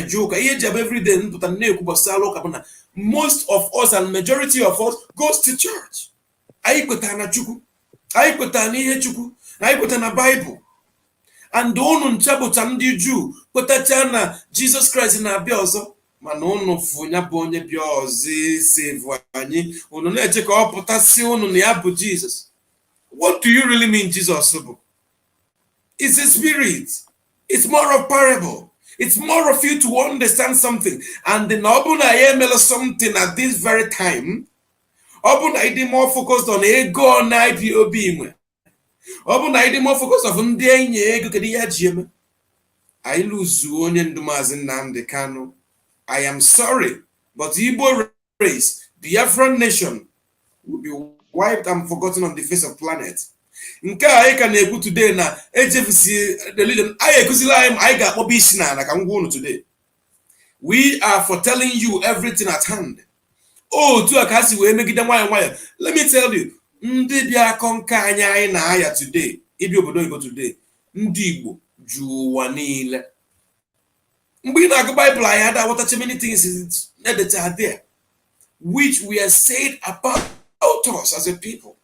joke, every day, most of us and majority of us goes to church. I put na Bible. And the Jew, put Jesus Christ in our also. Manono funya bonye biozi sevwani unone cheka opotasi unone abu Jesus. What do you really mean, Jesus? It's a spirit. It's more of parable. It's more of you to understand something. And the Nobuna Yemela something at this very time. Obuna ID more focused on ego on IPOB. Obuna ID more focused on Ndienye ego kadiya jim. I lose one and Dumazin Namdekano. I am sorry, but the Igbo race, the Biafran nation, will be wiped and forgotten on the face of the planet. Nke I can ego today na HFC religion. I got Obishna like I'm going today. We are foretelling you everything at hand. Oh, to a kasi we make it wire. Let me tell you, ndị bịa konka anyị na aya today, ibi obodo Igbo today, ndị Igbo ju ụwa niile. Mgbe na agụ Bible anyị ada what many things that are there, which we are said about us as a people.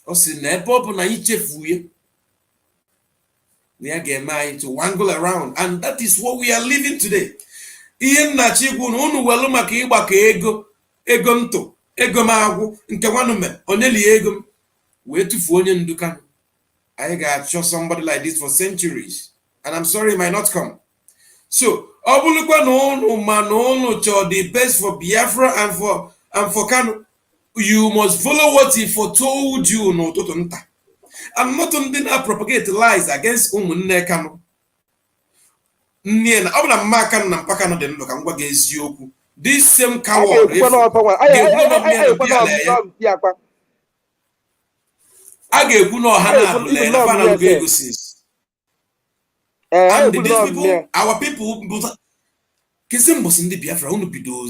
O si na ebe ọ bụ na anyị chefuye, na ga-eme anyị to wangle around, and that is what we are living today. Ihe nnachi igwu na unu welu maka ịgbakọ ego ntụ ego m agwụ nke nwanụ me onye li ego m wee tufuo onye ndu Kanu. I ga-achọ somebody like this for centuries, and I'm sorry it might not come. So ọ bụrụkwa na unu ma na unu chọọ the best for Biafra and for Kanu, you must follow what he foretold you n'ụtụtụ nta. I'm not ndị na-propagate lies against ụmụnne Kanu. Nne na ọ bụ na mma Kanu na mpa Kanu dị ndụ ka m gwa gị eziokwu. This same coward a ga-ekwu na ọha na-abụle na fana go ego since. And these people, our people, kesi mbosi ndị Biafra unu bido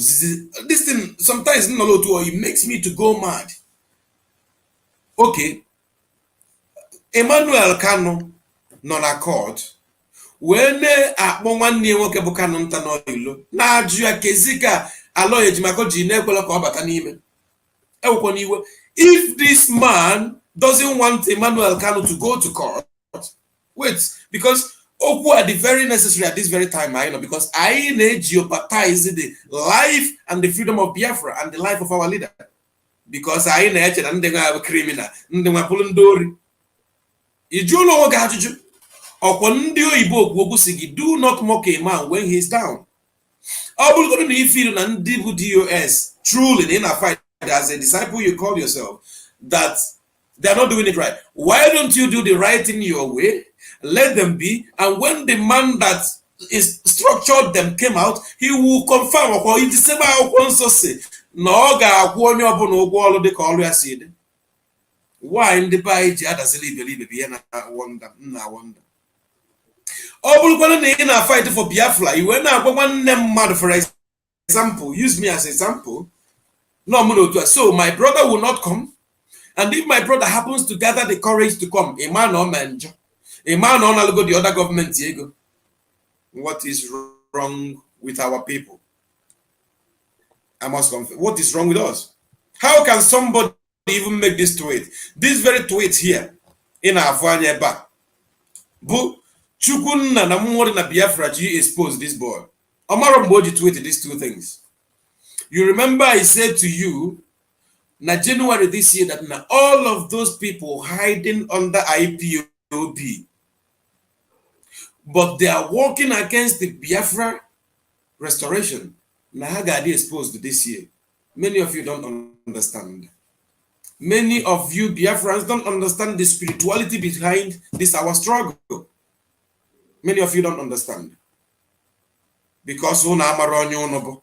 this thing sometimes it makes me to go mad. Okay, Emmanuel Kanu nọ na court wee na-akpọ nwanne nwoke bụ Kanu nta n'ilo na-ajụ ya kezi ka alọ ejimako ji na-ekwela ka ọ bata n'ime. Ewukwa n'iwe. If this man doesn't want Emmanuel Kanu to go to court, wait, because okwu are the very necessary at this very time, I know, because I need jeopardize the life and the freedom of Biafra and the life of our leader. Because I need to ndị nwa criminal, ndị nwa pụrụ ndị ori. Iju ụlọ nwoke ajụjụ. Ọkwa ndị oyibo okwu si gị, do not mock a man when he is down. Ọ bụrụgodị na ife na ndị bụ DOS truly in a fight as a disciple you call yourself, that they are not doing it right. Why don't you do the right thing your way? Let them be, and when the man that is structured them came out, he will confirm or in December also say no ga-akwụ onye ọbụla ụgwọ ọrụ dịka ọrụ ya si dị. Why ndị be anyị ji adazili iberibe ya na wonder. Ọ bụrụkwana na ị na fight for Biafra, iwe na-agwa nwanne mmadụ, for example, use me as example. No, so my brother will not come, and if my brother happens to gather the courage to come, a man or manager, a man on go the other government, Diego. What is wrong with our people? I must confess. What is wrong with us? How can somebody even make this tweet? This very tweet here in our Vanya back. Bu Chukunna na mwori na Biafra G exposed this boy. Omaro Mboji tweeted these two things. You remember I said to you na January this year that na all of those people hiding under IPOB, but they are working against the Biafra restoration. Na Hagadi exposed this year. Many of you don't understand. Many of you Biafrans don't understand the spirituality behind this our struggle. Many of you don't understand. Because una amara onye unu bụ.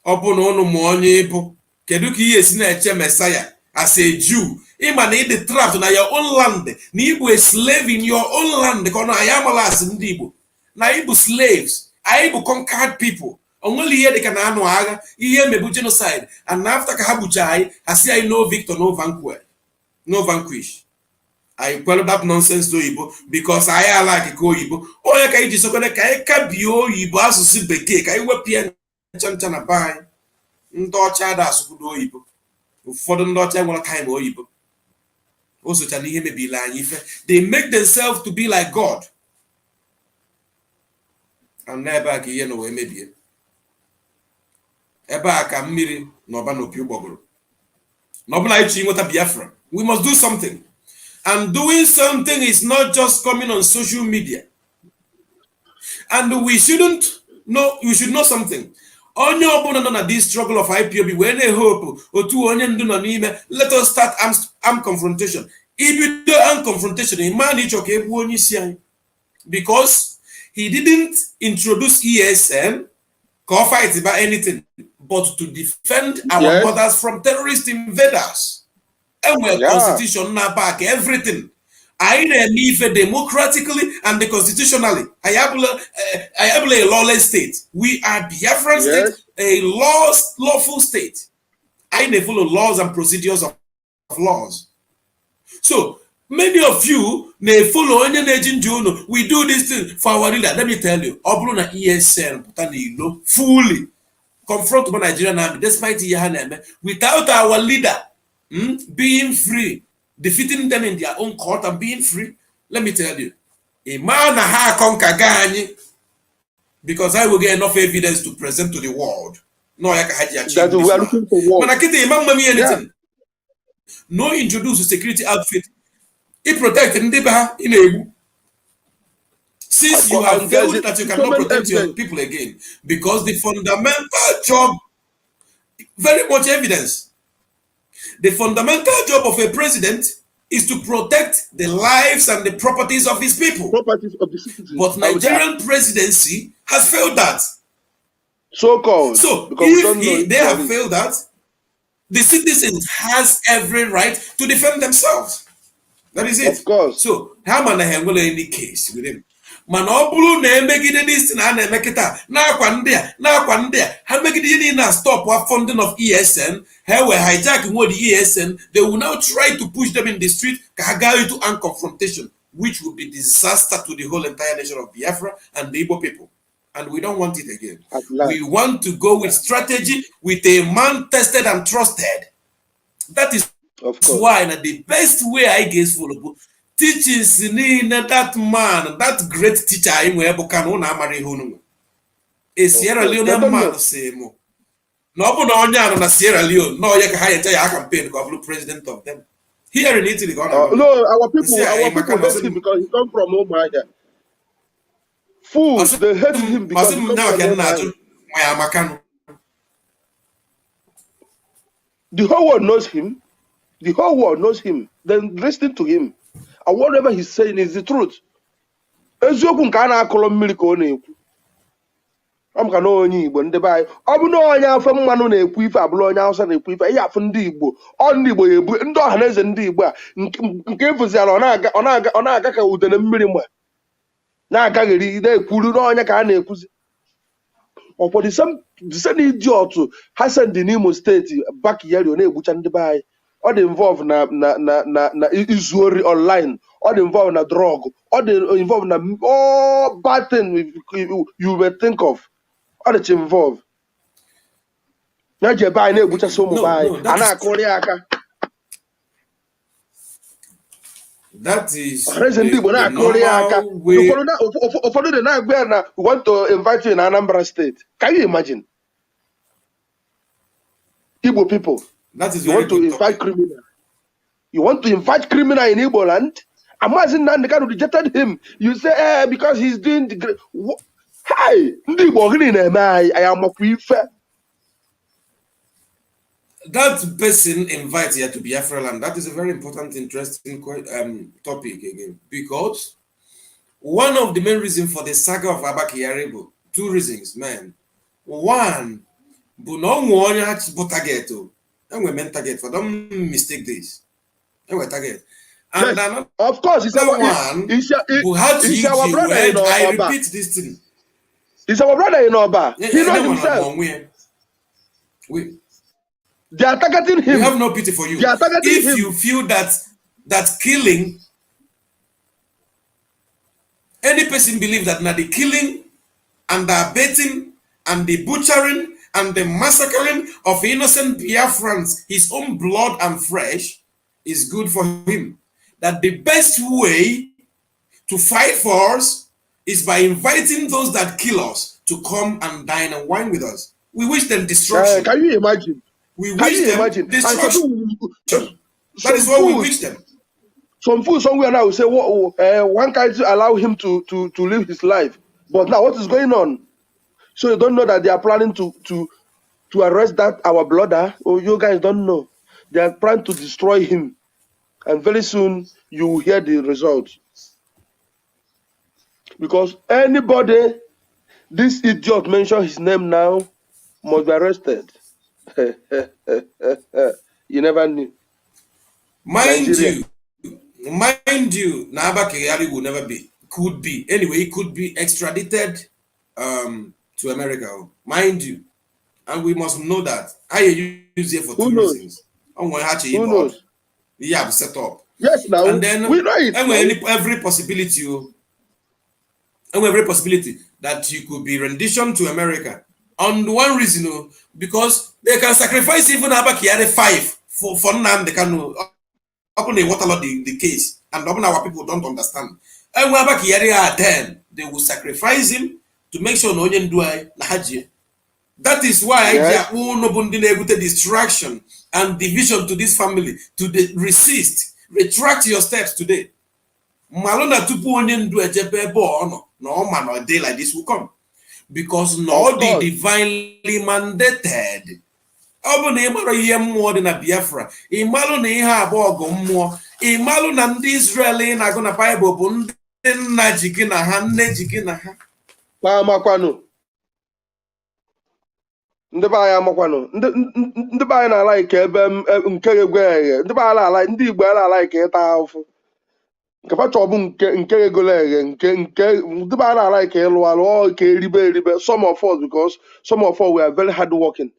Ọ bụ na unu mụ onye ịbụ. Kedu ka ihe si na-eche Messiah as a Jew? Ịma na ị dị trapped na your own land. Na ị bụ a slave in your own land. Ka ọ na anyị amala asị ndị Igbo. Na ị bụ slaves. Anyị bụ conquered people. Onwere ihe dị ka na anụ agha. Ihe mebu genocide. And after ka ha gbucha anyị, ha si anyị no victor, no vanquish. No vanquish. I quell that nonsense to Igbo because I like Igbo. Onye ka iji sokone ka anyị kabie Igbo asụsụ bekee ka anyị wepụ ya ncha na bai. Ndị ọcha ada asụkwudo Oyibo. Ụfọdụ ndị ọcha nwere time Oyibo. O socha na ihe mebila anyị ife. They make themselves to be like God. And ebe a ka ihe na wee mebie. Ebe a ka mmiri na ọba na opi ụgbọgụrụ. Na ọbụla anyị chọrọ inweta Biafra. We must do something. And doing something is not just coming on social media. And we should know something. Onye ọbụla nọ na this struggle of IPOB, wee na-hope otu onye ndu nọ n'ime, let us start armed confrontation. If you do armed confrontation, a man ịchọ ka egbu onye isi anyị. Because he didn't introduce ESN to fight about anything, but to defend our borders from terrorist invaders. And we're constitution now back everything. I live democratically and constitutionally. I have a lawless state. We are Biafran state, a lawful state. I follow laws and procedures of laws. So many of you may follow onye na-eji ndị unu. We do this thing for our leader. Let me tell you, ọ bụrụ na ESN pụta n'ilo fully confront the Nigerian army despite ihe ha na-eme without our leader being free, defeating them in their own court and being free, let me tell you, a man ha conquer anyị because I will get enough evidence to present to the world. No, I can that we are looking for war. Anything. No introduce security outfit. It protect in since you have failed that you cannot protect your people again, because the fundamental job, very much evidence, the fundamental job of a president is to protect the lives and the properties of his people. Properties of the citizens. But Nigerian presidency has failed that. So-called. So if they have failed that, the citizens has every right to defend themselves. That is it. Of course. So how man handle any case with him? Man, ọ bụrụ na emegide this na na-eme kịta na-akwa ndị a ha megide ihe na stop funding of ESN, ha were hijacking what the ESN, they will now try to push them in the street ka ha gaa into armed confrontation, which will be disaster to the whole entire nation of Biafra and the Igbo people. And we don't want it again. We want to go with strategy, with a man tested and trusted. That is why the best way I guess follow teachings that man, that great teacher in a Sierra Leone man say more. No, na Sierra Leone. No, you can campaign to president of them. Here in Italy, no, our people hate him because he come from Omaya. Fools, they hate him because he comes from the whole world knows him. The whole world knows him. Then listen to him. And whatever he's saying is the truth. Eziokwu nke a na-akọrọ mmiri ka ọ na-ekwu. Ọ ka na onye Igbo ndị be anyị. Ọ bụ na onye afọ mmanụ na-ekwu ife abụrụ onye Hausa na-ekwu ife. Ihe afọ ndị Igbo. Ọ ndị Igbo ebu ndị ọha na eze ndị Igbo a nke efuziala ọ na-aga ka udene mmiri ma na-agagheri na-ekwuru n'onye ka a na-ekwuzi. Ọ for the same idiot ha send in Imo State back here na-egbucha ndị be anyị. All the involved na izu ori online, all the involved na drug, all the involved na all bad thing you may think of, all the involved. Na je buy na egbucha so mo buy, ana akori aka. That is the way. You follow the na agbe na we want to invite you in Anambra State. Can you imagine? Igbo people. That is you want to invite criminal. You want to invite criminal in Igbo land? Imagine that the guy who rejected him. You say, because he's doing the great. Hi, I am a prefer. That person invites here to Biafra land. That is a very important, interesting topic again, because one of the main reasons for the saga of Abaki Yarebo, two reasons, man. One, target. And we meant target for don't mistake this. And we target. And yes, of course, it's our one who had to use our brother in Oba. I repeat this thing. It's our brother in Oba. He knows himself. They are targeting him. We have no pity for you. If you feel that killing, any person believes that now the killing and the betting and the butchering and the massacring of innocent Biafrans, his own blood and flesh, is good for him. That the best way to fight for us is by inviting those that kill us to come and dine and wine with us. We wish them destruction. Can you imagine? We wish them destruction. That is what we wish them. Some fool somewhere now will say, one can't allow him to live his life. But now what is going on? So you don't know that they are planning to arrest that our brother, or you guys don't know. They are planning to destroy him. And very soon you will hear the results. Because anybody, this idiot mention his name now, must be arrested. You never knew. Mind you, Mind you, Naba Kayari will never be, could be, anyway, he could be extradited to America, mind you. And we must know that. I use it for Who two knows? reasons. I'm going to have Who knows? yeah, set up. Yes, now And then we know it. every possibility, every possibility that you could be renditioned to America. On one reason, because they can sacrifice even Abakiare 5 for Nam they can open a waterlord the case, and often our people don't understand. And when Abakiare are 10, they will sacrifice him to make sure no one do Nahaji. That is why Yes. distraction and division to this family to resist, retract your steps today. Malona tupu onye ndu ejebe ebe ọ no man or day like this will come because no the divinely mandated. Ọ bụ na ịmara ihe mmụọ dị na Biafra, ịmalụ na ihe abụọ ọgụ mmụọ, ịmalụ na ndị Israel na-agụ na Bible bụ ndị nna ji gị na ha, nne ji gị na ha. Amakwanụ. Ndị be anyị amakwanụ. Ndị be anyị na-ala ike ebe nke egwe eghe. Ndị be anyị ala ndị Igbo ala ike ịta afụ. Nke facha ọbụ nke egole eghe nke ndị be anyị ala ike ịlụ alụ ọ ike eribe some of us because some of us we are very hard working,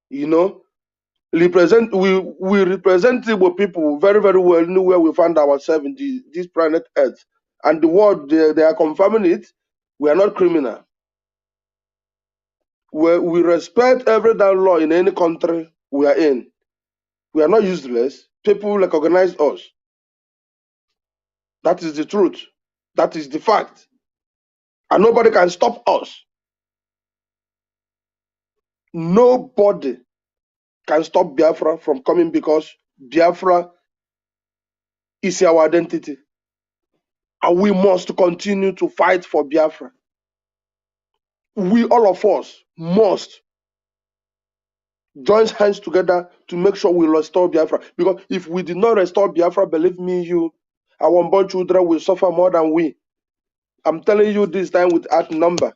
you know. We represent Igbo people very, very well where we find ourselves in this planet Earth. And the world, they are confirming it. We are not criminal. We respect every damn law in any country we are in. We are not useless. People recognize us. That is the truth. That is the fact. And nobody can stop us. Nobody can stop Biafra from coming because Biafra is our identity. And we must continue to fight for Biafra. We, all of us, must join hands together to make sure we restore Biafra. Because if we did not restore Biafra, believe me, our unborn children will suffer more than we. I'm telling you this time without number.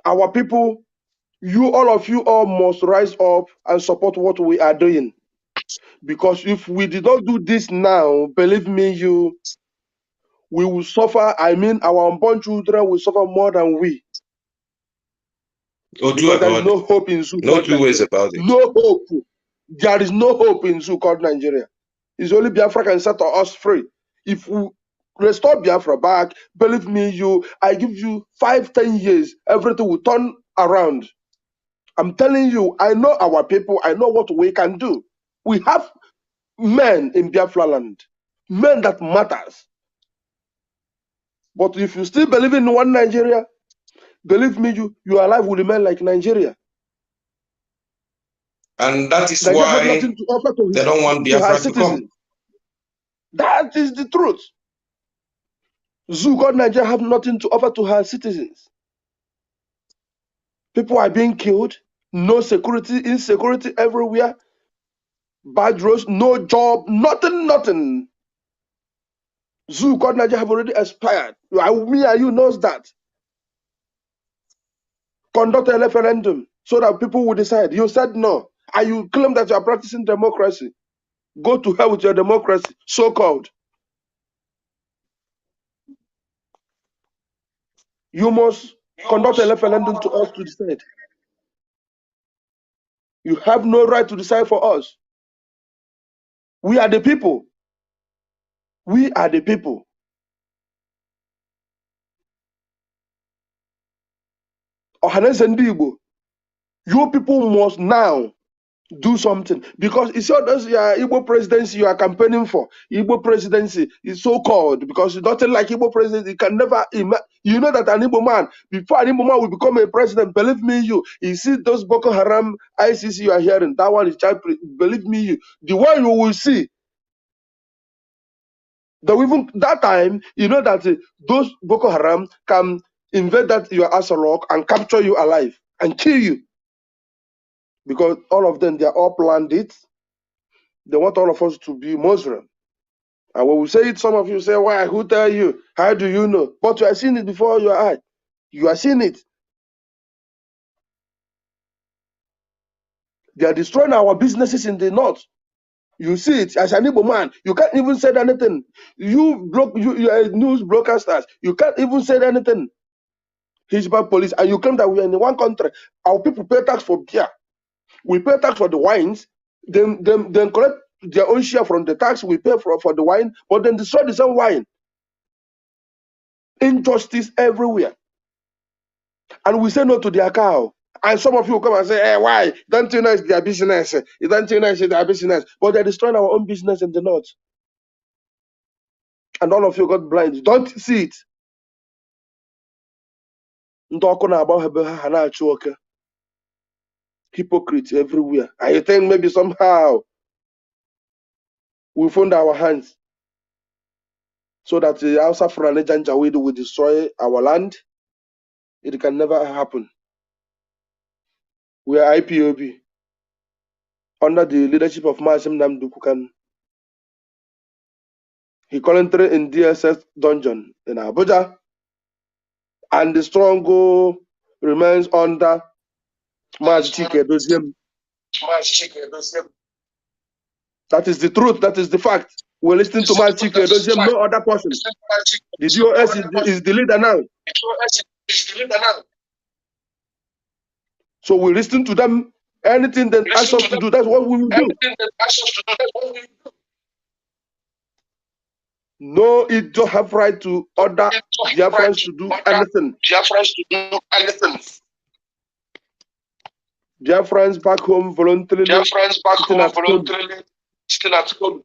Our people, all of you all must rise up and support what we are doing. Because if we did not do this now, believe me, we will suffer. I mean, our unborn children will suffer more than we. Because there is no hope in Zoo. No two ways about it. No hope. There is no hope in Zoo called Nigeria. It's only Biafra can set us free. If we restore Biafra back, believe me, I give you 5-10 years, everything will turn around. I'm telling you, I know our people, I know what we can do. We have men in Biafra land, men that matters. But if you still believe in one Nigeria, believe me, your life will remain like Nigeria. And that is why they don't want Biafra to come. That is the truth. Zoo God Nigeria have nothing to offer to her citizens. People are being killed, no security, insecurity everywhere, bad roads, no job, nothing. Zoo God Nigeria have already expired. Me and you knows that. Conduct a referendum so that people will decide. You said no, and you claim that you are practicing democracy. Go to hell with your democracy, so-called. You must conduct a referendum to us to decide. You have no right to decide for us. We are the people. We are the people. You people must now do something, because it's not just Igbo presidency you are campaigning for. Igbo presidency is so called because it's nothing like Igbo presidency. You can never you know that an Igbo man, before an Igbo man will become a president, believe me, you see those Boko Haram ICC you are hearing, that one is child. Believe me, the one you will see. Though even that time, you know that those Boko Haram can invade that your Asolok and capture you alive and kill you. Because all of them, they are all planned it. They want all of us to be Muslim. And when we say it, some of you say, why? Who tell you? How do you know? But you are seeing it before your eye. You are seeing it. They are destroying our businesses in the north. You see it as an Igbo man. You can't even say anything. You are news broadcasters. You can't even say anything. Hijab police, and you claim that we are in one country. Our people pay tax for beer. We pay tax for the wines. Then collect their own share from the tax we pay for the wine, but then destroy the same wine. Injustice everywhere. And we say no to their cow. And some of you come and say, hey, why? Don't you know it's their business? Don't you know it's their business? But they're destroying our own business in the north. And all of you got blind. Don't see it. Hypocrites everywhere. And you think maybe somehow we found our hands so that the Hausa Fulani Janjaweed will destroy our land? It can never happen. We are IPOB under the leadership of Masim Namdukukan. He currently in DSS dungeon in Abuja, and the stronghold remains under Chike Doziem. That is the truth. That is the fact. We're listening to Chike Doziem, no other person. The DOS is the leader now. So we listen to them. Anything they ask us to do, that's what we will do. No, it don't have right to order Biafrans to do anything. Biafrans back home voluntarily sitting at home.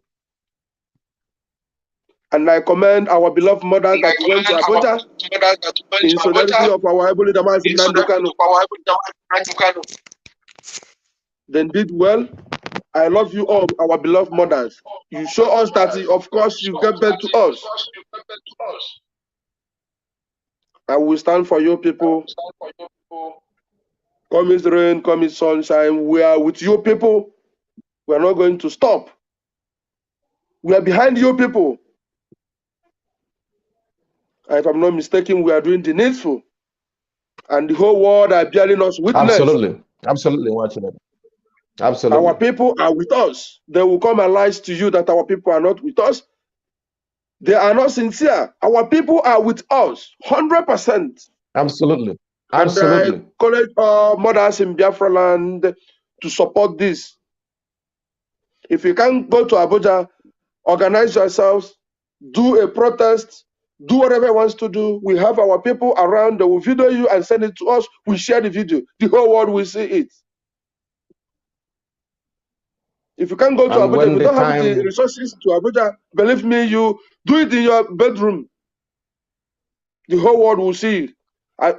And I commend our beloved mothers that went to Abuja in solidarity of our able leaders in Nandukano. They did well. I love you all, our beloved mothers. You show us that, of course, you get back to us. I will stand for you people. Come is rain, come is sunshine. We are with you people. We are not going to stop. We are behind you people. And if I'm not mistaken, we are doing the needful. And the whole world are bearing us witness. Absolutely. Absolutely watching it. Absolutely. Our people are with us. They will come and lie to you that our people are not with us. They are not sincere. Our people are with us, 100%. Absolutely. Absolutely. And I encourage mothers in Biafra land to support this. If you can't go to Abuja, organize yourselves, do a protest, do whatever you want to do. We have our people around. They will video you and send it to us. We share the video. The whole world will see it. If you can't go to Abuja, if you don't have the resources to Abuja, believe me, you do it in your bedroom. The whole world will see it.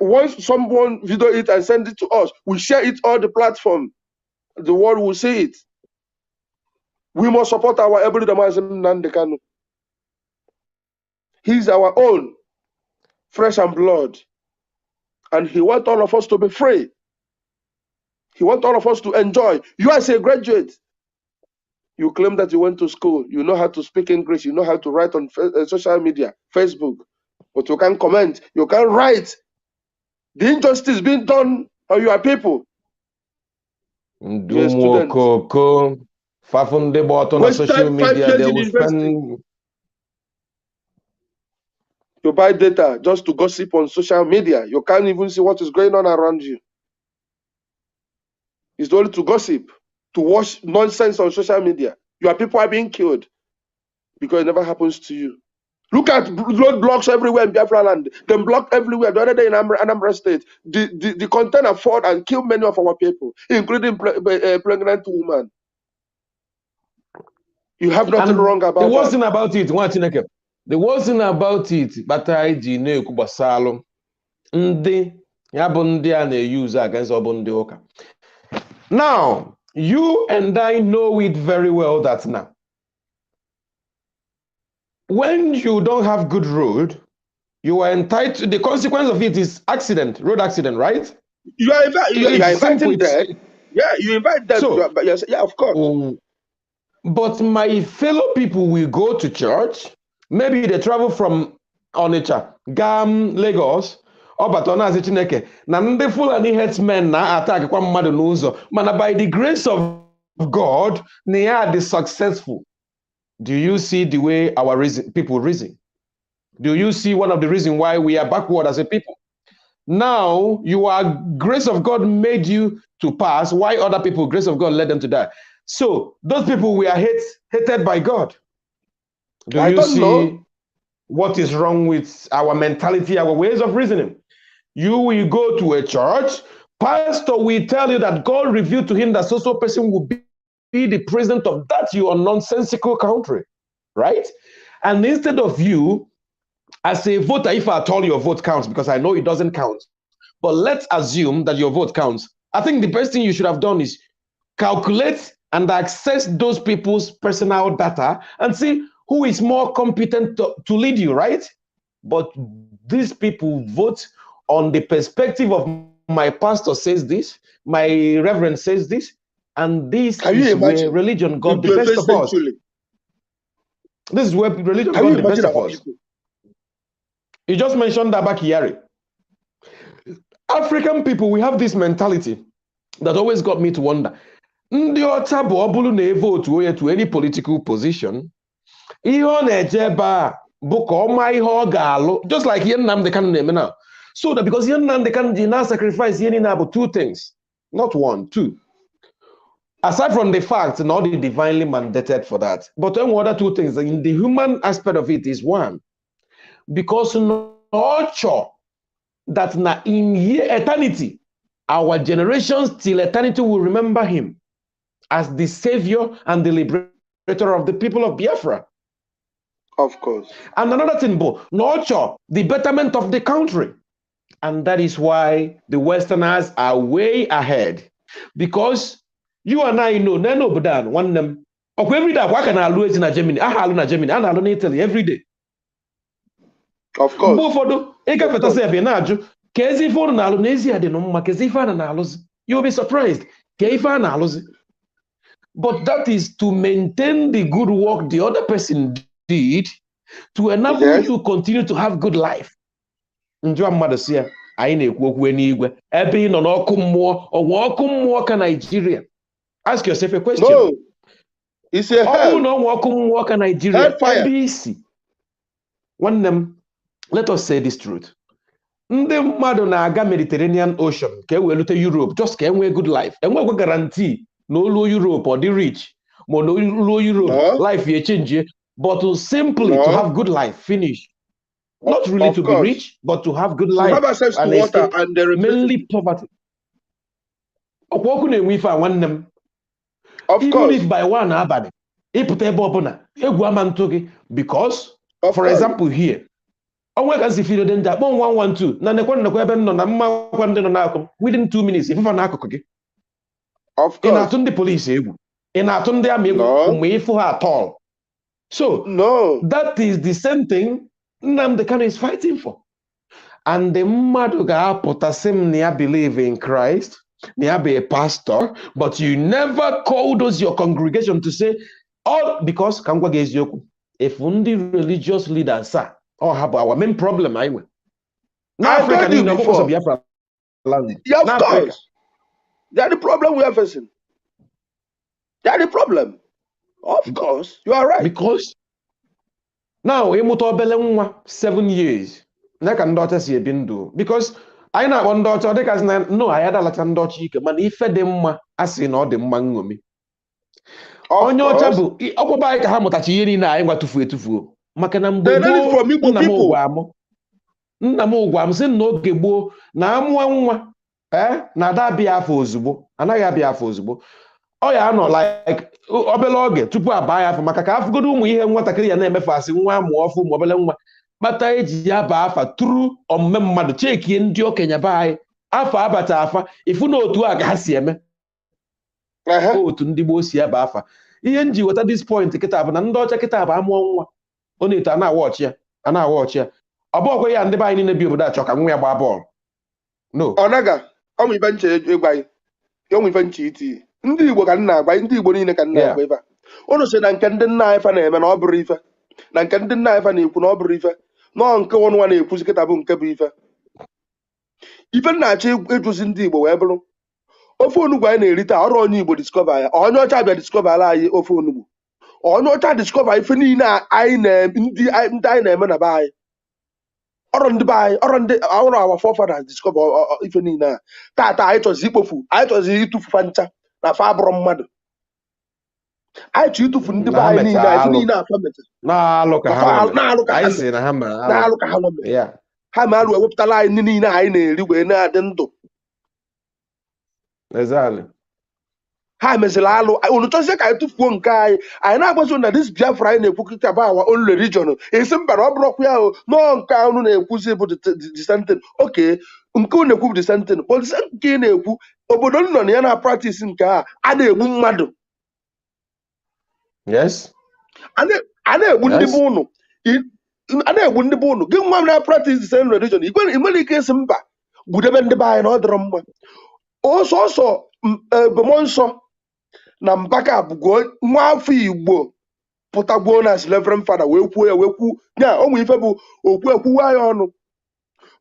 Once someone video it and send it to us, we share it on the platform. The world will see it. We must support our able leaders in Nandekano. He's our own, flesh and blood. And he wants all of us to be free. He wants all of us to enjoy. You as a graduate, you claim that you went to school, you know how to speak English, you know how to write on social media, Facebook, but you can't comment, you can't write. The injustice being done on your people. You're a student. Social media, they will spend... You buy data just to gossip on social media. You can't even see what is going on around you. It's only to gossip, to watch nonsense on social media. Your people are being killed because it never happens to you. Look at roadblocks everywhere in Biafra land. They block everywhere. The other day in Anambra State, the container fought and killed many of our people, including pregnant women. You have nothing wrong about that. There wasn't about it. There wasn't about it, but I didn't know. Now, you and I know it very well that now, when you don't have good road, you are entitled, the consequence of it is accident, road accident, right? You are inviting them. Yeah, you invite them. So, yeah, of course. But my fellow people will go to church. Maybe they travel from Onitsha, Gam, Lagos, or Batona Chineke. Na ndị Fulani herdsmen na attack kwa mmadụ n'ụzọ. Mana by the grace of God, they are the successful. Do you see the way our people reason? Do you see one of the reasons why we are backward as a people? Now you are grace of God made you to pass. Why other people, grace of God led them to die? So those people we are hated by God. Do you see what is wrong with our mentality, our ways of reasoning? You will go to a church, pastor will tell you that God revealed to him that so person will be the president of that your nonsensical country, right? And instead of you, as a voter, if at all your vote counts, because I know it doesn't count, but let's assume that your vote counts. I think the best thing you should have done is calculate and access those people's personal data and see who is more competent to lead you, right? But these people vote on the perspective of my pastor says this, my reverend says this, and this is where religion got the best of us. This is where religion got the best of us. You just mentioned Abakiyari. African people, we have this mentality that always got me to wonder. Ndị ọcha bụ ọ bụrụ na evotu onye to any political position, ihe ọ na-eje ebe a bụ ka ọ maa ihe ọ ga-alụ, just like ihe Nnamdi Kanu na-eme now. So that because ihe Nnamdi Kanu ji na sacrifice ihe niile bụ two things, not one, two. Aside from the fact not the divinely mandated for that, but then other two things in the human aspect of it is one, because nurture that in eternity, our generations till eternity will remember him as the savior and the liberator of the people of Biafra. Of course. And another thing, nurture the betterment of the country. And that is why the Westerners are way ahead. Because you and I know, one them. Every day, what can I lose in Germany? I in Germany, I in Italy every day. Of course. You'll be surprised. But that is to maintain the good work the other person did to enable you to continue to have good life. Nigeria. Ask yourself a question. No. It's a hell. Nigeria. One them. Let us say this truth. Ndị mmadụ na-aga Mediterranean Ocean ka e wee lute Europe just ka enwee good life. Enwekwa guarantee na oluo Europe or the rich, ma na oluo Europe life ya change, but simply to have good life, finish. Not really to be rich, but to have good life. To have access to water and mainly poverty. Ọkwa na-enwe ife a nwanne m. Even if by one abalị, ịpụta ebe ọbụla, egwu ama ntụ gị, because, for example here, onwe ka si feel danger, kpọọ 112, na nekwa ebe nọ na mma kwa ndị nọ n'akụ, within 2 minutes, ifefa n'akụkụ gị. Ị na-atụ ndị polisi egwu, ị na-atụ ndị amị egwu, mgbe ịfụ ha at all. So, that is the same thing Nnamdi Kanu is fighting for. And the mmadụ ga-apụta sị m na ya believe in Christ, na ya be a pastor, but you never call those your congregation to say, all because ka m gwa gị eziokwu, if ndị religious leaders are have our main problem, I will. Now, Africa, Biafra land. Yeah, of course. That's the problem we are facing. That's the problem. Of course, you are right. Because now, 7 years. Na ka ndọcha si ebi ndụ. Because anyị na-akpọ ndọcha, ọ dịka na no, anyị adalacha ndọcha ike, mana ife dị mma asị na ọ dị mma nṅomi. Onye ọcha bụ ọkpọba anyị ka ha mụtachi ihe niile anyị gwa tufuo. Maka na mgbe gboo nna m ụgwa m sị na oge gboo na amụọ nwa na-ada abịa afọ ozugbo, anaghị abịa afọ ozugbo. Ọ ya anọ like obere oge tupu abaa ya afọ, maka ka afụgodo ụmụ ihe nwatakịrị ya na-emefasị nwa amụọ ọfụ ma obere nwa kpata eji ya baa afa tụrụ omume mmadụ chekie ndị okenye be anyị afọ abata afa ifu na otu a ka ha si eme otu ndị gboo si aba afa. Ihe nji weta this point kịta bụ na ndị ọcha kịta bụ amụọ nwa ọ na-eto a na-awọchi ya ọ bụghịkwa ya ndị be anyị niile bi obodo achọ ka nwa ya gbaa bọọlụ. No, ọ naga ọmụ ife nche ịgwa anyị ọmụ ife nche iti ndị Igbo ka nna agwa ndị Igbo niile ka nna agwa ife unu sị na nke ndị nna anyị fa na-eme na ọ bụrụ ife, na nke ndị nna anyị fa na-ekwu na ọ bụrụ ife, nọọ nke nwa na-ekwuzi kịta bụ nke bụ ife. Ife nna-achọ ịjụzi ndị Igbo wee bụrụ ofe onugbu anyị na-eri taa ọrụ onye Igbo discover ya, onye ọcha bịa discover anyị ofe onugbu, onye ọcha discover ife niile ndị anyị na-eme na be anyị, ọrụ ndị be anyị, ọrụ our forefathers discover ife niile a. Tata anyị chọzi ikpofu, anyị chọzi ịtụfufa ncha na fa abụrụ mmadụ, anyị chọ ịtụfu ndị be anyị niile ife niile afa mechara na-alụ ka ha nwere ha ma alụ ewepụtala anyị ndị niile anyị na-eri wee na-adị ndụ. Ha meziri alụ unu chọzie ka anyị tụfuo nke anyị na-agbazi na this Biafra anyị na-ekwukịta bụ our own religion. Esi mba na ọ bụrụkwa ya nọọ nke unu na-ekwuzi bụ dissenting. Okay, nke unu na-ekwu bụ dissenting, but nke ị na-ekwu obodo nọ na ya na practice nke a na-egbu mmadụ. Yes. A na-egbu ndị bụ unu, a na-egbu ndị bụ unu. Gị nwa m na practice the same religion, ị nwere ike isi mba gbudebe ndị be anyị na ọ dịrọ mma. Ọsọsọ nsọ na Mbaka bụgo nwa afọ Igbo pụtagbuo na Reverend Father wee kwuo ya ya ụmụ ife bụ ekwuwa ya ọnụ.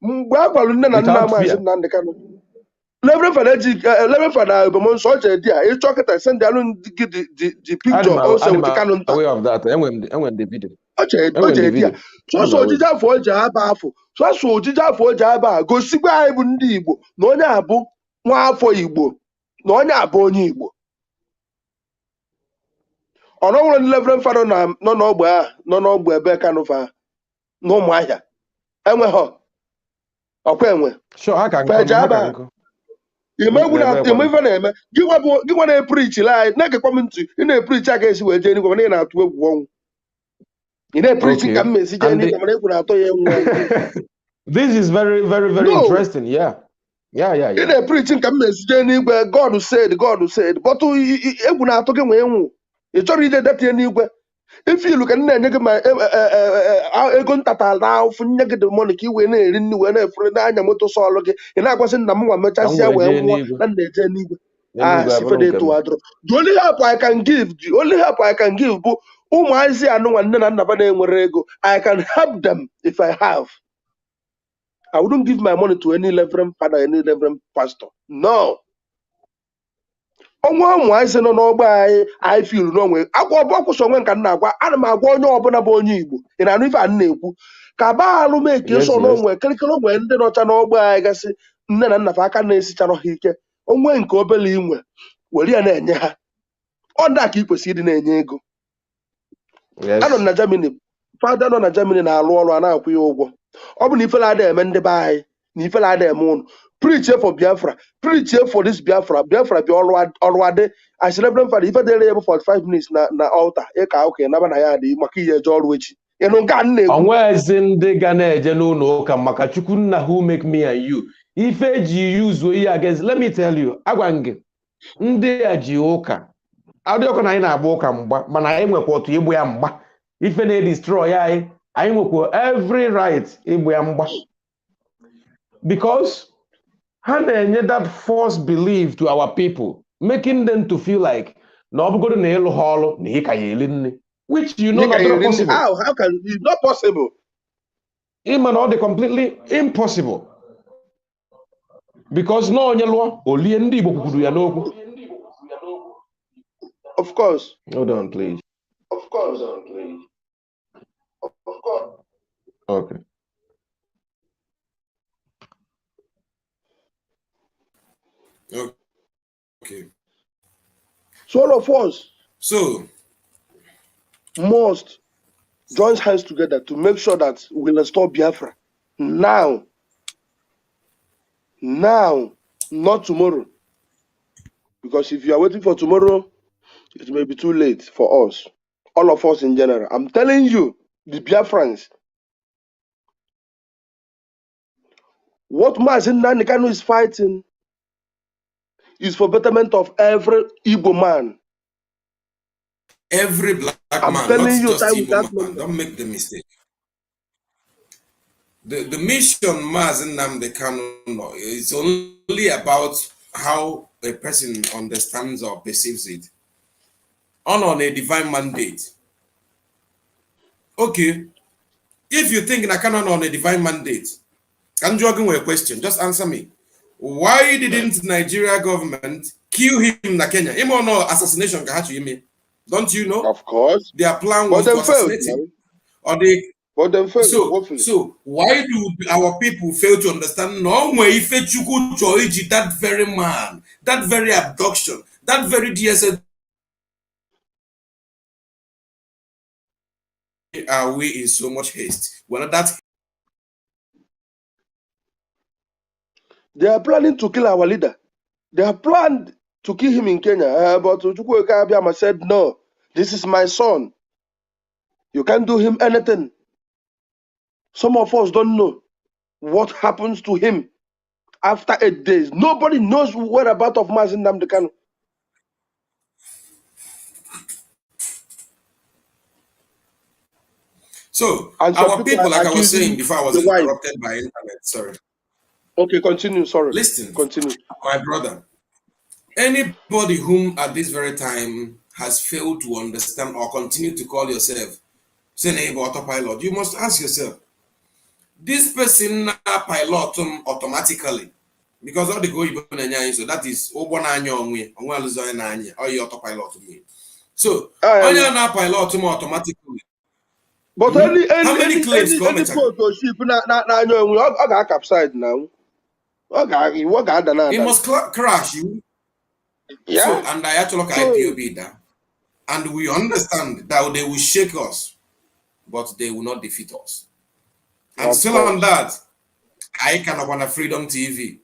Mgbe a gwara nne na nna Maazị Nnamdi Kanu, Reverend Father nsọ o jee di ya ịchọ kịta send alụ gị the picture also with Kanu nta. O jee di ya sọsọ ojije afọ o ji aba afọ, sọsọ ojije afọ o ji aba gosikwa anyị bụ ndị Igbo na onye abụ nwa afọ Igbo na onye abụ onye Igbo. Ọ nọnwụrụ ndị Reverend Father nọ n'ogbe ebe Kanụfa na Ụmụahịa enweghị ọkwa enwe ime ife na-eme gị nwa na-eprichi anyị na-egekwa m ntị, ị na-eprichi aka esi wee jee n'igwe mana ị na-atụ egwu ọnwụ. Ị na-eprichi ka m esi jee n'igwe mana egwu na-atọ ya enwe. This is very, very, very interesting. Yeah. Ị na-eprichi ka m esi jee n'igwe God said but egwu na-atụ gị nwee nwụ. Ị chọrọ ije detie n'igwe ife ilu ka na-enye gị ma ego ntata n'afụ nye gị demoni ka i wee na-eri nri wee na-efere n'anya moto sọlụ gị, ị na-agwasị nna m nwa mechasịa wee nwụọ na na-eje n'igwe. The only help I can give bụ ụmụazị anụnwa nne na nna ba na-enwere ego. I can help them if I have. I wouldn't give my money to any Reverend Father, any Reverend Pastor. No. Ọnwa ụmụazị nọ n'ọgba anyị feel n'onwe akwụsọ onwe nka na-agwa, ana m agwa onye ọbụla bụ onye Igbo, ị na-anụ ife a na-ekwu ka ba alụ meke so n'onwe kirikiri onwe ndị nọcha n'ọgba anyị gasị nne na nna fa aka na-esichara ha ike, onwe nke obele inwe were ya na-enye ha. Ọ ndị aka ị kwesịrị ịdị na-enye ego. Anọ na Germany, Father nọ na Germany na-alụ ọrụ a na-akwụ ya ụgwọ. Ọ bụ na ifela ada eme ndị be anyị na ifela ada eme ụnụ. Preach for Biafra, preach for this Biafra be ọrụ adị. As Reverend Father ife dere ya bụ 45 minutes na altar ịka oke naba na ya adị maka ihe eje ọrụ echi. Ịnụ nke a na-ekwu onwezi ndị ga na-eje n'ụlọ ụka maka Chukwu nna who make me and you. Ife eji use ihe against, let me tell you, agwa gị ndị a ji ụka adịọkọ na anyị na-agba ụka mgba, mana anyị nwekwa otu igbu ya mgba. Ife na-destroy anyị nwekwa every right igbu ya mgba, because ha na-enye that false belief to our people, making them to feel like na ọ bụgodo na ịlụ ha ọrụ na ị ka ya eli nne, which you know not possible. How can it not possible? Ịma na ọ dị completely impossible, because na onye lụọ olie ndị Igbo kwukwuru ya n'okwu. Of course. Hold on, please. Of course. Okay. Okay. So all of us So must join hands together to make sure that we restore Biafra now, not tomorrow. Because if you are waiting for tomorrow, it may be too late for us, all of us in general. I'm telling you, the Biafrans, what Maazị Nnamdi Kanu is fighting is for betterment of every Igbo man. every black I'm man, telling not you, just that Igbo man. Don't make the mistake. The mission Maazị Nnamdi Kanu is only about how a person understands or perceives it. On a divine mandate. Okay, if you think I cannot on a divine mandate, can you ask me a question? Just answer me. Why didn't Nigeria government kill him in Kenya? Him or no assassination? Don't you know? Of course. Their plan But was to them failed assassinate him. now. Or they But them failed, woefully. so why do our people fail to understand? No, that very man, that very abduction, that very DSS. Are we in so much haste? Well, that they are planning to kill our leader. They have planned to kill him in Kenya, but Chukwuemeka Abiyama said, no, this is my son. You can't do him anything. Some of us don't know what happens to him after 8 days. Nobody knows whereabouts of Mazi Nnamdi Kanu. so And our people, like I was saying before I was interrupted by internet. Sorry. Okay, continue. Sorry. Listen, continue. My brother. Anybody whom at this very time has failed to understand or continue to call yourself say neighbor autopilot, you must ask yourself, this person pilot automatically because all the go so that is autopilot me. So na pilot automatically. But how many claims any boat or ship na capsize now. It must crash you. Yeah. So, and I actually look at IPOB that. And we understand that they will shake us, but they will not defeat us. And still on that, I cannot want a Freedom TV.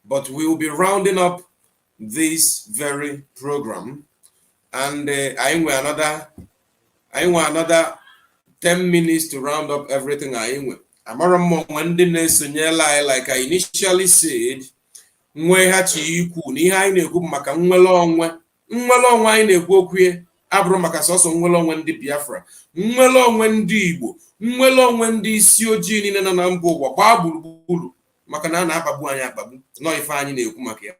But we will be rounding up this very program. And I want another 10 minutes to round up everything like I initially said, nweghachi ikwu na ihe anyị na-ekwu maka nnwere onwe anyị na-ekwu okwu abụrụ maka sọsọ nnwere onwe ndị Biafra, nnwere onwe ndị Igbo, nnwere onwe ndị isi ojii niile nọ na mba ụwa gbaa gburugburu maka na a na-akpagbu anyị akpagbu nọ ife anyị na-ekwu maka ya.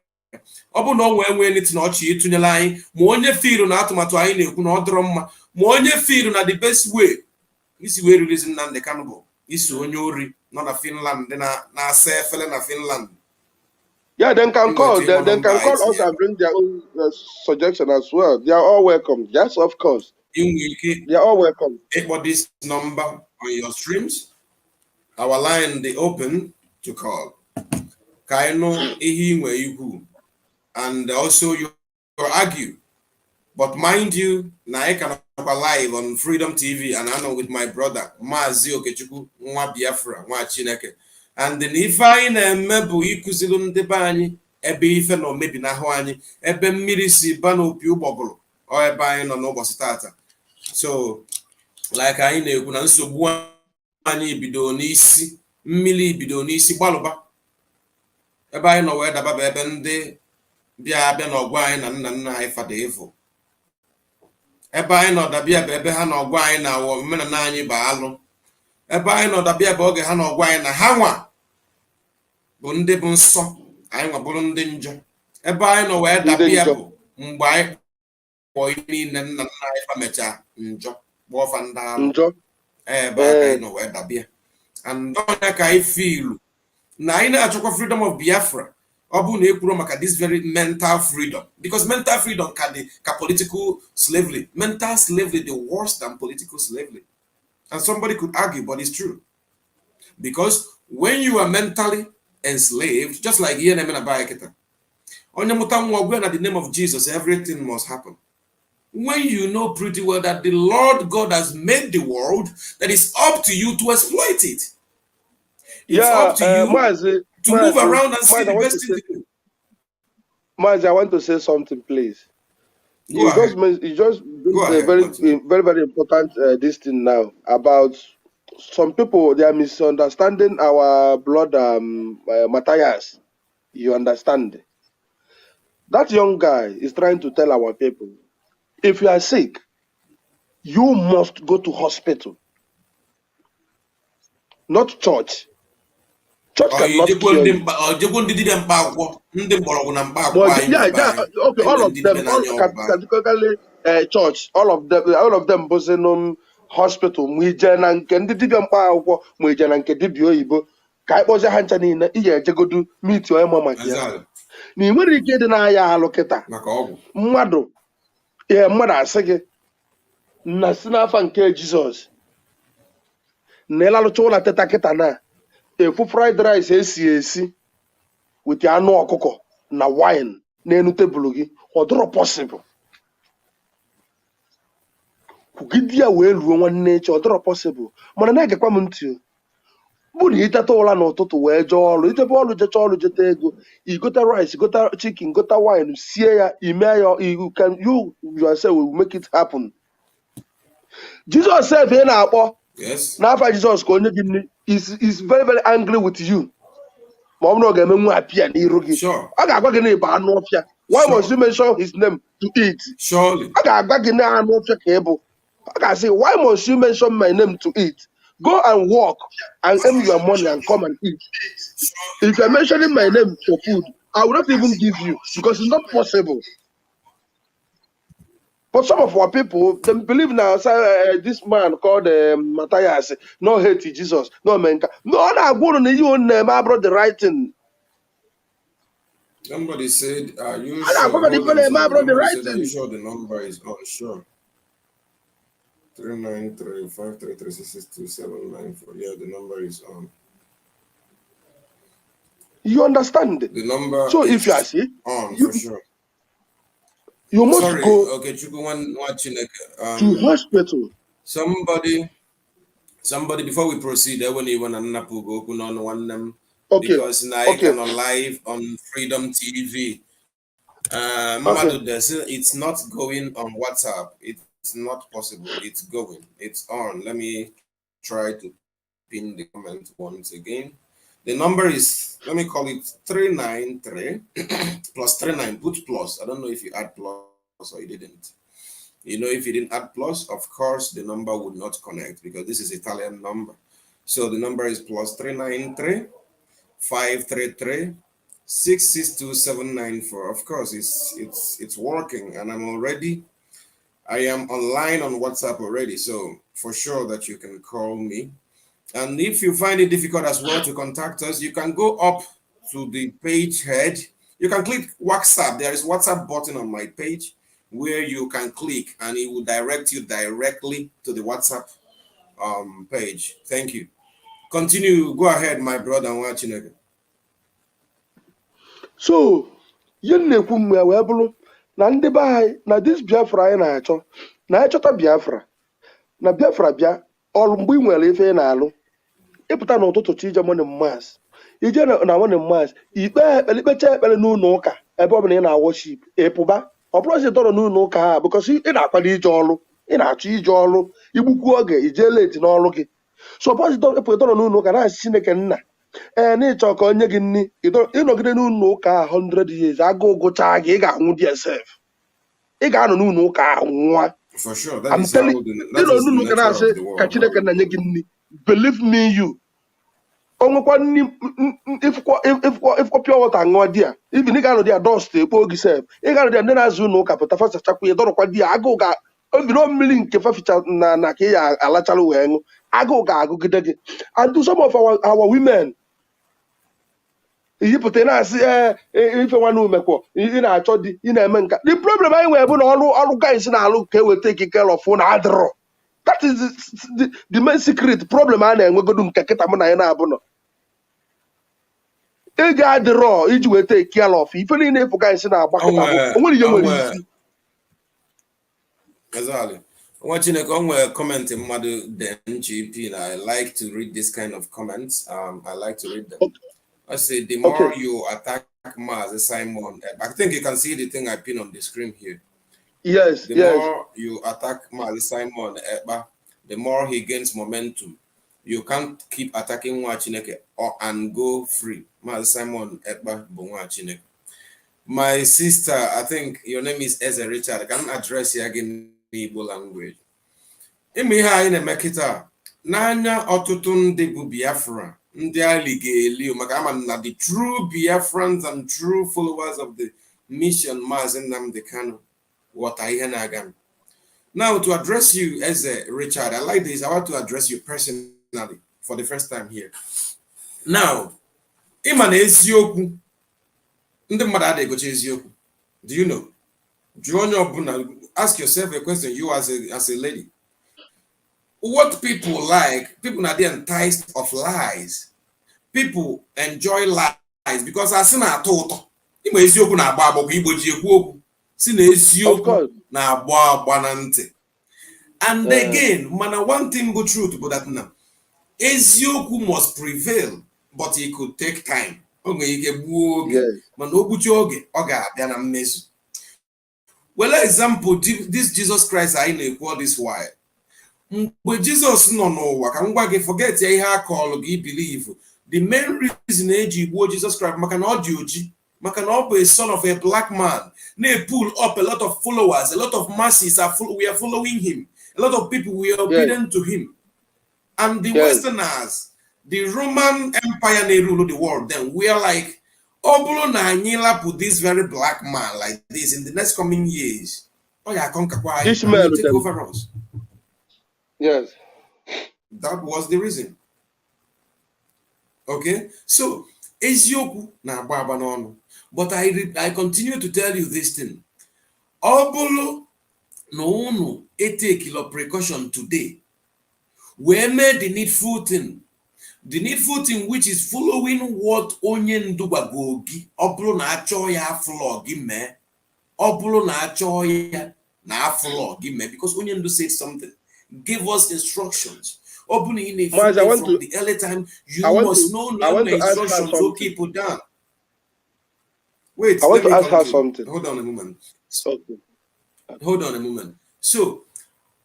Ọ bụ na ọ nwee niti na ọchị ịtụnyere anyị ma onye fiiru na atụmatụ anyị na-ekwu na ọ dịrọ mma ma onye fiiru na the best way isi wee release Nnamdi Kanu bụ isi onye ori nọ na Finland na-asa efele na Finland. Yeah, they can call. They can call us and bring their own suggestion as well. They are all welcome. Yes, of course. They are all welcome. For this number on your streams, our line they open to call. Kaino ihi and also you argue. But mind you, now I can live on Freedom TV and I know with my brother Mazi Okechukwu nwa Biafra nwa Chineke. And then if I na-emebu ikuzilu ndị be anyị ebe ife nọ mebi n'ahụ anyị ebe mmiri si ba n'opi ụgbọgụrụ ọ ebe anyị nọ n'ụbọchị tata. So like anyị na-ekwu na nsogbu anyị bido n'isi mmiri bido n'isi gbalụba ebe anyị nọ wee dababa ebe ndị bịa n'ọgwụ anyị na nna nna anyị fada evo ebe anyị nọ dabịa bụ ebe ha n'ọgwụ anyị na awọ omenala anyị bụ alụ ebe anyị nọ dabịa bụ oge ha n'ọgwụ anyị na ha nwa bụ ndị bụ nsọ anyị nwa bụrụ ndị njọ ebe anyị nọ wee dabịa bụ mgbe anyị kpọọ ihe niile nna nna anyị famecha njọ kpọọ fa ndị alụ ebe anyị nọ wee dabịa and onye ka anyị fiilu na anyị na-achọkwa freedom of Biafra ọ bụ na ekwuru maka this very mental freedom because mental freedom ka political slavery, mental slavery the worse than political slavery. And somebody could argue, but it's true. Because when you are mentally enslaved, just like here in the name of Jesus, everything must happen. When you know pretty well that the Lord God has made the world, that it's up to you to exploit it. It's up to you to move around and see the best thing to do. Mazi, I want to say something, please. You just a very important this thing now about some people. They are misunderstanding our blood Matthias. You understand? That young guy is trying to tell our people, if you are sick, you must go to hospital, not church. Church cannot cure you. Okay, all of them, categorically church, all of them, hospital. ka anyị kpọzie ha ncha niile ị ga-ejegodu miti onye ma maka ya na ị nwere ike ịdị n'ahịa alụ kịta mmadụ asị gị na si n'afa nke Jizọs na ịlalụcha ụlọ teta kịta na efu fried rice esi wit anụ ọkụkọ na wine n'elu tebụl gị ọ dịrọ possible kwugide ya wee ruo nwanne echi ọ dịrọ possible mana na-egekwa m ntị bụ na iteta ụra n'ụtụtụ wee jee ọrụ ijebe ọrụ jecha ọrụ jeta ego igota rice gota chicken gota wine sie ya ime ya you yourself will make it happen. Jesus sef ị na-akpọ n'afa Jizọs ka onye gị nri is very very angry with you ma ọ bụrụ na ọ ga-eme nwa apịa n'iru gị ọ ga-agwa gị na ịbụ anụ ọfịa. Why must you mention his name to eat? Ọ ga-agwa gị na anụ ọfịa ka ị bụ. Ọ ga-asị why must you mention my name to eat? Go and work and earn your money and come and eat. If you're mentioning my name for food, I will not even give you because it's not possible. But some of our people, they believe now, this man called Matthias, no hate Jesus, no man. No, I'm going to you and my brother writing. Somebody said, are you sure? Are you sure the number is on? Sure. 393-533-662-794. Yeah, the number is on. You understand? The number. So if you are sick, on for sure. You must go. Okay, watching to hospital. Somebody before we proceed, I want to go on one because now I can on live on Freedom TV. It's not going on WhatsApp. It's not possible. It's going. It's on. Let me try to pin the comment once again. The number is, let me call it 393 plus 39. Put plus. I don't know if you add plus or you didn't. You know, if you didn't add plus, of course, the number would not connect because this is Italian number. So the number is plus 393 533 662 794. Of course, it's working, and I am online on WhatsApp already, so for sure that you can call me. And if you find it difficult as well to contact us, you can go up to the page head. You can click WhatsApp. There is WhatsApp button on my page where you can click and it will direct you directly to the WhatsApp page. Thank you. Continue. Go ahead, my brother. I'm watching again. So, you know, na ndị be anyị na this Biafra anyị na-achọ na ịchọta Biafra na Biafra bịa ọrụ mgbe ị nwere ife ị na-alụ ịpụta n'ụtụtụ chi ije morning mass ije na morning mass ikpecha ekpere n'ụlọ ụka ebe ọ bụla ị na-worship ịpụba ọ bụrụ si tọrọ n'ụlọ ụka ha because ị na-akwado ije ọrụ ị na-achọ ije ọrụ igbukwu oge ije late n'ọrụ gị so ịpụtara n'ụlọ ụka na-asị Chineke nna n'ịchọ ka onye gị nni ịnọgide n'ụlọ ụka 100 years agụụ gụchaa gị ị ga-anwụ DSF ị ga-anọ n'ụlọ ụka nwa n'ụlọ ụka na-asị ka Chineke na nye gị nni. Believe me you onwekwa nni ịfụkwa pure water ṅụọ di ya ibi ị ga-anọ di ya dust ekpo gị sef ị ga-anọ di ya ndị na-azụ ụlọ ụka pụta fasachakwa ya dọrọkwa di ya agụụ ga obiro mmiri nke faficha na ka ị ya alachalụ wee ṅụ agụụ ga-agụgide gị. And to some of our women iyipụta na-asị ife nwanne umekwo ị na-achọ di ị na-eme nka. The problem anyị nwere bụ na ọrụ guys na-alụ ka eweta ikike lọfụ na adịrọ. That is the main secret problem a na-enwegodu nke kịta mụ na anyị na-abụ nọ ego adịrọ iji weta ikike lọfụ ife niile efu guys na-agba kịta bụ onwere ihe nwere isi. Exactly. Watching a comment in Madu GP, I like to read this kind of comments. I like to read them. I say the more you attack Maz Simon, I think you can see the thing I pin on the screen here. Yes. The more you attack Maz Simon, the more he gains momentum. You can't keep attacking Chineke and go free. Maz Simon Chineke. My sister, I think your name is Eze Richard. I can address you again. Igbo language. Ime ihe anyị na-eme kịta n'anya ọtụtụ ndị bụ Biafra ndị ali ga-eli maka ama na the true Biafrans and true followers of the mission Maazị Nnamdi Kanu ghọta ihe na-aga. Now to address you as Richard, I like this. I want to address you personally for the first time here. Now, ịma na eziokwu ndị mmadụ adịghị egocha eziokwu. Do you know? Jụọ onye ọbụla, ask yourself a question, you as a lady. What people like, people are enticed of lies. People enjoy lies because asị na-atọ ụtọ. Ịma eziokwu na-agba agba bụ igbochi ekwu okwu. Si na eziokwu na-agba agba na ntị. And again, mana one thing bụ truth bụ that now, eziokwu must prevail, but it could take time. O nwere ike gbuo oge, mana o gbuchi oge, ọ ga-abịa na mmezu. Well, example, this Jesus Christ anyị na-ekwu all this while. Mgbe Jesus nọ n'ụwa, ka m gwa gị, forget ya ihe a call gị believe. The main reason eji gbuo Jesus Christ maka na ọ dị oji, maka na ọ bụ a son of a black man. They pull up a lot of followers, a lot of masses we are following him. A lot of people were obedient to him. And the Westerners, the Roman Empire, they ruled the world. Then we are like, Obulo na anyila put this very black man like this in the next coming years. Oh yeah, take over us. Yes. That was the reason. Okay, so eziokwu na agba n'ọnụ. But I continue to tell you this thing. Obulo no unu take precaution today. We made the needful thing. The needful thing which is following what onye nduba gogi. Obulu na acho ya flog me. Obulu na acho ya na flog me. Because onye ndu said something. Give us instructions. Obulu in a from the early time. You must know the instructions to keep put down. Wait, I want to ask her something. Hold on a moment. Hold on a moment. So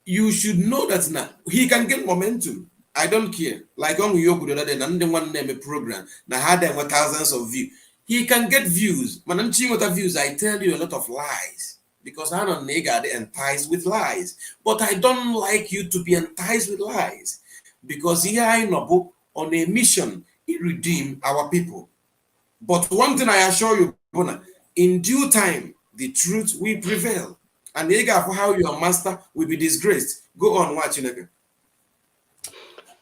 you should know that now he can get momentum. I don't care. Like on Yoku the other day, and one name a program that had them with thousands of views. He can get views. Views. I tell you a lot of lies because I'm not enticed with lies. But I don't like you to be enticed with lies because here I know on a mission to redeem our people. But one thing I assure you, in due time, the truth will prevail. And for how your master will be disgraced. Go on, watching again.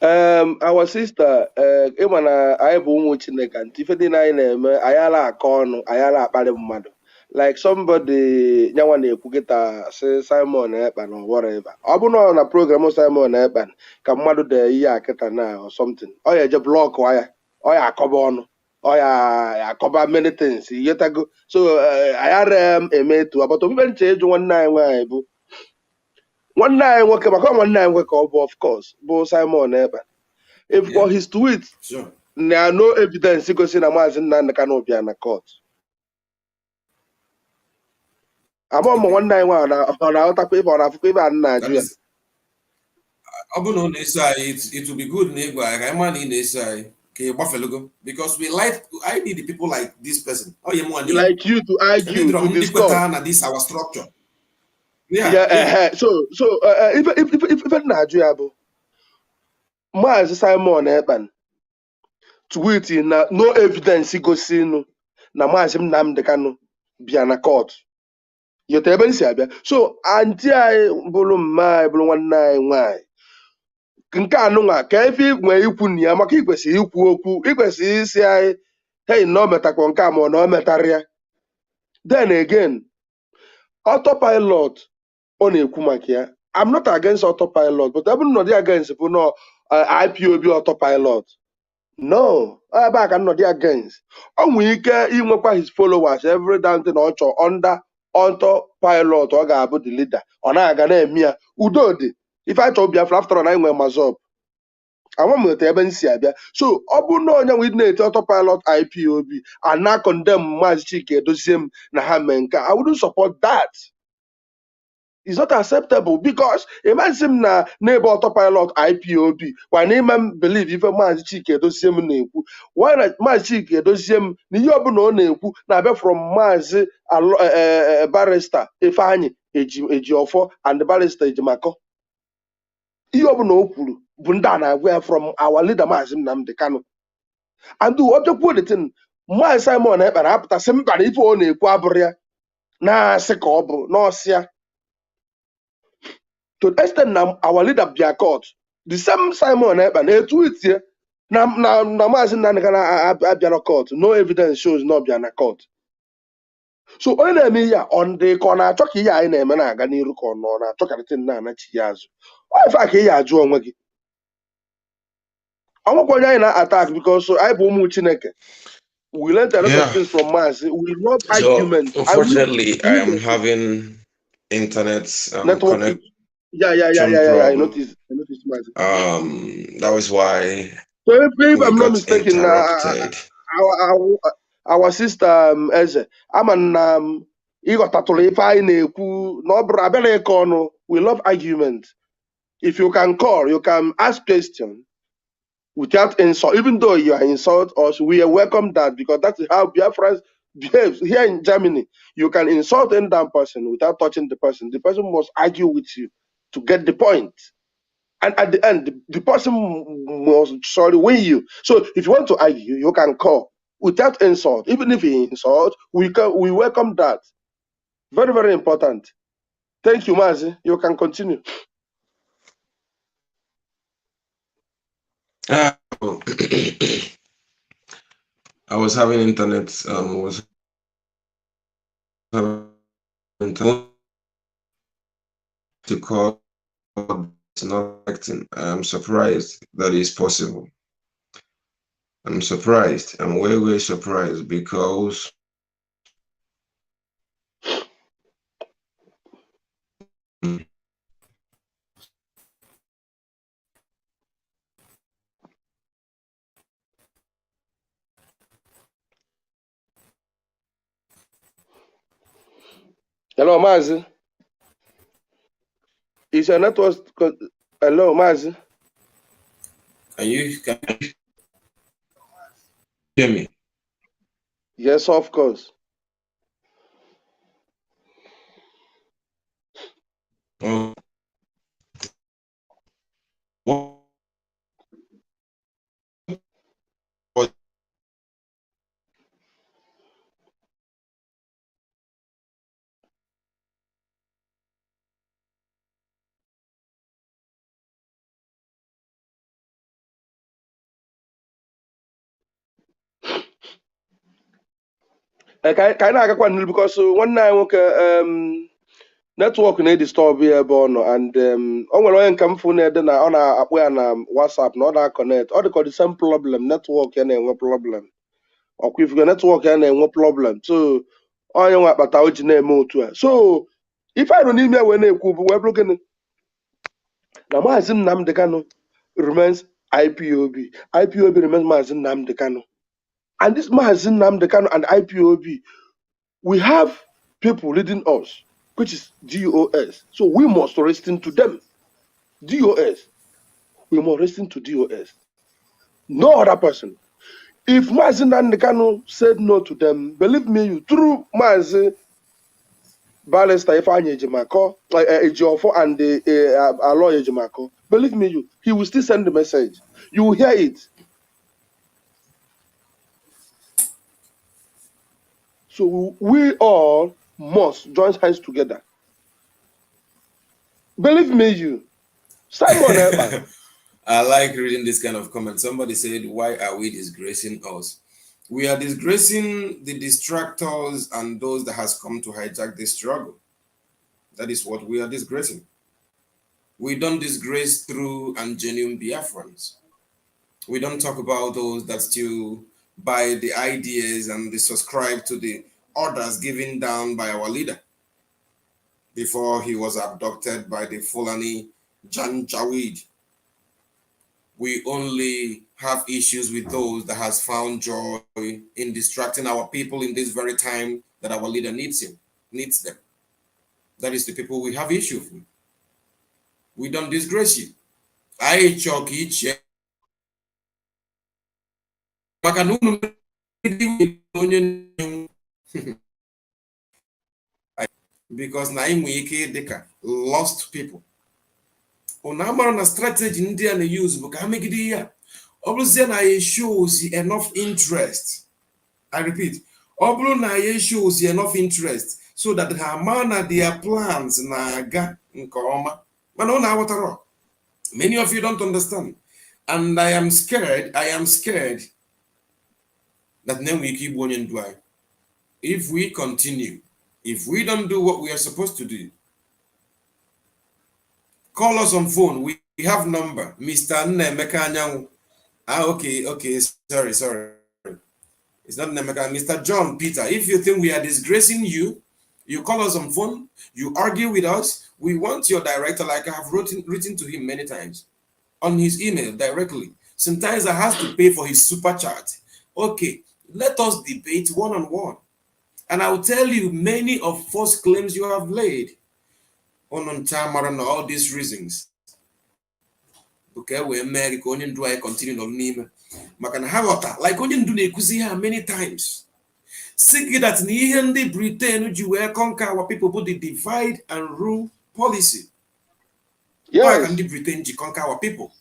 Our sister, Emana, I have one Chineke, and Tiffany nine, Ayala Akon, Ayala Padamado. Like somebody, Yawane Kugeta, say Simon Eban or whatever. Abuno on a program of Simon Eban, Kamado de Yaketana or something. Oh, yeah, just block wire. Oh, yeah, come on. Oh, yeah, I cover many things. Yet ago. So I had a mate to about even change 1 9 why. 1 9 work about 1 9 work of course. Bo Simon Eban. If for his tweets, sure. There are no evidence because in a mazin and cannot be an court. I'm on 1 9 1 on outer paper on Africa and Nigeria. It will be good because we like I need the people like this person. Oh, you like you to argue to discuss. This our structure. So if Nigeria, Mazi Simon Eban tweeting na no evidence gosi na Mazi Nnamdi Kanu bịa na court. Yote ebe nsi abịa. So anti anyị bụrụ mma bụrụ nwanne anyị nwanyị. Nke anụnwa ka efi nwee ikwu na ya maka ikwesị ikwu okwu ikwesị isi anyị hey no metakwa nke ma no metarịa. Then again autopilot ọ na-ekwu maka ya. I'm not against autopilot, but I'm not against no IPOB autopilot. No, I'm not against. We can inwekwa his followers every damn thing under autopilot ọ ga-abụ the leader. Ọ na-aga na-eme ya udodi. If I told Biafra after all I nwere mazọb. Ama m ete ebe nsi abịa. So ọ bụ na onye witness autopilot IPOB and na condemn Maazị Chike Edoziem na ha mee nke I wouldn't support that. It's not acceptable because imagine na neighbor autopilot IPOB. Why name believe if a Maazị Chike Edoziem na-ekwu? Why not Maazị Chike Edoziem na ihe ọbụla ọ na-ekwu na-abịa from Maazị barrister Ifeanyi Ejiofọ and the barrister Ejimako. Ihe ọbụla o kwuru bụ ndị a na-agwa from our leader Maazị Nnamdi Kanu. And the object the thing Maazị Simon Ekpa na-apụta sị mba na ife ọ na-ekwu abụrụ ya na-asị ka ọ bụ n'ọsịa. To the extent now our leader bịa court, the same Simon Ekpa na-etu itie na Maazị Nnamdi Kanu abịa na court, no evidence shows na ọbịa na court. So onye na-eme ihe a ọ dị ka ọ na-achọ ka ihe anyị na-eme na-aga n'iru ka ọ nọ na-achọ ka ndị na-anachi ya azụ. Ọ ife ka ị ajụ onwe gị. Ọnwụkwa onye anyị na-attack because anyị bụ ụmụ Chineke. We learned a lot of things from Maazị. We love argument. Unfortunately, I am having internet network. Yeah. I noticed Maazị. That was why. So if I'm not mistaken, our sister Eze, we love argument. If you can call, you can ask questions without insult. Even though you are insult us, we welcome that because that's how Biafra behaves. Here in Germany, you can insult any damn person without touching the person. The person must argue with you to get the point. And at the end, the person must win you. So if you want to argue, you can call without insult. Even if he insult, we welcome that. Very, very important. Thank you, Mazi. You can continue. I was having internet. Was having internet to call. It's not acting. I'm surprised that is possible. I'm surprised. I'm way surprised because Hello, Mazi. Is your network? Hello, Mazi. Can you hear me? Yes, of course. Oh. Ka anyị na-agakwa n'ilu because nwanne anyị nwoke netwọk na-edistọb ya ebe ọ nọ and o nwere onye nke m fụ na-ede na ọ na-akpụ ya na WhatsApp na ọ na-akọnet ọ dịka the same problem netwọk ya na-enwe problem ọkwa ifugo netwọk ya na-enwe problem so onye nwe akpata o ji na-eme otu a so ife anyị nọ n'ime wee na-ekwu bụ wee bụrụ gịnị na Maazị Nnamdi Kanu remains IPOB remains Maazị Nnamdi Kanu. And this Maazị Nnamdi Kanu and IPOB, we have people leading us, which is DOS. So we must listen to them. DOS. We must listen to DOS. No other person. If Maazị Nnamdi Kanu said no to them, believe me, through Maazị Barrister Ifeanyi Ejimako, Ejiofor and Aloy Ejimako, believe me, he will still send the message. You will hear it. So we all must join hands together. Believe me, Simon. I like reading this kind of comment. Somebody said, why are we disgracing us? We are disgracing the distractors and those that has come to hijack this struggle. That is what we are disgracing. We don't disgrace true and genuine Biafrans. We don't talk about those that still buy the ideas and they subscribe to the orders given down by our leader before he was abducted by the Fulani Janjaweed. We only have issues with those that has found joy in distracting our people in this very time that our leader needs them. That is the people we have issues with. We don't disgrace you. I choke each because na deka lost people. Onamara na strategy India na use but megide ya. Obviously na shows enough interest. I repeat, obulu na shows enough interest so that her man their plans na aga nke ọma. Mana ọ na-awatara. Many of you don't understand. And I am scared that then we keep going dry. If we continue, if we don't do what we are supposed to do, call us on phone. We have number, Mr. Nemeka Anyanwu. Okay, sorry. It's not Nemeka, Mr. John Peter. If you think we are disgracing you, you call us on phone, you argue with us. We want your director, like I have written to him many times, on his email directly. Sometimes I have to pay for his super chat. Okay, let us debate one-on-one. And I will tell you many of false claims you have laid on time and all these reasons. Okay, we may continue on name. Makana have like only do ne many times. Seek that in the Britain you will conquer our people, but the divide and rule policy. Yes. Why can the Britain conquer our people?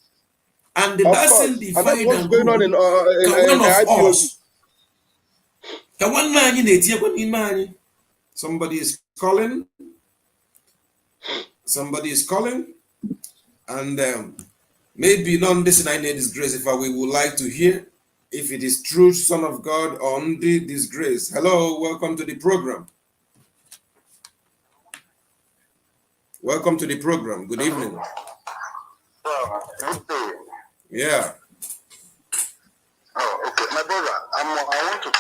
And the doesn't divide and what's going on in us. Somebody is calling. And maybe none this I need disgrace if we would like to hear if it is true Son of God on the disgrace. Hello, welcome to the program. Welcome to the program. Good evening. Good day. Yeah. Oh, okay. My brother, I want to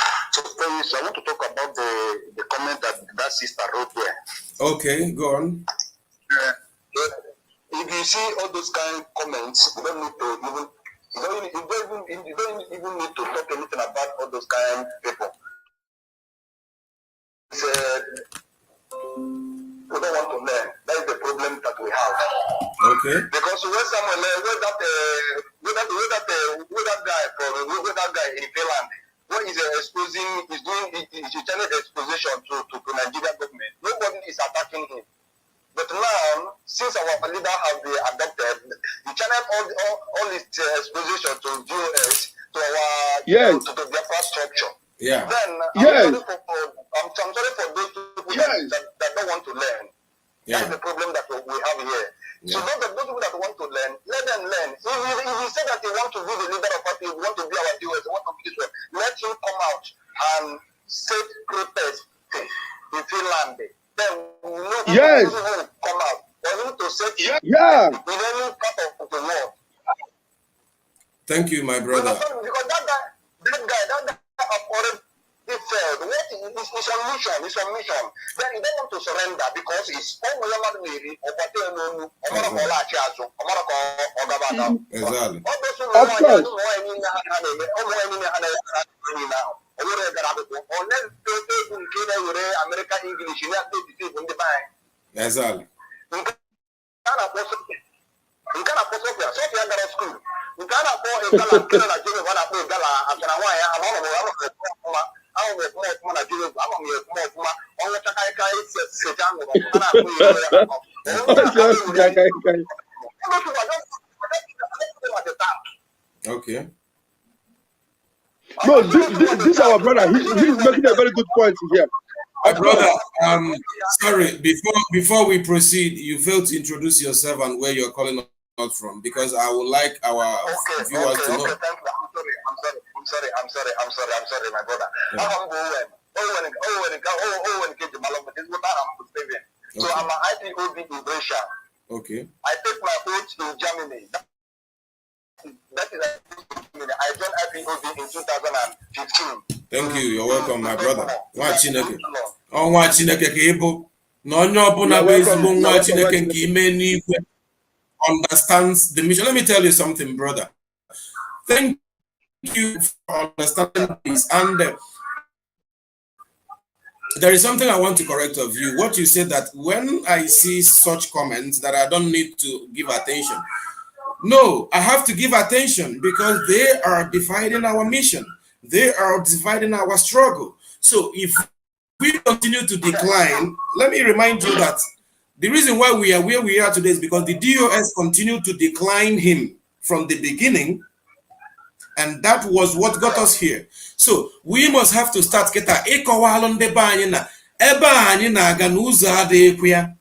tell you, so I want to talk about the comment that sister wrote there. Okay, go on. If you see all those kind of comments, you don't need to even need to talk anything about all those kind of people. We don't want to learn. That is the problem that we have. Okay. Because when someone with that guy in Finland, when he's exposing, he's channel exposition to Nigerian government. Nobody is attacking him. But now, since our leader has been adopted, he channel all his exposition to US, to our to the infrastructure. Yeah. Then I'm sorry for those people that don't want to learn. Yeah. That's the problem that we have here. Yeah. So those people that want to learn, let them learn. If he say that he want to be the leader of party, he want to be our US, he want to be this one, let him come out and set protest in Finland. Then nobody will come out. For him to set in any part of the world. Thank you, my brother. Because that guy have already failed. What is on mission? It's on mission. Then he don't want to surrender because it's all Exactly. Exactly. Okay. No, this our brother. He's making a very good point here. My brother, sorry, before we proceed, you failed to introduce yourself and where you're calling out from, because I would like our viewers to know. I'm sorry, my brother. So I'm an IPOB in Russia. Okay. I take my oath in Germany. That is I joined IPOB in 2015. Thank you. You're welcome, my brother. Nwa Chineke ka ịbụ na onye ọbụla bụ ezigbo nwa Chineke nke ime n'igwe understands the mission. Let me tell you something, brother. Thank you for understanding this. And there is something I want to correct of you. What you said, that when I see such comments that I don't need to give attention. No, I have to give attention because they are dividing our mission. They are dividing our struggle. So if we continue to decline, let me remind you that the reason why we are where we are today is because the DOS continued to decline him from the beginning, and that was what got us here. So we must have to start keta ịkọwalụ ndị be anyị na ebe anyị na-aga n'ụzọ adịghịkwa ya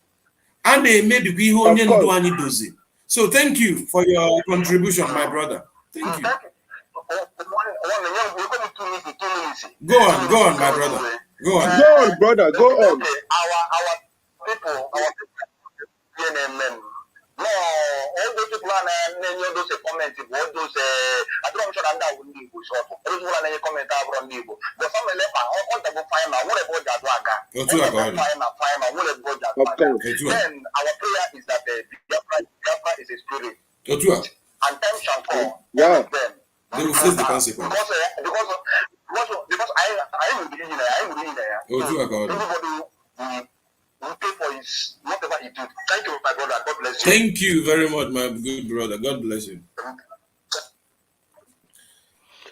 a na-emebikwa ihe onye ndu anyị dozi. So thank you for your contribution, my brother. Thank you. Go on, my brother. Go on. Go on, brother. Go on. Okay, our people, no, all those people are those comments, all those I don't sure that would be short. Those who are comment about Nibo. But some left on the fire, what about that waga? Then our prayer is that Biafra is a spirit. And time shall come. Yeah. They will face the consequence. Because I am reading there. Everybody will pay for his whatever he did. Thank you, my brother. God bless you. Thank you very much, my good brother. God bless you.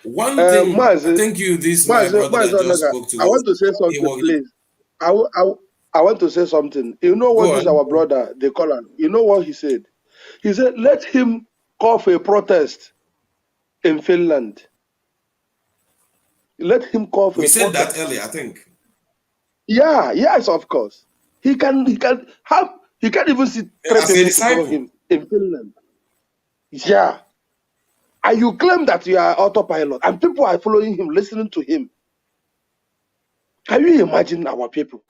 One thing, thank you, my brother that just spoke to I want to say something, please. I want to say something. You know what our brother, they call him, you know what he said? He said, let him call for a protest in Finland. Let him call for we a said protest. that earlier, I think. Yeah, yes, of course. He can't even see three people to follow him in Finland. Yeah. And you claim that you are autopilot and people are following him, listening to him. Can you imagine our people?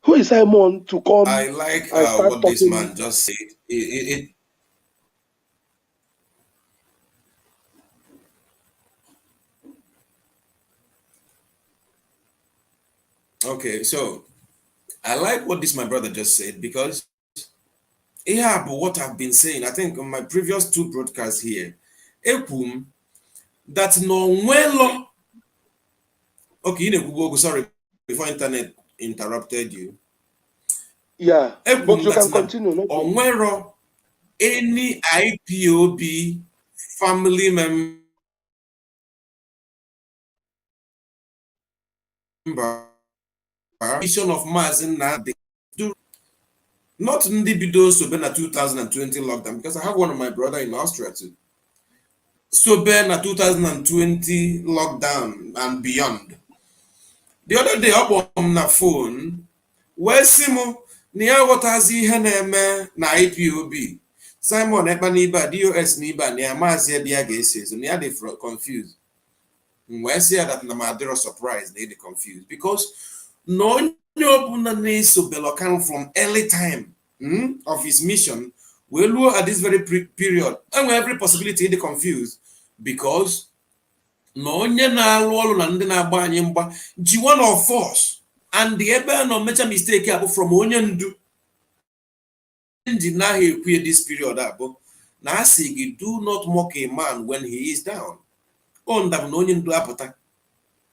Who is Simon to come? I like and start what this talking? man just said. Okay, so I like what my brother just said because yeah, but what I've been saying, I think on my previous two broadcasts here, that no well. Okay, sorry, before internet interrupted you. Yeah, but you can continue. No problem. Any IPOB family member of Mazin do not individuals to be na 2020 lockdown because I have one of my brother in Austria too. So be na 2020 lockdown and beyond. The other day up on my phone, where Simo near what has he na IPOB. Simon Ebaniba, DOS Niba, near Mazia Diagases, and they confused. Where say that Namadero surprised, they confused because no Belokan from early time of his mission will look at this very period and every possibility they confused because no one of force and the ebe no major mistake from onyendu deny he this period na say do not mock a man when he is down.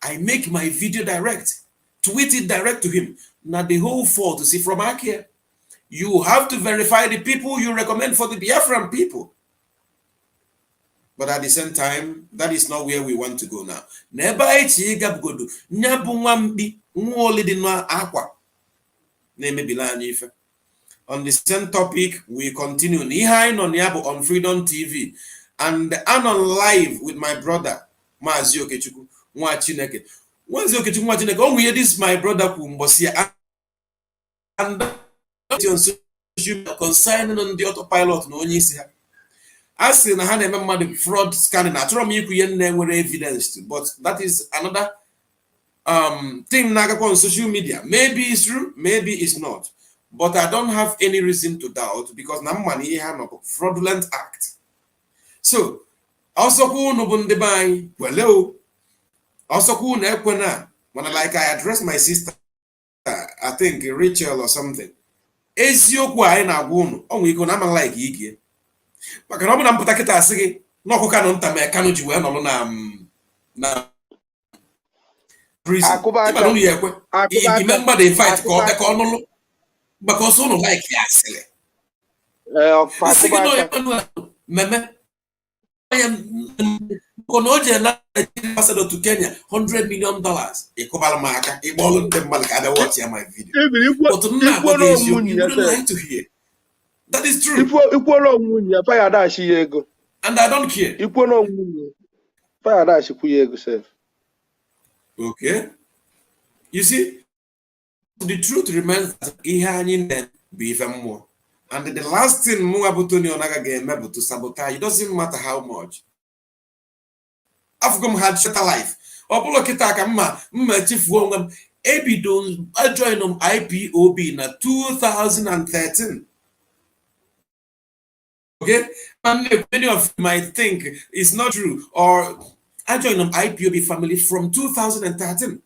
I make my video direct, tweet it direct to him. Now the whole fault to see from here. You have to verify the people you recommend for the Biafran people. But at the same time, that is not where we want to go now. On the same topic, we continue. On Freedom TV. And I'm on live with my brother, Mazi Okechukwu. This is my brother Kumbosia. And on social media concerning on the autopilot no only say I say na ha na fraud scanning. I try me evidence to, but that is another thing on social media. Maybe it's true, maybe it's not. But I don't have any reason to doubt because na money have no fraudulent act. So also who no bundebay well also who na ekwena when like I address my sister, I think Rachel or something. Eziokwu anyị na-agwa unu onwe iko na ama like ige maka na ọ bụ na mpụta kịta asị gị na ọkụka nọ nta ma Kanu ji wee nọrọ na prison ịma na unu ya ekwe ime mmadụ invite ka ọ bịa ka ọ nụlụ maka ọsọ unu like ya asịrị asị gị na onye mmemme kono oje na ambassador to Kenya $100 million ịkụbara m aka ịkpọlụ ndị mmadụ ka abịa watch ya my video but you don't like to hear that is true and I don't care okay you see the truth remains that ihe anyị na be ife mmụọ And the last thing Muabutoni Onaga game able to sabotage, it doesn't matter how much. Afgum had shorter life. Obulo kitaka mma chief wongam ebido join IPOB na 2013. Okay? And many of you might think it's not true, or I joined an IPOB family from 2013.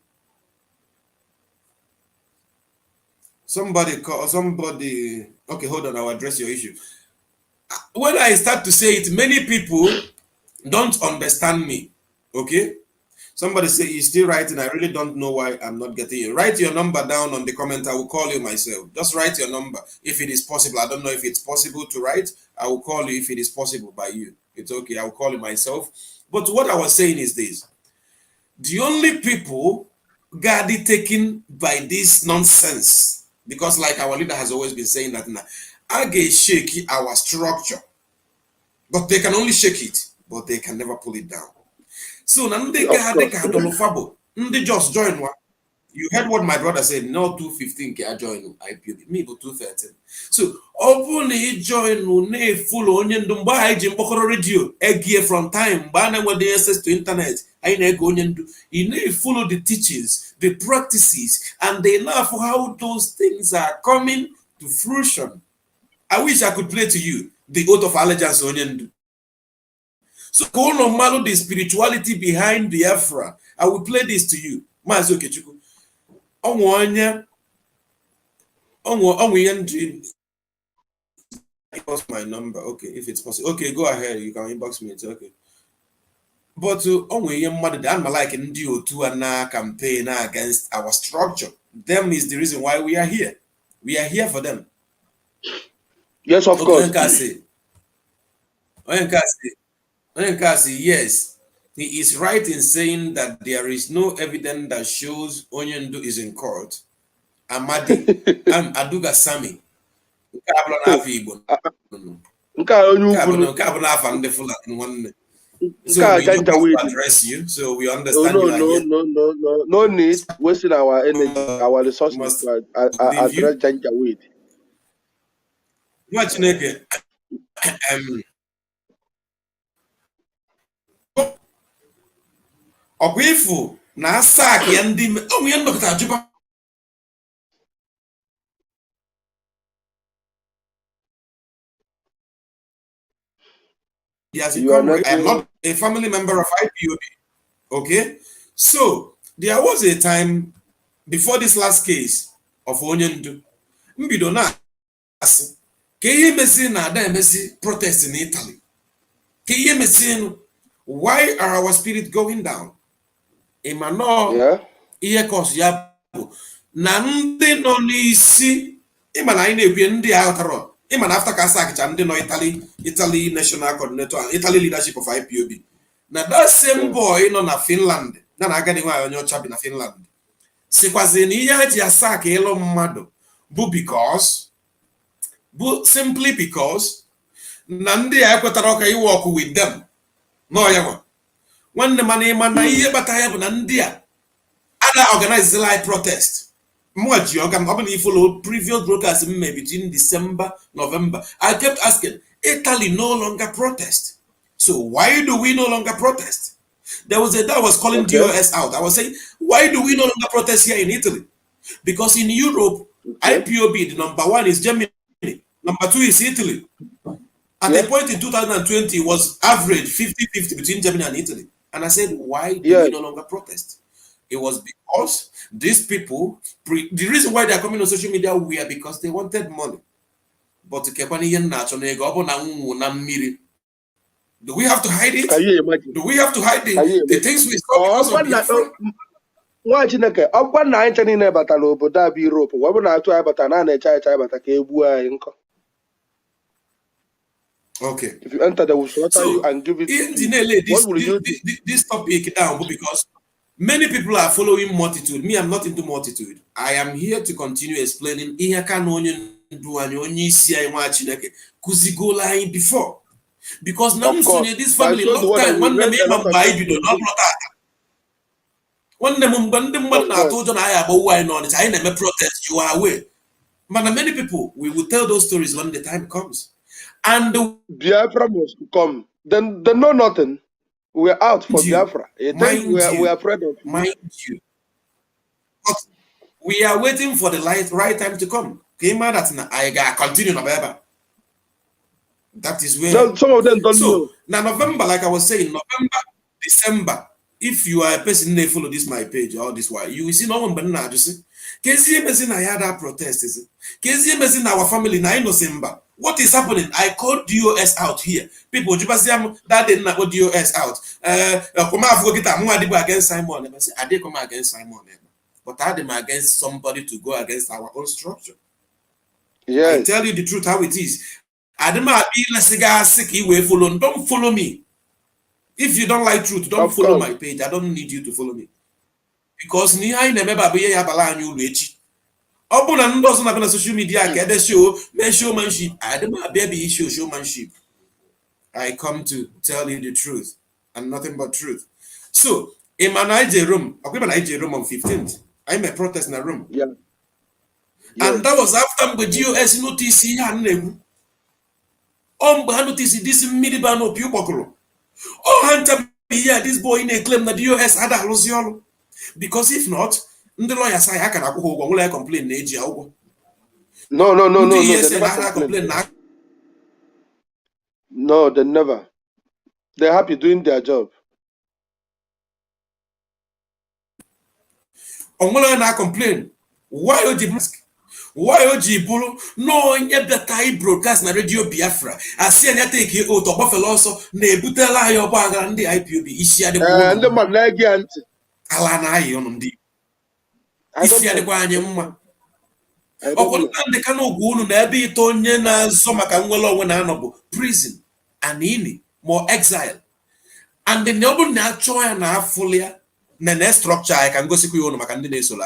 Somebody, okay, hold on, I'll address your issue. When I start to say it, many people don't understand me, okay? Somebody say, he's still writing, I really don't know why I'm not getting you. Write your number down on the comment, I will call you myself. Just write your number, if it is possible. I don't know if it's possible to write, I will call you if it is possible by you. It's okay, I will call you myself. But what I was saying is this, the only people got it taken by this nonsense, because like our leader has always been saying that now, I get shaky our structure, but they can only shake it, but they can never pull it down. So now they just join one. You heard what my brother said, no 215 I join IPOB, me but 213. So open join no full onion dumba jim radio gear from time bana with the access to internet. I go you follow the teachings, the practices, and they know for how those things are coming to fruition. I wish I could play to you the oath of allegiance onion. So go no matter the spirituality behind Biafra. I will play this to you. Mazokechuku. What's my number? Okay, if it's possible. Okay, go ahead. You can inbox me. It's okay. But I'm like in to a campaign against our structure. Them is the reason why we are here. We are here for them. Yes, of course. Yes, he is right in saying that there is no evidence that shows Onyendu is in court. Amadi, I'm Aduga Sami. So we don't have to address you, so we understand you are here. No need wasting our energy, our resources to address Janjaweed. Okwifu na asak ya ndị onwe ndọkịta Juba. Yes, I am not a family member of IPOB. Okay, so there was a time before this last case of Onyendu. Mbido na asị ka ihe mesi na ada emesi protest in Italy. Ka ihe mesi, why are our spirit going down? Imano ihe cause ya bụ na ndị nọ n'isi ịma na anyị na-ekwe ndị ahụtara ịma na after ka asakicha ndị nọ Italy national coordinator, Italy leadership of IPOB. Na that same boy nọ na Finland na agadi nwaanyị onye ọcha bi na Finland sikwazi na ihe ha ji asak ịlụ mmadụ bụ simply because na ndị a ekwetara ọka work with them. No ya nwanne mana ịma na ihe bata ya bụ na ndị a ada organize live protest. Mwaji ogam open you follow previous broadcasts between December, November. I kept asking, Italy no longer protest. So why do we no longer protest? There was a that was calling DOS out. I was saying, why do we no longer protest here in Italy? Because in Europe, IPOB, the number one is Germany, number two is Italy. At the point in 2020, it was average 50-50 between Germany and Italy. And I said, why do we no longer protest? It was because these people, the reason why they are coming on social media were because they wanted money. But do we have to hide it? Can you imagine? Do we have to hide the things we saw because of Biafra? Nwa Chineke, ọgwa na anyị niile batara obodo a bụ Europe, wee bụ na atụ anyị bata na na-eche anyị bata ka egbu anyị nkọ. Okay. If you enter, they will slaughter you and give it to you. What will you do? This topic down because many people are following multitude. Me, I'm not into multitude. I am here to continue explaining before. Because now this family long time one name one name I told you I about why not I never protest you are away. But many people, we will tell those stories when the time comes. And the Biafra must come. Then they know nothing. We're out for Biafra. You think we're afraid of you? Mind you. But we are waiting for the right time to come. I continue November. That is where. No, some of them don't know. Now November, like I was saying, November, December. If you are a person they follow this my page all this while, you will see no one but now. You see, KZM I had that protest. Is it? KZM our family na December. What is happening? I called DOS out here. People, that didn't know DOS out. Come against Simon. I say I did come against Simon, but I did against somebody to go against our own structure. Yes. I tell you the truth how it is. I don't be don't follow me. If you don't like truth, don't follow my page. I don't need you to follow me. Because ni I never be ya bala anyu lechi. Open and doesn't have social media get show showmanship. I don't baby issue showmanship. I come to tell you the truth and nothing but truth. So in my Niger room, I came in room on 15th. I'm a protest in a room. Yeah. And that was after the GOS notice and notice this miniban of Pubocro. Oh, Hunter, yeah, this boy in a claim that the US had a losiolo. Because if not, the lawyer say I can go complain. No. No, they never. They're happy doing their job. I complain. Why would you mask? Why would you bull? No, yet the Thai broadcast na Radio Biafra. I see and take you out of Buffalo also. Nebutela your bag and the IPOB. Isia the and the Malagiant. Alana on the Isia the Guanyama. The cano goon, maybe Tonya na Somakangolo when honorable prison and in more exile. And the noble natural and half fulia. Nene structure I can go see you on my candidate. So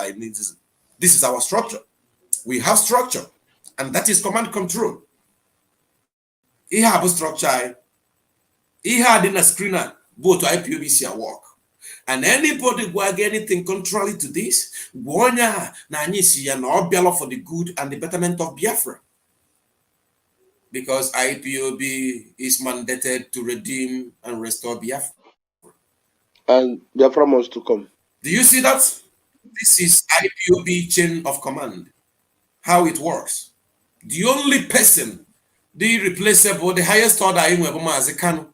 this is our structure. We have structure, and that is command control. He have a structure. He had in a screener both to IPOBC work. And anybody who get anything contrary to this, Guanya Nanisi and Obialo for the good and the betterment of Biafra. Because IPOB is mandated to redeem and restore Biafra. And Biafra wants to come. Do you see that? This is IPOB chain of command. How it works. The only person, the irreplaceable, the highest order in Weboma as a canon.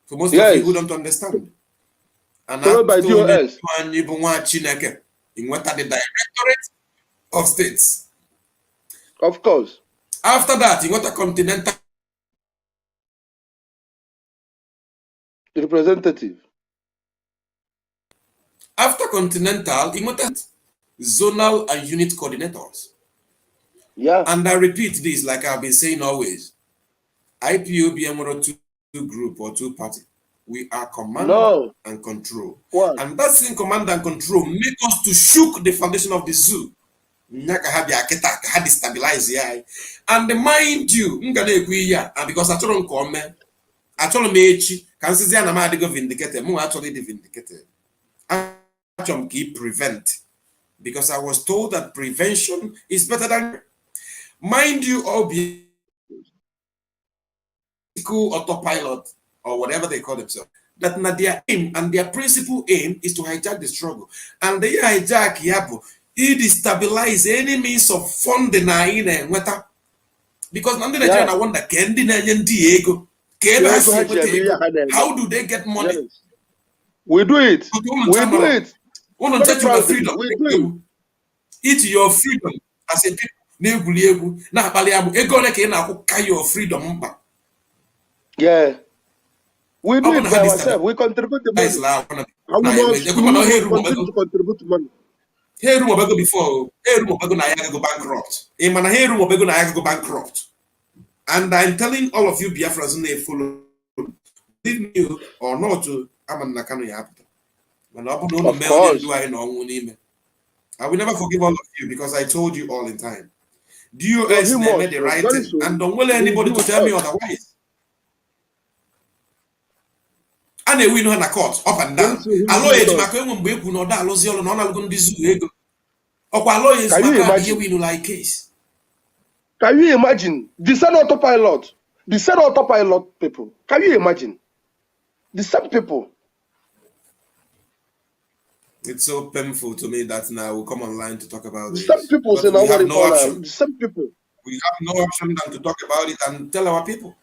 For most of you who don't understand. And followed by DOS. In what are the Directorate of States. Of course. After that, in what a continental representative. After continental, in what zonal and unit coordinators. Yeah. And I repeat this like I've been saying always. IPOB and two group or two party. We are command and control. What? And that same command and control make us to shook the foundation of the zoo. Had stabilize here. And mind you, and because I told him come, I told him can see I go vindicated. More actually vindicated. I keep prevent. Because I was told that prevention is better than mind you, all be autopilot or whatever they call themselves. That their aim and their principal aim is to hijack the struggle. And they hijack Yabo, it destabilize any means of funding because none of the wonder Diego. How do they get money? Yes. We do it. We do it. Your freedom. Eat your freedom as a people. Your freedom. Yeah. We do it by ourselves. We contribute the money. And we must continue to contribute money. Hey, room of before. Hey, room of go bankrupt. Hey, man, hey, room of go bankrupt. And I'm telling all of you, Biafrans, who follow, believe me or not, I'm an Nakano Yapta. Of course. I will never forgive all of you because I told you all in time. DOS made the right thing, and don't want anybody to tell me otherwise. And we know in a court up and down. Allow it to like case. Can you imagine? The same autopilot people. Can you imagine? The same people. It's so painful to me that now we come online to talk about The this. same people But say we now have no option. The same people. We have no option than to talk about it and tell our people.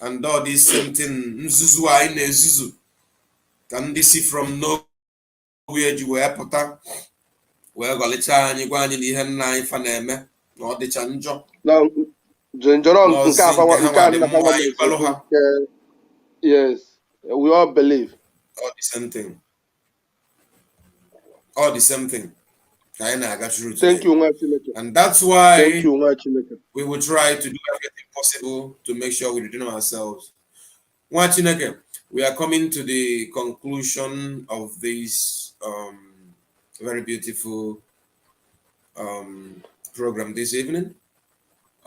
And all this same thing, nzuzu anyị na-ezuzu ka ndị si from nowhere ji wee pụta wee gọlichaa anyị gwa anyị na ihe nna anyị fa na-eme na ọ dịcha njọ. Yes, we all believe. All the same thing. All the same thing. Thank you, and that's why thank you, we will try to do everything possible to make sure we redeem ourselves. We are coming to the conclusion of this very beautiful program this evening.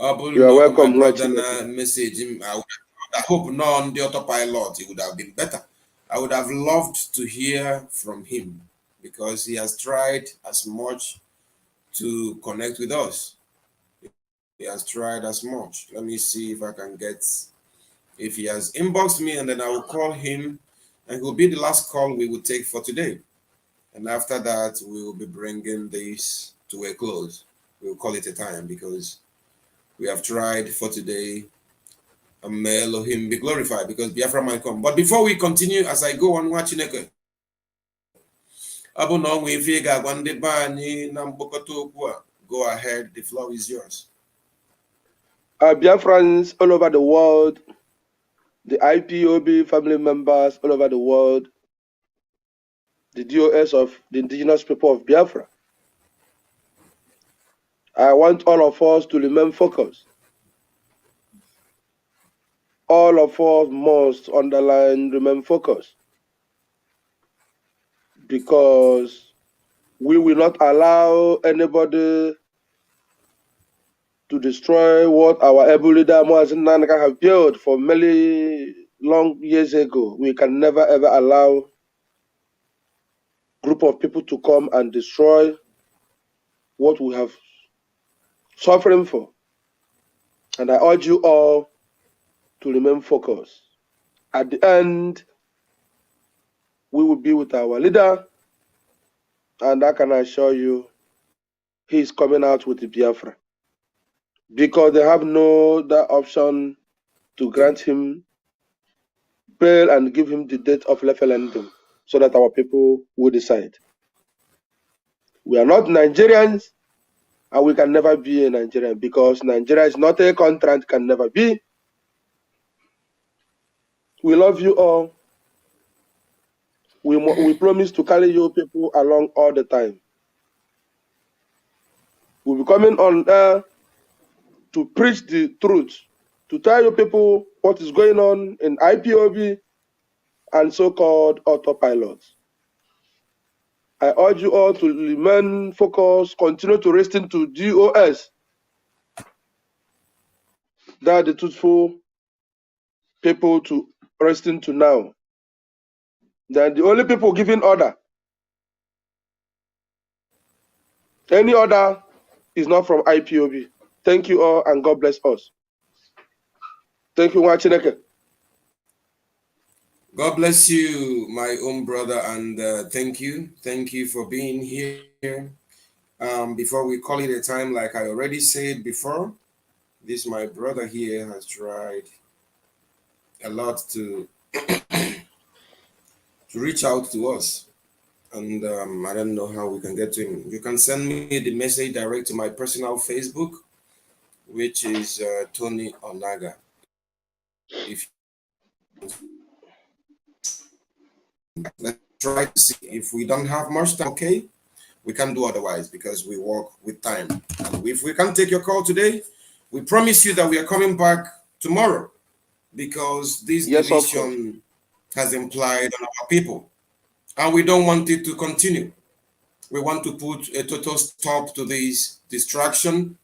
You are welcome. Message him. I hope not on the autopilot. It would have been better. I would have loved to hear from him because he has tried as much to connect with us. He has tried as much. Let me see if I can get, if he has inboxed me, and then I will call him, and it will be the last call we will take for today. And after that, we will be bringing this to a close. We will call it a time because we have tried for today. And may Elohim be glorified because Biafra might come. But before we continue, as I go on watching it, go ahead, the floor is yours. Biafrans all over the world, the IPOB family members all over the world, the DOS of the indigenous people of Biafra. I want all of us to remain focused. All of us must underline remain focused, because we will not allow anybody to destroy what our able leader Moazin Nanaka have built for many long years ago. We can never ever allow a group of people to come and destroy what we have suffering for. And I urge you all to remain focused. At the end, we will be with our leader, and I can assure you he is coming out with the Biafra, because they have no other option to grant him bail and give him the date of referendum so that our people will decide. We are not Nigerians, and we can never be a Nigerian, because Nigeria is not a country and can never be. We love you all. We promise to carry you people along all the time. We'll be coming on air to preach the truth, to tell you people what is going on in IPOB and so-called autopilots. I urge you all to remain focused, continue to listen to DOS. That are the truthful people to listen to now. They're the only people giving order. Any order is not from IPOB. Thank you all, and God bless us. Thank you, Wachineke. God bless you, my own brother, and thank you. Thank you for being here. Before we call it a time, like I already said before, this my brother here has tried a lot to to reach out to us, and I don't know how we can get to him. You can send me the message direct to my personal Facebook, which is Tony Onaga. If let's try to see if we don't have much time, okay, we can do otherwise because we work with time. And if we can't take your call today, we promise you that we are coming back tomorrow, because this division has implied on our people, and we don't want it to continue. We want to put a total stop to this distraction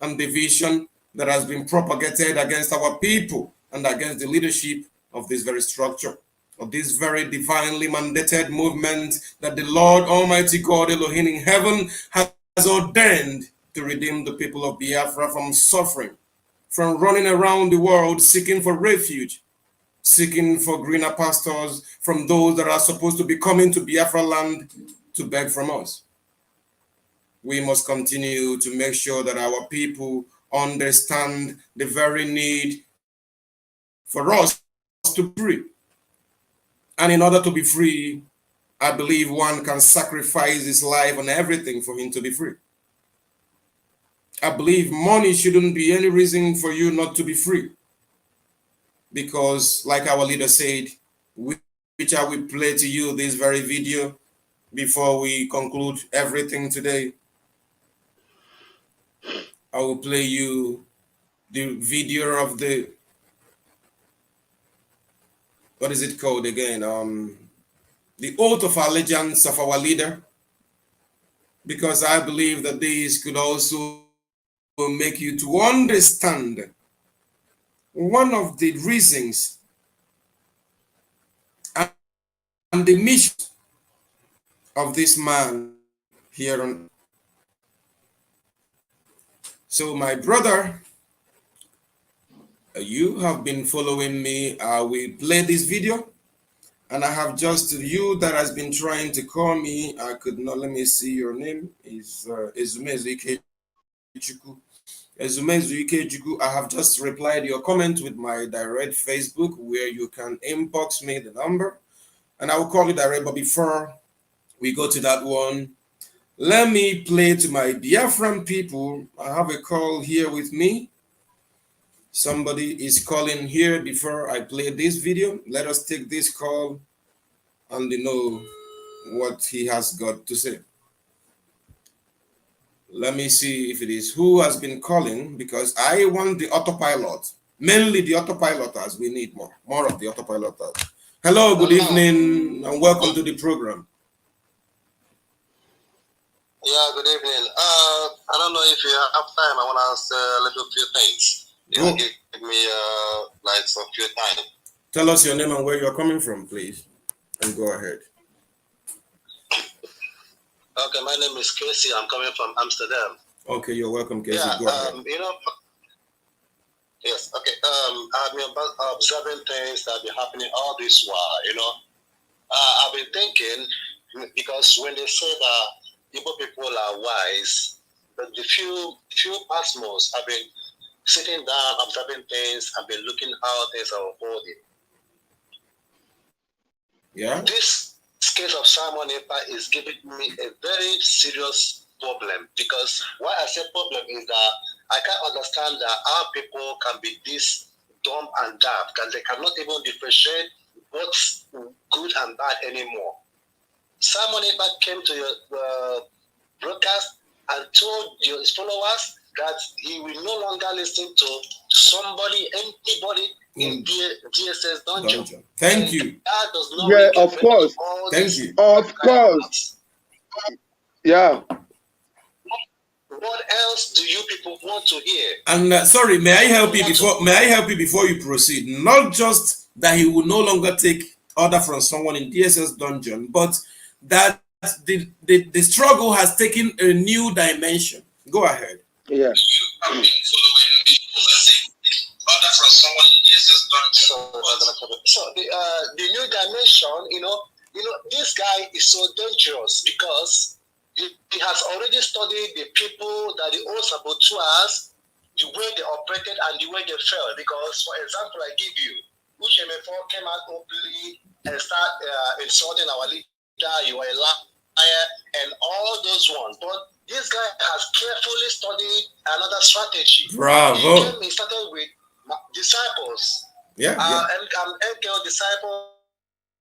and division that has been propagated against our people and against the leadership of this very structure, of this very divinely mandated movement that the Lord Almighty God Elohim in heaven has ordained to redeem the people of Biafra from suffering, from running around the world seeking for refuge, seeking for greener pastures from those that are supposed to be coming to Biafra land to beg from us. We must continue to make sure that our people understand the very need for us to be free. And in order to be free, I believe one can sacrifice his life and everything for him to be free. I believe money shouldn't be any reason for you not to be free. Because like our leader said, which I will play to you this very video before we conclude everything today. I will play you the video of the, what is it called again? The oath of allegiance of our leader. Because I believe that this could also make you to understand one of the reasons and the mission of this man here on. So my brother, you have been following me. I will play this video, and I have just you that has been trying to call me. I could not, let me see your name. Is Ezumezu Ikechukwu. Ezumezu Ikechukwu. I have just replied your comment with my direct Facebook, where you can inbox me the number, and I will call you direct. But before we go to that one, let me play to my Biafran people. I have a call here with me. Somebody is calling here before I play this video. Let us take this call and know what he has got to say. Let me see if it is who has been calling, because I want the autopilot, mainly the autopiloters. We need more of the autopiloters. Hello, good evening, and welcome to the program. Yeah, good evening. I don't know if you have time. I want to ask a little few things. You give me like some few time. Tell us your name and where you're coming from, please, and go ahead. Okay, my name is Casey. I'm coming from Amsterdam. Okay, you're welcome, Casey. Yeah, go ahead. Yes, okay. I've been observing things that have been happening all this while, I've been thinking, because when they say that Igbo people are wise, but the few pastors have been sitting down, observing things, and been looking how things are unfolding. Yeah. This case of Simon Epa is giving me a very serious problem, because why I say problem is that I can't understand that our people can be this dumb and daft, because they cannot even differentiate what's good and bad anymore. Simon Epa came to your broadcast and told his followers that he will no longer listen to anybody in DSS dungeon. Thank you. That does not Yeah, of course. Thank you. Of course. Yeah. What else do you people want to hear? And sorry, may I help you before you proceed? Not just that he will no longer take order from someone in DSS dungeon, but that the struggle has taken a new dimension. Go ahead. Yeah. So the new dimension, this guy is so dangerous because he has already studied the people that the old saboteurs, the way they operated and the way they fell. Because, for example, I give you, Uchemefo came out openly and started insulting our leader, you are a liar, and all those ones. But this guy has carefully studied another strategy. Bravo. He started with disciples. Yeah. And MKO disciples,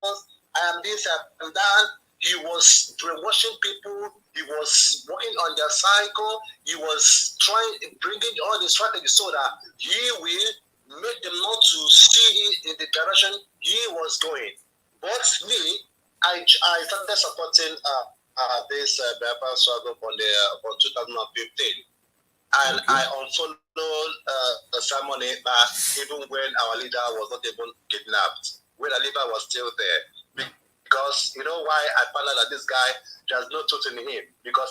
I am this, I am that. He was brainwashing people. He was working on their cycle. He was bringing all the strategies so that he will make them not to see in the direction he was going. But me, I started supporting this Biafra struggle from 2015. And okay. I unfollowed Simon Epa even when our leader was not even kidnapped, when our leader was still there. Because you know why I found out that this guy, there's no truth in him, because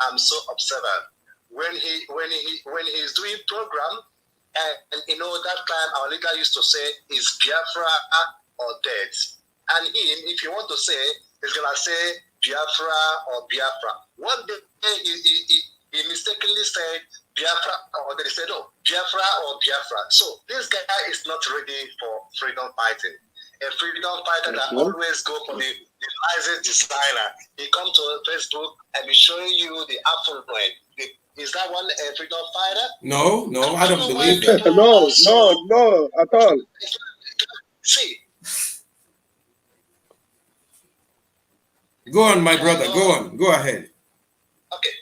I'm so observant. when he's doing program, and you know that time our leader used to say is Biafra or dead. And him, if you want to say, he's gonna say Biafra or Biafra. One day he mistakenly said Biafra, or they said, oh, Biafra or Biafra. So this guy is not ready for freedom fighting. A freedom fighter that always go for the nicest designer. He come to Facebook and be showing you the affluent. Is that one a freedom fighter? No, I don't believe that. No, at all. See. Go on, my brother. Go on. Go ahead. Okay.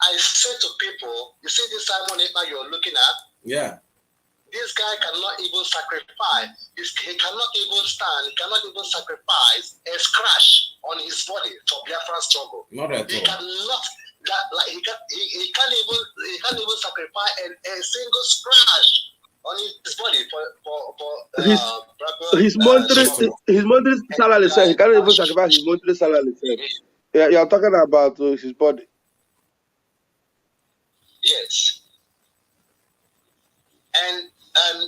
I said to people, you see this Simon Ekpa you're looking at? Yeah. This guy cannot even sacrifice. He cannot even stand. He cannot even sacrifice a scratch on his body for Biafra struggle. Not at all. He cannot. He can't even sacrifice a single scratch on his body for his monthly salary. He can't even sacrifice his monthly salary. Yeah, you're talking about his body. Yes. And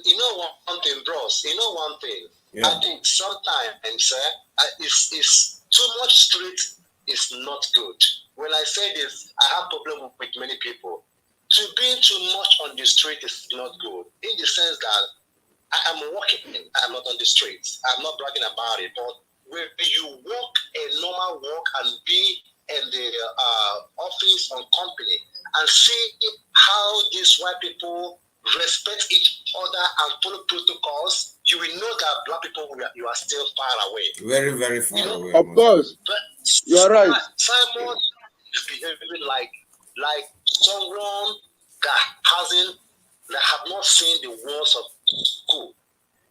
you know one thing, bros. You know one thing. Yeah. I think sometimes, it's too much street is not good. When I say this, I have problem with many people. To being too much on the street is not good. In the sense that I am working, I'm not on the streets. I'm not bragging about it, but when you walk a normal walk and be in the office or company and see how these white people respect each other and follow protocols, you will know that black people, you are still far away. Very, very far away. Of course. But you are right. Simon is behaving like someone that have not seen the walls of school.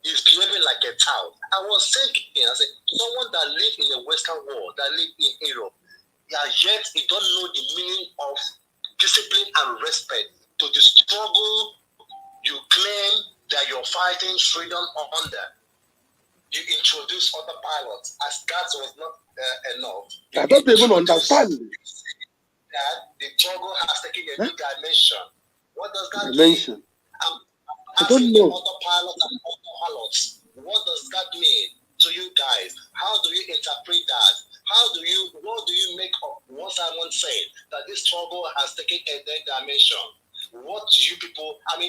He's behaving like a child. I was thinking, I said, someone that lives in the Western world, that lives in Europe, and yet he don't know the meaning of discipline and respect to the struggle you claim that you're fighting freedom under. You introduce other pilots as that was not enough. I don't even understand. That the struggle has taken a new dimension. What does that mean? I don't know. Other pilots and other pilots. What does that mean to you guys? How do you interpret that? What do you make of what Simon said, that this struggle has taken a new dimension? What do you people, I'm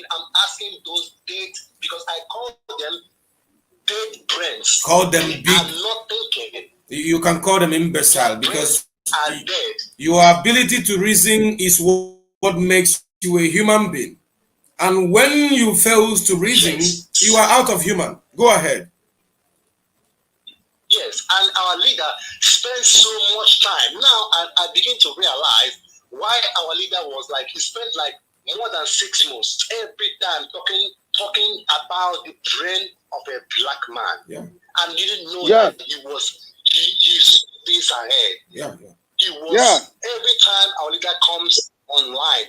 asking those dead, because I call them dead brains. Call them big. I'm not thinking. You can call them imbecile because your ability to reason is what makes you a human being. And when you fail to reason, you are out of human. Go ahead. Yes, and our leader spends so much time. Now I begin to realize why our leader was like, he spent like more than 6 months every time talking about the brain of a black man. Yeah. And you didn't know that he saw this ahead. He was every time our leader comes online,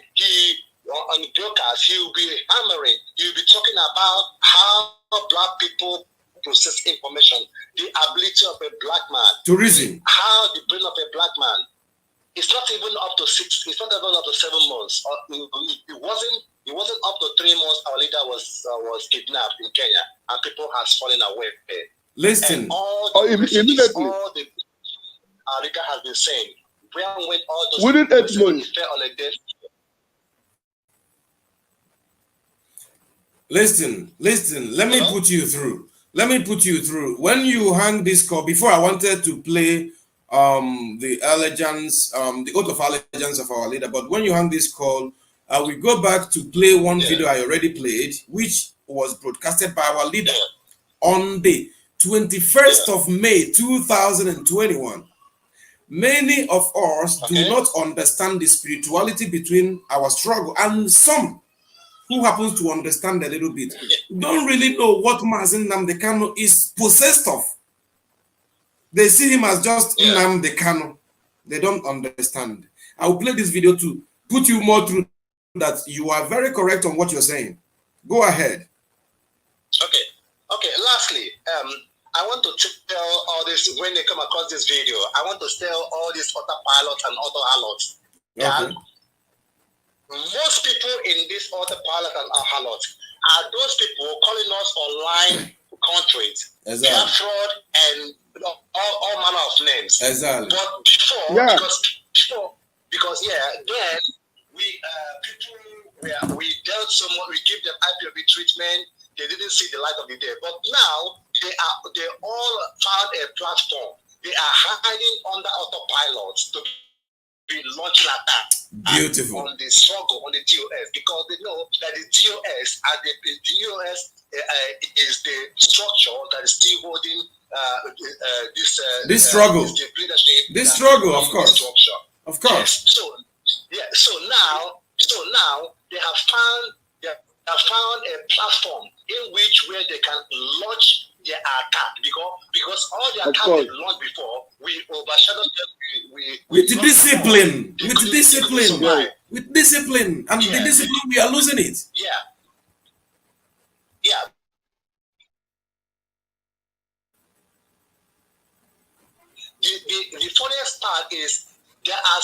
on the broadcast, he will be hammering, he will be talking about how black people process information, the ability of a black man to reason, how the brain of a black man. It's not even up to 7 months. It wasn't up to 3 months. Our leader was kidnapped in Kenya, and people has fallen away. Listen, our leader has been saying, where went all those within 8 months? On a death. Listen. Let me put you through. When you hang this call, before I wanted to play the allegiance, the oath of allegiance of our leader, but when you hang this call, we go back to play one video I already played, which was broadcasted by our leader on the 21st of May 2021. Many of us do not understand the spirituality between our struggle, and some who happens to understand a little bit don't really know what Mazi Nnamdi Kanu is possessed of. They see him as just Nnamdi Kanu. They don't understand. I will play this video to put you more through that you are very correct on what you're saying. Go ahead. Okay. Lastly, I want to tell all this, when they come across this video, I want to tell all these other pilots and other allots that most people in this other pilot and harlot are those people calling us online countries, fraud, and all manner of names. Exactly. But before, Yeah. because then we dealt so much, we give them IPOB treatment. They didn't see the light of the day. But now they all found a platform. They are hiding under autopilot to be launching attack. Beautiful. On the struggle, on the DOS, because they know that the DOS and the DOS is the structure that is still holding this struggle. This struggle, of course. Structure. Of course. Yes. So now they have found a platform in which where they can launch their attack because all the attacks they launched before we overshadowed them with discipline, with discipline, and the discipline we are losing it. Yeah. The funniest part is there are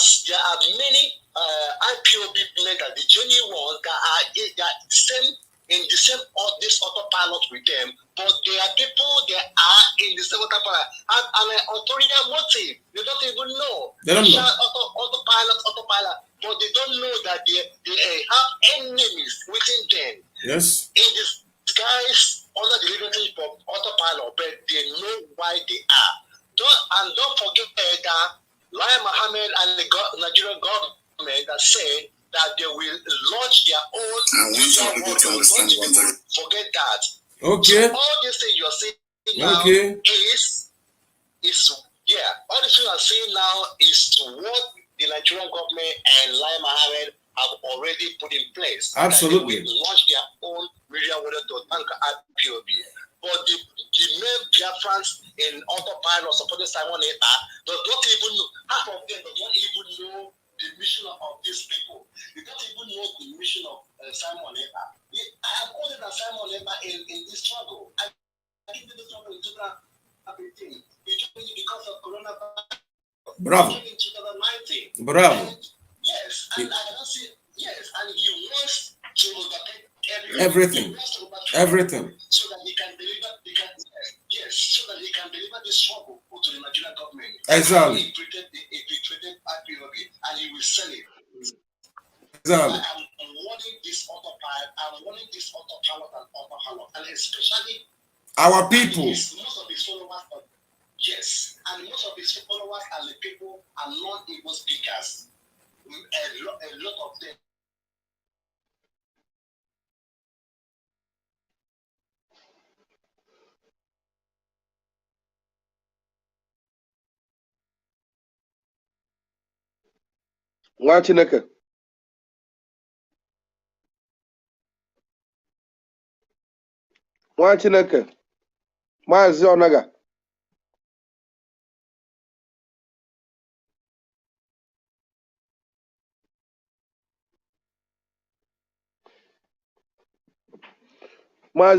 many IPOB members, the junior ones that are the same in the same this autopilot with them, but they are people that are in the same autopilot and an authorial motive. They don't even know. They don't know. Autopilot, but they don't know that they have enemies within them. Yes. In disguise under the leadership of autopilot, but they know why they are. Don't forget that Lai Mohammed and the Nigerian government that say that they will launch their own. Forget that. Okay. So all these things you're saying now all these things you are saying now is what the Nigerian government and Lai Mohammed have already put in place. Absolutely. That they will launch their own media order to tank IPOB. But the main Biafrans in autopilot supporting Simon Eta does not even know, half of them does not even know the mission of these people. They don't even know the mission of Simon Eta. I am older than Simon Eta in this struggle. I did this struggle in 2015. It joined me because of coronavirus. Bravo. In 2019. Bravo. And yes, and I cannot see, yes, and he wants to overtake everything. Everything. So that he can deliver, so that he can deliver this struggle to the Nigerian government. Exactly. He created IPOB and he will sell it. Exactly. I'm warning this autopilot and autopilot, and especially our people. Most of his followers and most of his followers and the people are non-Igbo speakers. A lot of them. Nwa Chineke. Nwa Chineke. Maazị Onaga.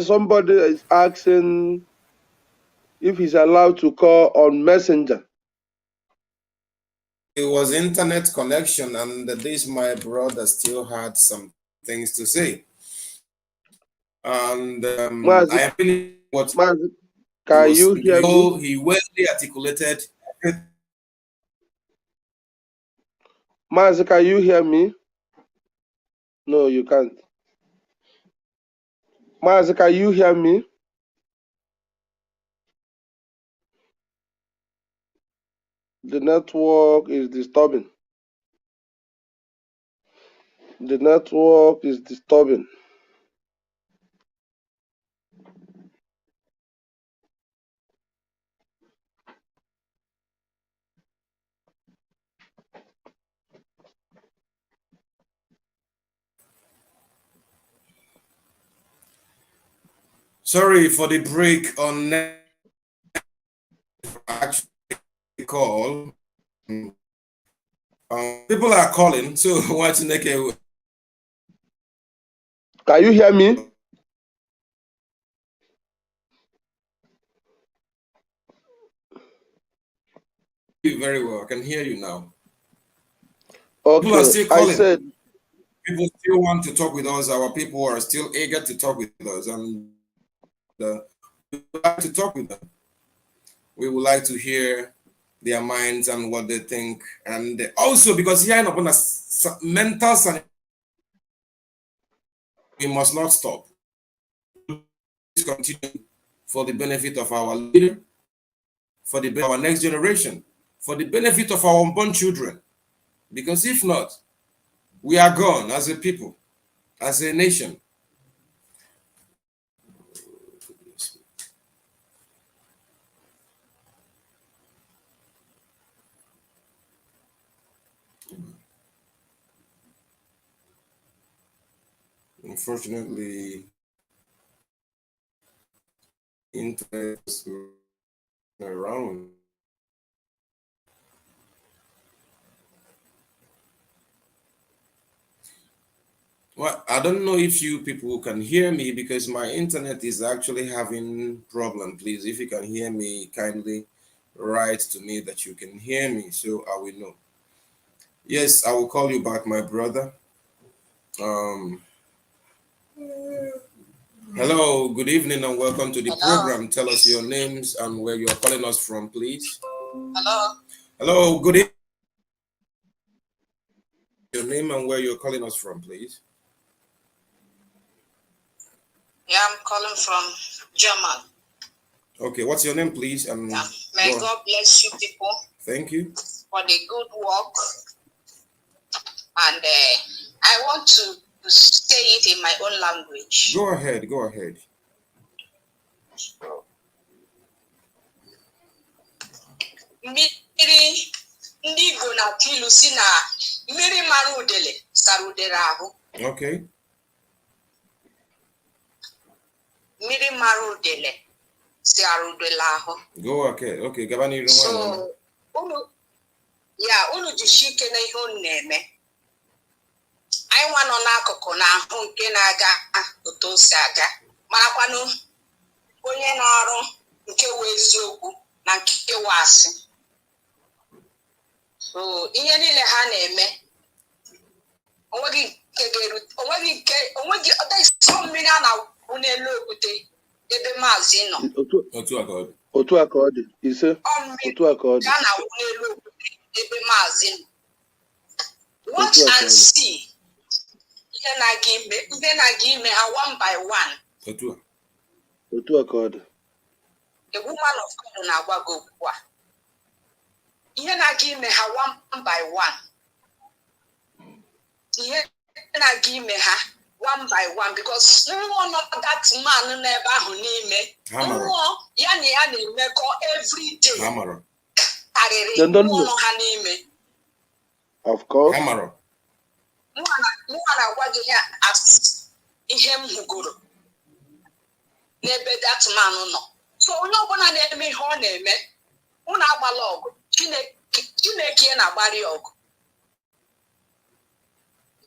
Somebody is asking if he's allowed to call on Messenger. It was internet connection, and this my brother still had some things to say. And I really what can you hear me? He well articulated. Mazi, can you hear me? No, you can't. Mazi, can you hear me? The network is disturbing. The network is disturbing. Sorry for the break on actually call. People are calling, so watching the. Can you hear me? Very well. I can hear you now. Okay, I said People still want to talk with us. Our people are still eager to talk with us, and we would like to talk with them. We would like to hear their minds and what they think, and also because here in upon a mental sanity, we must not stop. Please continue for the benefit of our leader, for the benefit of our next generation, for the benefit of our unborn children. Because if not, we are gone as a people, as a nation. Unfortunately, internet is around. Well, I don't know if you people can hear me because my internet is actually having problem. Please, if you can hear me, kindly write to me that you can hear me so I will know. Yes, I will call you back, my brother. Hello, good evening and welcome to the program. Tell us your names and where you are calling us from, please. Hello. Hello, good evening. Your name and where you're calling us from, please. Yeah, I'm calling from German. Okay, what's your name, please? And yeah. May God bless you people. Thank you for the good work. And I want to say it in my own language. Go ahead, go ahead. Mmiri ndị Igbo na-atụ ilu si na mmiri mara udele sara udele ahụ. Okay. Mmiri mara udele sara udele ahụ. Go okay, okay. Gabani So unu jishi ike na ihe unu na-eme. Anyị nwa nọ n'akụkụ na ahụ nke na-aga otu o si aga. Marakwanụ onye na-arụ nke wụ eziokwu na nke wụ asị. So ihe niile ha na-eme onweghị ọdaisi mmiri a na-awụ n'elu okwute ebe maazị nọ. Otu aka ọ dị ise otu aka ọ dị a na-awụ n'elu okwute ebe maazị nọ. Watch and see ihe na-aga ime ha one by one. Otu aka ọ dị. A woman of God na-agwa gị okwu a. Ihe na-aga ime ha one by one. Ihe na-aga ime ha one by one because mmụọ nọ that man n'ebe ahụ n'ime. Mmụọ ya na ya na-emekọ every day. Karịrị mmụọ nọ ha n'ime. Of course. Mmụọ na-agwa gị ya as ihe m hụgoro n'ebe that man nọ. So onye ọbụla na-eme ihe ọ na-eme, unu agbala ọgụ. Chineke na-agbara ya ọgụ.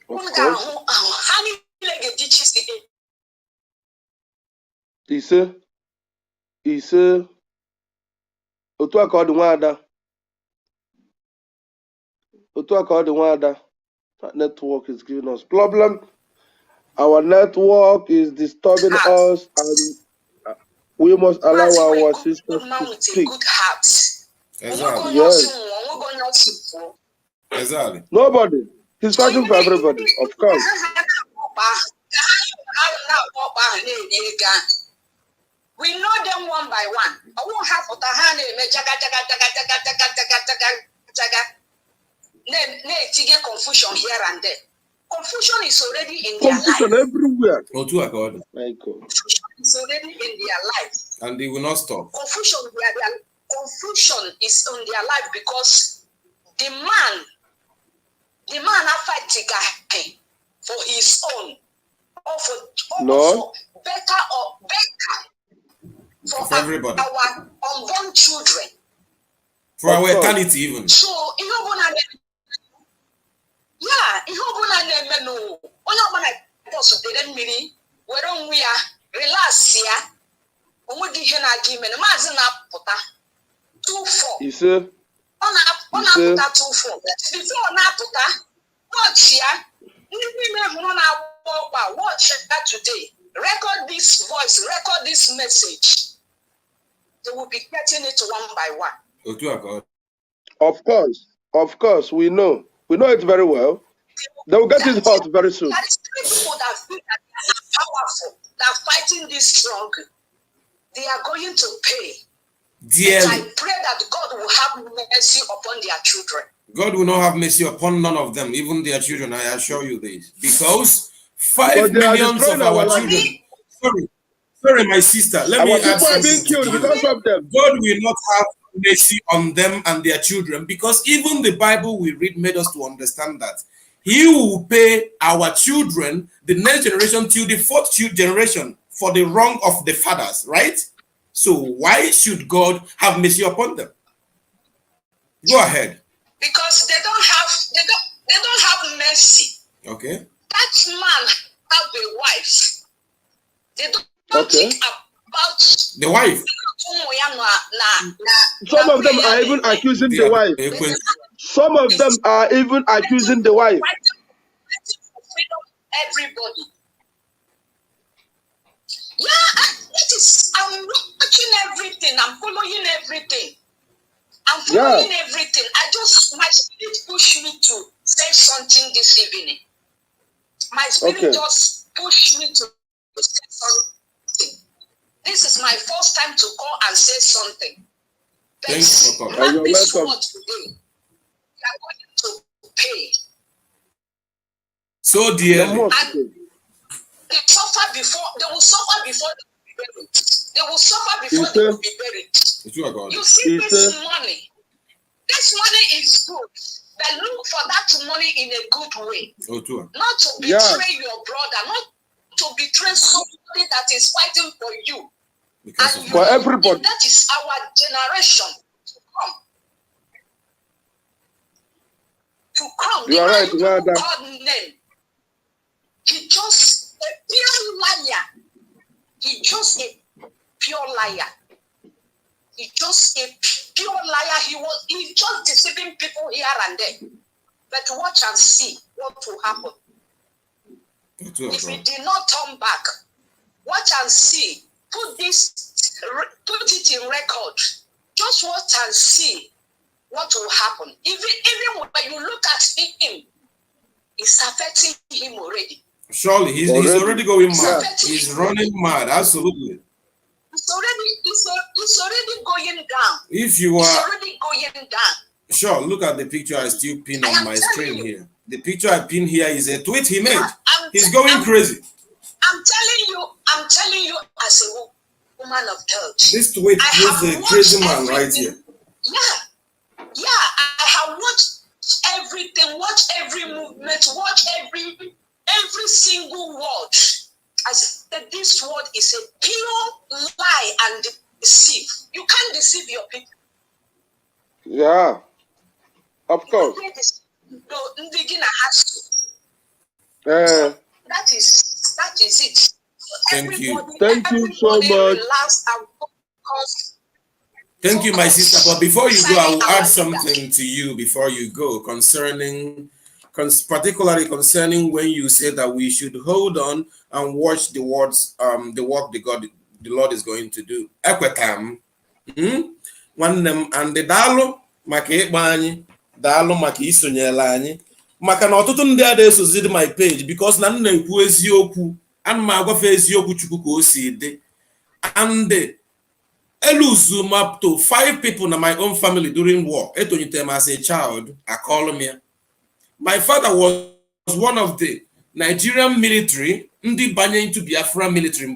Unu ga-ahụ ha niile ga-eji chisi ise otu aka ọ dị nwaada. Otu aka ọ dị nwaada. That network is giving us problem. Our network is disturbing us and we must allow our sisters to speak. Good heart. Exactly. Yes. Exactly. Nobody. He's fighting for everybody, of course. We know them one by one. I won't have to hand confusion here and there. Confusion is already in their life. Confusion everywhere. Confusion is already in their life. And they will not stop. Confusion is in their life because the man fighting for his own, or for better for everybody, our unborn children, for our eternity even. So ihe ọbụla na-eme no onye ọbụla bọsụtere mmiri were onwe ya relax ya onweghị ihe na-aga ime na maazị na-apụta 2-4 ọ na-apụta 2-4 before ọ na-apụta watch ya Watch that today. Record this voice, record this message. They will be getting it one by one. Of course, we know it very well. They will get it hot very soon. There is three people that feel that they are powerful, that are fighting this struggle. They are going to pay. And I pray that God will have mercy upon their children. God will not have mercy upon none of them, even their children, I assure you this. Because 5 million of our children. Sorry, my sister. Let me add something. Being killed because of them. God will not have mercy on them and their children, because even the Bible we read made us to understand that He will pay our children, the next generation till the 4th generation, for the wrong of the fathers, right? So why should God have mercy upon them? Go ahead. Because they don't have mercy. Okay. That man have a wife. They don't think about the wife. Some of them are even accusing the wife. Some of them are even accusing the wife. Everybody. Yeah, I'm watching everything. I'm following everything. Everything. My spirit pushed me to say something this evening. My spirit just pushed me to say something. This is my first time to call and say something. Thanks for calling. This word today. We are going to pay. So dear. They suffer before. They will suffer before they will be buried. They will suffer before they will be buried. You see this money. This money is good. But look for that money in a good way. Not to betray your brother, not to betray somebody that is fighting for you. And for everybody. That is our generation to come. You are right. God name. He just a pure liar. He just a pure liar. He just a pure liar. He just deceiving people here and there. But watch and see what will happen. If he did not turn back, watch and see. Put it in record. Just watch and see what will happen. Even when you look at him, it's affecting him already. Surely he's already going mad. He's running mad. Absolutely. It's already going down. If you are, it's already going down. Sure, look at the picture I still pin on my screen here. The picture I pin here is a tweet he made. He's going crazy. I'm telling you as a woman of God. This tweet is a crazy man right here. Yeah, I have watched everything, watched every movement, watched every single word. I said this word is a pure lie and deceive. You can't deceive your people. Yeah, of course. That is it. Thank you. Thank you so much. Thank you, my sister. But before you go, I will add something to you before you go particularly concerning when you said that we should hold on and watch the work the Lord is going to do. Ekwetam. Nwannem and the dalo maka ịkpọ anyị daalụ maka isonyela anyị maka na ọtụtụ ndị a na-esoziri my page because na nna ekwu eziokwu ana m agwafe eziokwu Chukwu ka o si dị and I lose up to 5 people in my own family during war. As a child, I call me. My father was one of the Nigerian military, ndi banye into Biafra military,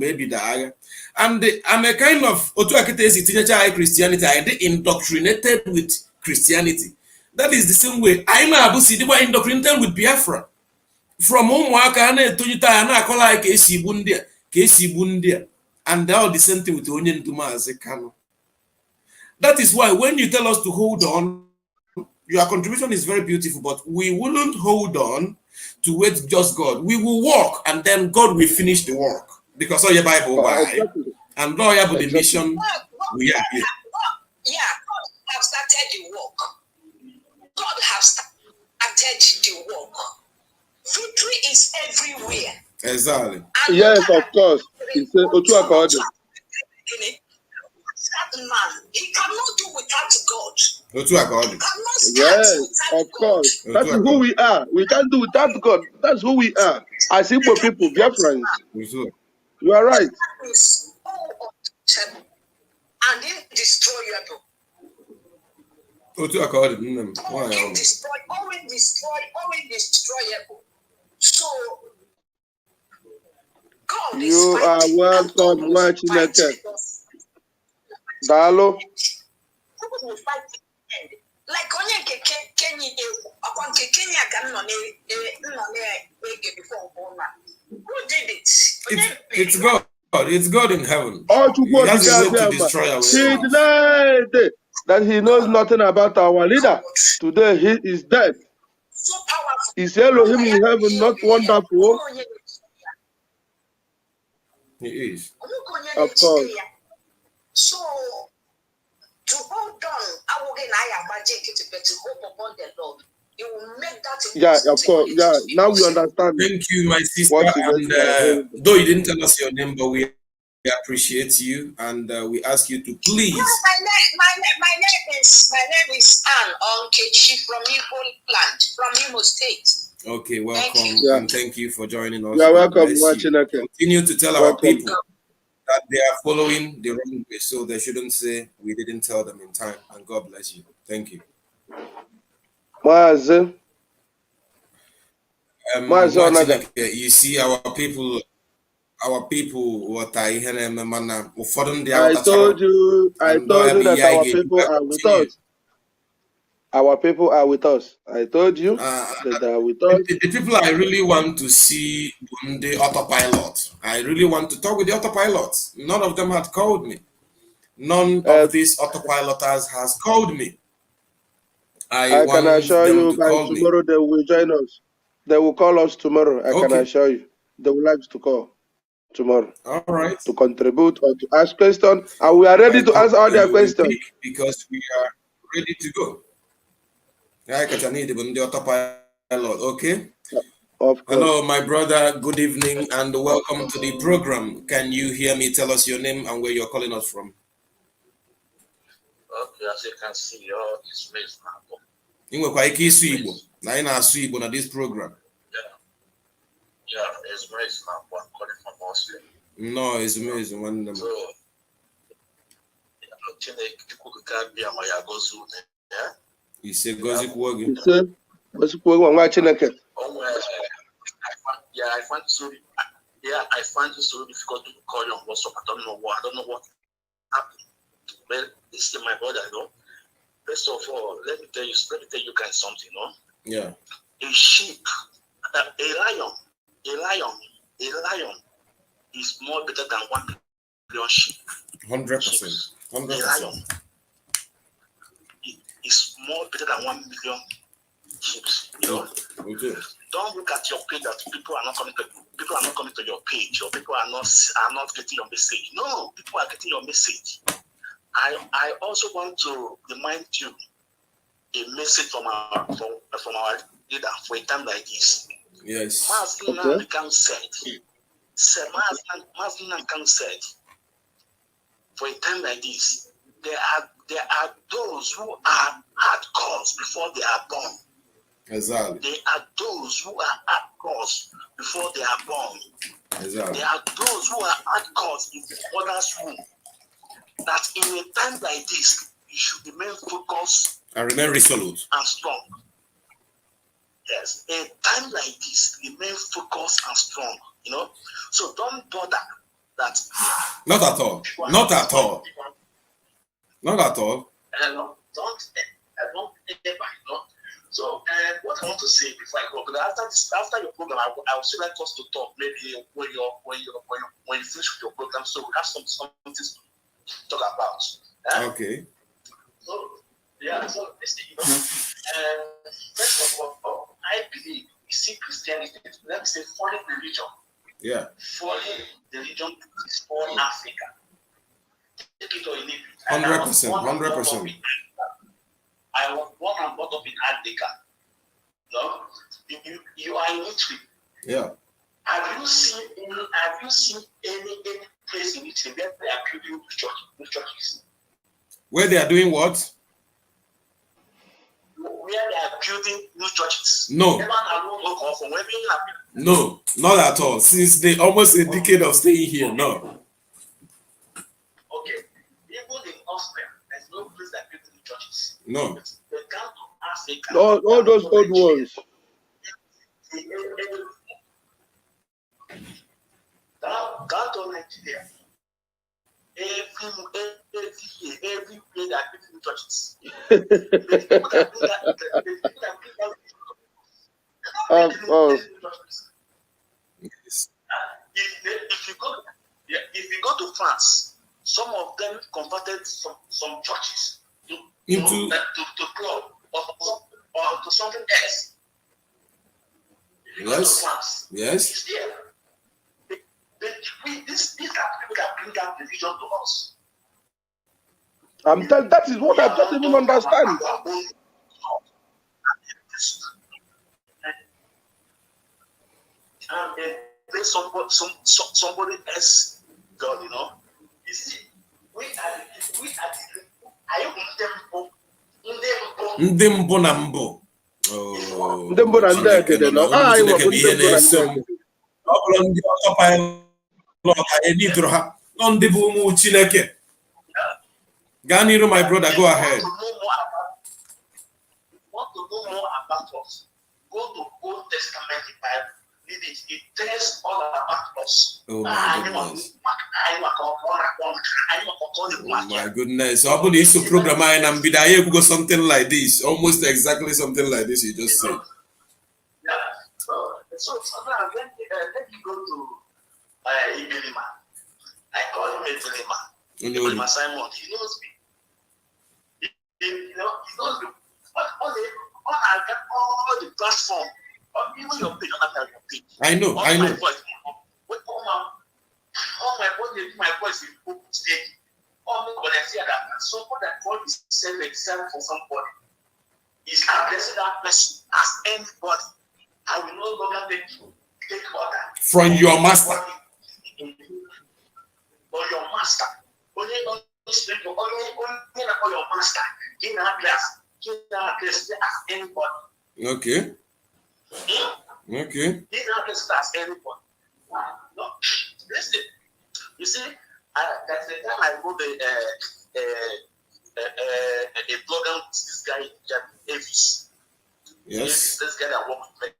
and I'm a kind of teenager Christianity. I did indoctrinated with Christianity. That is the same way I know they were indoctrinated with Biafra. From home, and now the same thing with Onyen Duma as a canon. That is why when you tell us to hold on, your contribution is very beautiful, but we wouldn't hold on to wait just God. We will walk and then God will finish the work. Because all your Bible, and Lord, you have the mission. We are here. Yeah, God have started the work. God have started the work. Victory is everywhere. Exactly. And yes, of course. He said, Otu Akode. That man, he cannot do without God. Otu Akode. He cannot start Yes, without of God. course. That Otu is who we are. We can't do without God. That's who we are. As Igbo people, Biafrans. Akode. You are right. That is so untouchable and indestructible. Otu Akode. Indestructible. So God You is are fighting. welcome, Mwachineke. Dalo. God will fight to the end. Like onye nke Kenya ọkwa nke Kenya ka nọ na-ege before Obama. Who did it? It's God. It's God in heaven. Oh, He has a way to destroy our he enemies. denied that he knows nothing about our leader. Today he is dead. So powerful. Is Elohim in heaven not wonderful? He is. Of course. So to hold on, I will get but to hope upon the Lord. It will make that. Yeah, of course. Yeah, now we understand. Thank you, my sister. What And though you didn't tell us your name, but we appreciate you, and we ask you to please. My name is Anne Onkechi from Igbo land, from Imo State. Okay, welcome, and thank you for joining us. You are welcome, Mwachineke. Continue to tell our people that they are following the wrong way, so they shouldn't say we didn't tell them in time. And God bless you. Thank you. You see, our people what I told you that our people are with us. Our people are with us. I told you that they are with us. The people I really want to see on the autopilot. I really want to talk with the autopilots. None of them had called me. None of these autopiloters has called me. I can assure you by tomorrow they will join us. They will call us tomorrow. I can assure you. They would like to call tomorrow. All right. To contribute or to ask questions. And we are ready to answer all their questions. Because we are ready to go. Okay. Hello, my brother. Good evening and welcome to the program. Can you hear me? Tell us your name and where you're calling us from. Okay, as you can see, it's Mace Nabo. Na this program. Yeah, it's Mace Nabo. I'm calling from Muslim. No, it's amazing. One number. So, he said, "Gozi he said, yeah, I find it so difficult to call you on WhatsApp. I don't know what happened. Well, this is my brother, you know. First of all, let me tell you guys something, you know. Yeah. A sheep, a lion is more better than 1 million sheep. 100%. 100%. A lion is more better than 1 million sheep. You know. Okay. Don't look at your page that people are not coming to your page, or people are not getting your message. No, people are getting your message. I also want to remind you a message from our leader for a time like this. Yes. Mazlina said, for a time like this, there are those who are hardcores before they are born. Exactly. There are those who are hardcores before they are born. Exactly. There are those who are hardcores in the mother's womb. That in a time like this, you should remain focused and remain resolute and strong. Yes, a time like this, remain focused and strong. You know, so don't bother that. Not at all. Not at all. Not at all. Don't ever, you know. So, what I want to say before I go, because after your program, I would still like us to talk. Maybe when you finish with your program, so we have something to talk about. Okay. So, yeah. So listen, you know, first of all, I believe we see Christianity. Let me say, foreign religion. Yeah. Foreign religion is for Africa. Take it or leave it. 100%. 100%. I was born and brought up in Africa. No? You are in Italy. Yeah. Have you seen any place in Italy where they are building new churches? Where they are doing what? Where they are building new churches? No. No, not at all. Since they almost a decade of staying here, no. Okay. Even in Austria, there's no place that builds new churches. No. They come to Africa. All those old ones. Go to Nigeria. Every place that builds new churches. If you go to France, some of them converted some churches to club or to something else. Yes. Yes. It's there. These are people that bring out religion to us. That is what I don't even understand. And there's somebody else, God, you know. You see, we are you Ndembo na mbo. Oh. Ndembo na ndege no. I want ndembo na ndege. Ọbụla ndị ọtọpilọt anyị nidoro ha nọ ndị bụ ụmụ Chineke. Gaa n'iru, my brother, go ahead. Want to know more about us? Go to Old Testament Bible. It tells all about us. Oh my goodness. Oh my goodness. So how is to program and Bidaya go something like this? Almost exactly something like this you just said. Yeah. So now let me go to Ibilima. I call him Ibilima. Ibilima Simon. He knows me. He knows me. All the platform. Even your page, your page. I know. My voice, my voice is open stage. When I say that somebody that God is self exam for somebody is addressing that person as anybody. I will no longer take order from your master. Or your master. Only your master. In address as anybody. Okay. Okay. He now can start anybody. No, listen. You see, that's the time I wrote a program with this guy, Davis. Yes. This guy that worked with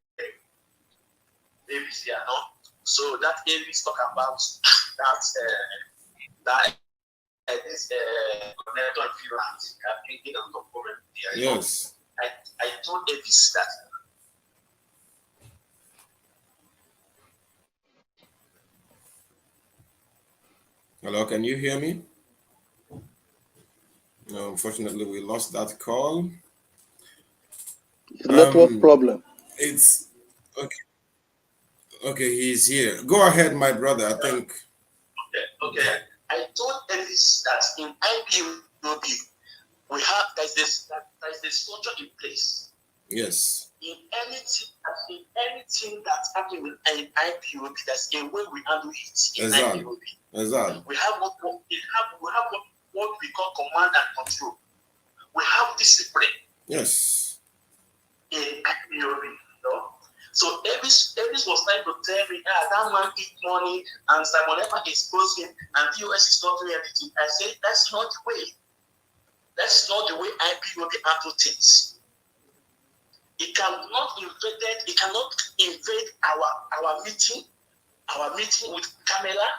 Davis, yeah, no. So that Davis talk about this connector in Finland. Yes. I told Davis that. Hello, can you hear me? No, unfortunately, we lost that call. Network problem. It's okay. Okay, he's here. Go ahead, my brother. I think. Okay. I told Ellis that in IPOB we have there's this structure in place. Yes. In anything that's happening in IPOB, there's a way we handle it in IPOB. Exactly. We have what we call command and control. We have discipline. Yes. In IPOB, you know. So Ellis was trying to tell me, that man eat money and Simon Ever exposed him and US is not doing anything. I said that's not the way. That's not the way IPOB handle things. It cannot invade our meeting with Camilla,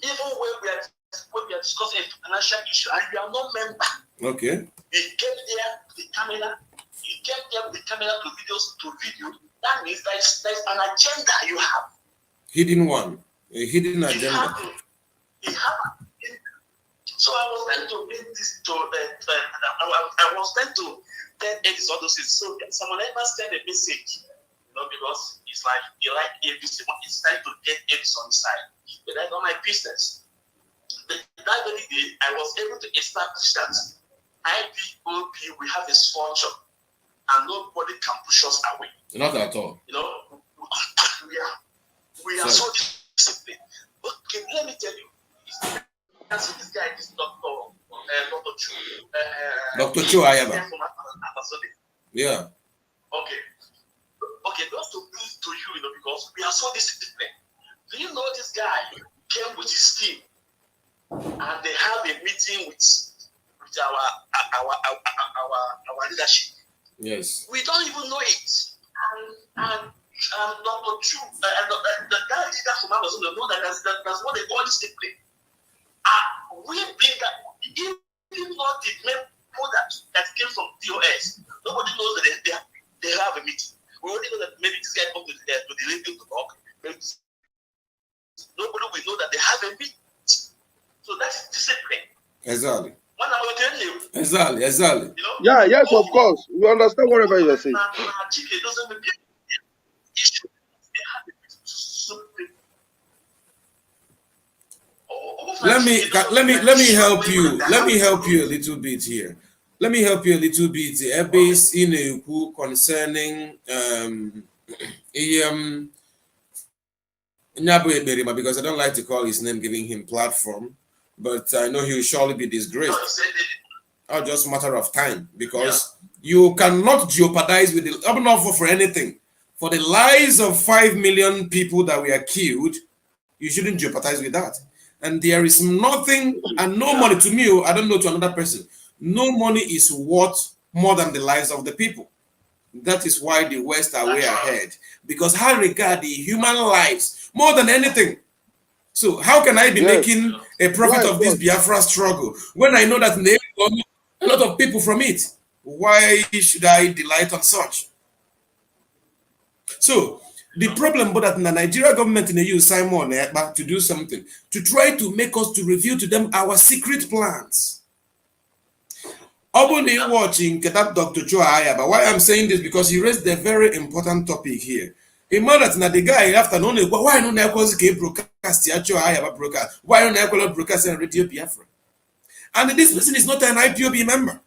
even when we are discussing a financial issue and you are not member. Okay. He came there with the camera. He came there with the camera to video. That means there's an agenda you have. Hidden one. A hidden agenda. So I was trying to bring this to I was trying to tell Edis all those things. So someone ever send a message, because it's like you like ABC, it's trying to get Edis on the side. But that's not my business. But that very day, I was able to establish that IPOB, we have a structure. and nobody can push us away. Not at all. You know, we are so disciplined. Okay, let me tell you, this guy, this doctor, Dr. Chu. Dr. Chu Ayaba. Yeah. Okay. Okay, just to prove to you, because we are so disciplined. Do you know this guy came with his team and they have a meeting with our leadership? Yes. We don't even know it. And Dr. Chu, the guy leader from Amazon, know that that's what they call discipline. We bring that, even not the people that came from DOS, nobody knows that they have a meeting. We only know that maybe this guy comes to the radio to talk. Nobody will know that they have a meeting. So that's discipline. Exactly. When I was telling you. Exactly. You know? Yeah, yes, of course. We understand whatever you are saying. Let me help you. Let me help you a little bit here. Let me help you a little bit. Ebis in a concerning because I don't like to call his name, giving him platform, but I know he will surely be disgraced. Or just a matter of time, because you cannot jeopardize with the open offer for anything. For the lives of 5 million people that were killed, you shouldn't jeopardize with that. And there is nothing and no money to me, I don't know to another person, no money is worth more than the lives of the people. That is why the West are way ahead, because I regard the human lives more than anything. So how can I be making a profit of this Biafra struggle when I know that a lot of people from it? Why should I delight on such? So the problem but that the Nigeria government in the use Simon to do something, to try to make us to reveal to them our secret plans. Obuni watching that Dr. Joe Ayaba. Why I'm saying this, because he raised a very important topic here. A man that the guy after no why no broadcast Joe Ayaba broadcast? Why no broadcast and Radio Biafra? And this person is not an IPOB member.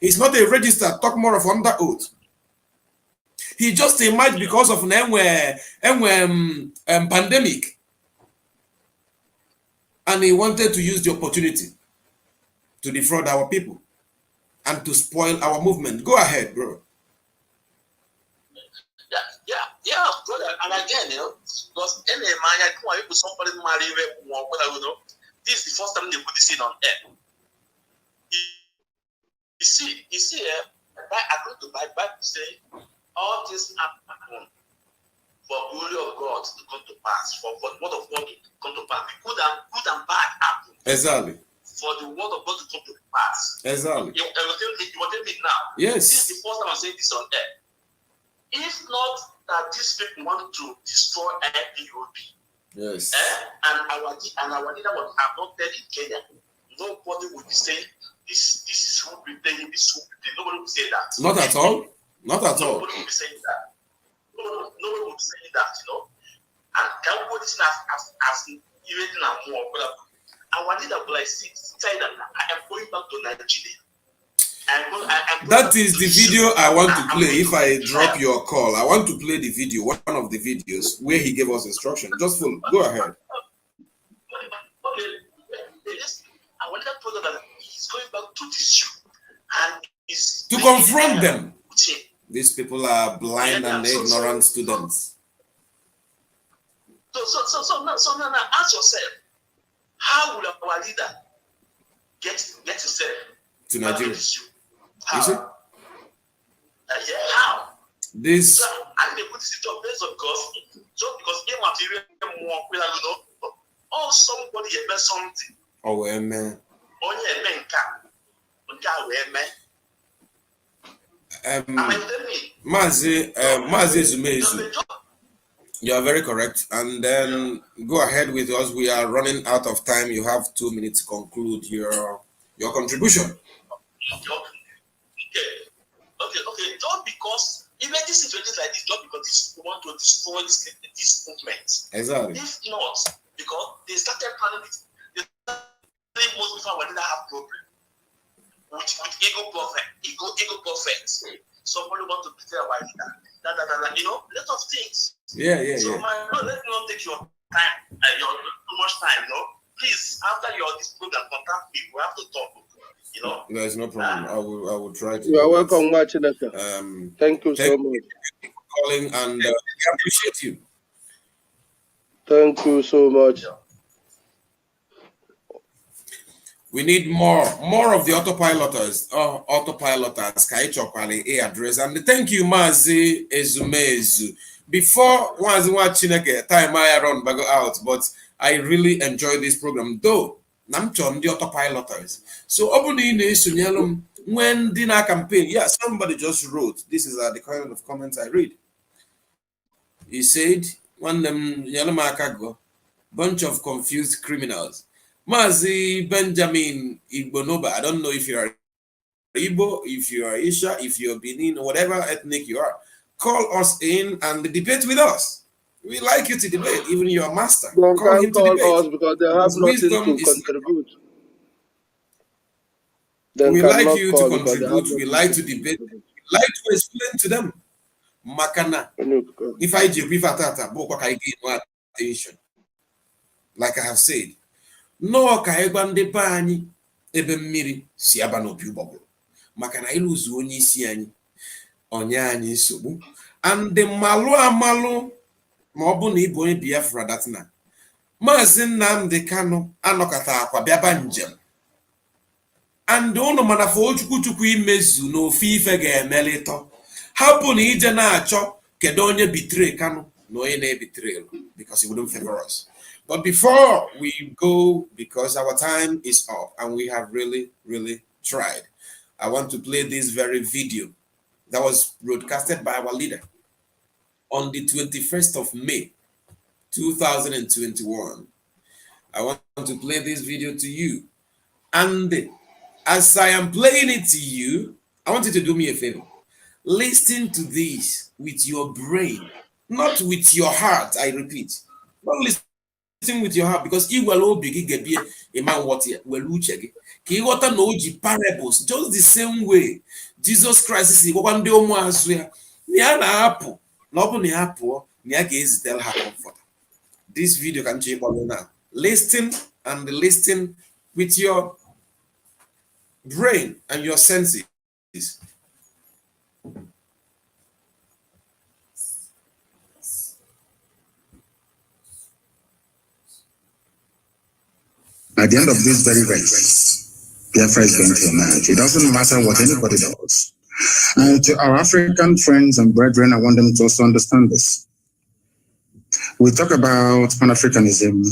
He's not a registered, talk more of under oath. He just emerged because of an pandemic. And he wanted to use the opportunity to defraud our people and to spoil our movement. Go ahead, bro. Yeah, brother. And again, because any man, somebody marry, this is the first time they put this in on air. You see, according to Bible say, all this happen for glory of God to come to pass, for the word of God to come to pass. Good and bad happen. Exactly. For the word of God to come to pass. Exactly. You want to me now? Yes. This is the first time I'm saying this on air. If not that these people want to destroy IPOB, yes, and our leader was abducted in Kenya, nobody would be saying this is who we paying, this is who we paying. Nobody would say that. Not at all. Not at all. Nobody would be saying that. Nobody would be saying that, And can we put this as even more? Our leader will say that I am going back to Nigeria. That is the video I want to play. If I drop your call, I want to play the video, one of the videos where he gave us instruction. Just follow. Go ahead. Okay. I want to tell you that he's going back to this show and is to confront them. These people are blind and ignorant students. So now ask yourself, how will our leader get himself to Nigeria? How? You see? How? This. So, and they put this into place because they material more, or somebody has something. Oh, amen. Mazi Zumezu, you are very correct. And then go ahead with us. We are running out of time. You have 2 minutes to conclude your contribution. Okay. Just because even this situations like this, just because we want to destroy this movement. Exactly. If not, because they started planning it, most before we didn't have problem with ego prophet. Somebody want to betray our leader. You know, lot of things. Yeah. So my brother, let me not take your time, too much time, you know. Please, after this program, contact me. We have to talk. You know. There's no problem. I will try to. You are welcome, watching us. Thank you so much. Calling and we appreciate you. Thank you so much. We need more of the autopiloters. Address and thank you, Mazi Ezumezu. Before watching time I run back out, but I really enjoy this program. Though I'm on the autopiloters. So when dinner campaign, yeah, somebody just wrote. This is the kind of comments I read. He said, "One them Yalamakago, bunch of confused criminals." Mazi Benjamin Igbonoba, I don't know if you are Igbo, if you are Isha, if you're Benin, or whatever ethnic you are. Call us in and debate with us. We like you to debate, even your master. Call him to debate. Us because they have nothing to contribute. We like you to contribute, we like to debate, we like to explain to them. Makana. If I give attention, like I have said. No ka ịgwa ndị be anyị ebe mmiri si aba n'opi ụgbọgụrụ maka na ịlụzu onye isi anyị onye anyị nsogbu and malụ amalụ ma ọ bụ na ịbụ onye Biafra datna Maazị Nnamdi Kanu anọkọta akwa bịaba njem and ụnụ mana fọ Chukwu imezu na ofe ife ga-emelịtọ hapụ na ije na-achọ kedu onye bitre Kanu na onye na-ebitre because he wouldn't favor us. But before we go, because our time is up and we have really tried, I want to play this very video that was broadcasted by our leader on the 21st of May, 2021. I want to play this video to you. And as I am playing it to you, I want you to do me a favor. Listen to this with your brain, not with your heart, I repeat. Not listen with your heart, because he will all be a man what will check he got no parables just the same way Jesus Christ is one day almost where apple tell her comfort. This video can change now. Listen and listen with your brain and your senses. At the end of this very race, Biafra is going to emerge. It doesn't matter what anybody does. And to our African friends and brethren, I want them to also understand this. We talk about Pan-Africanism.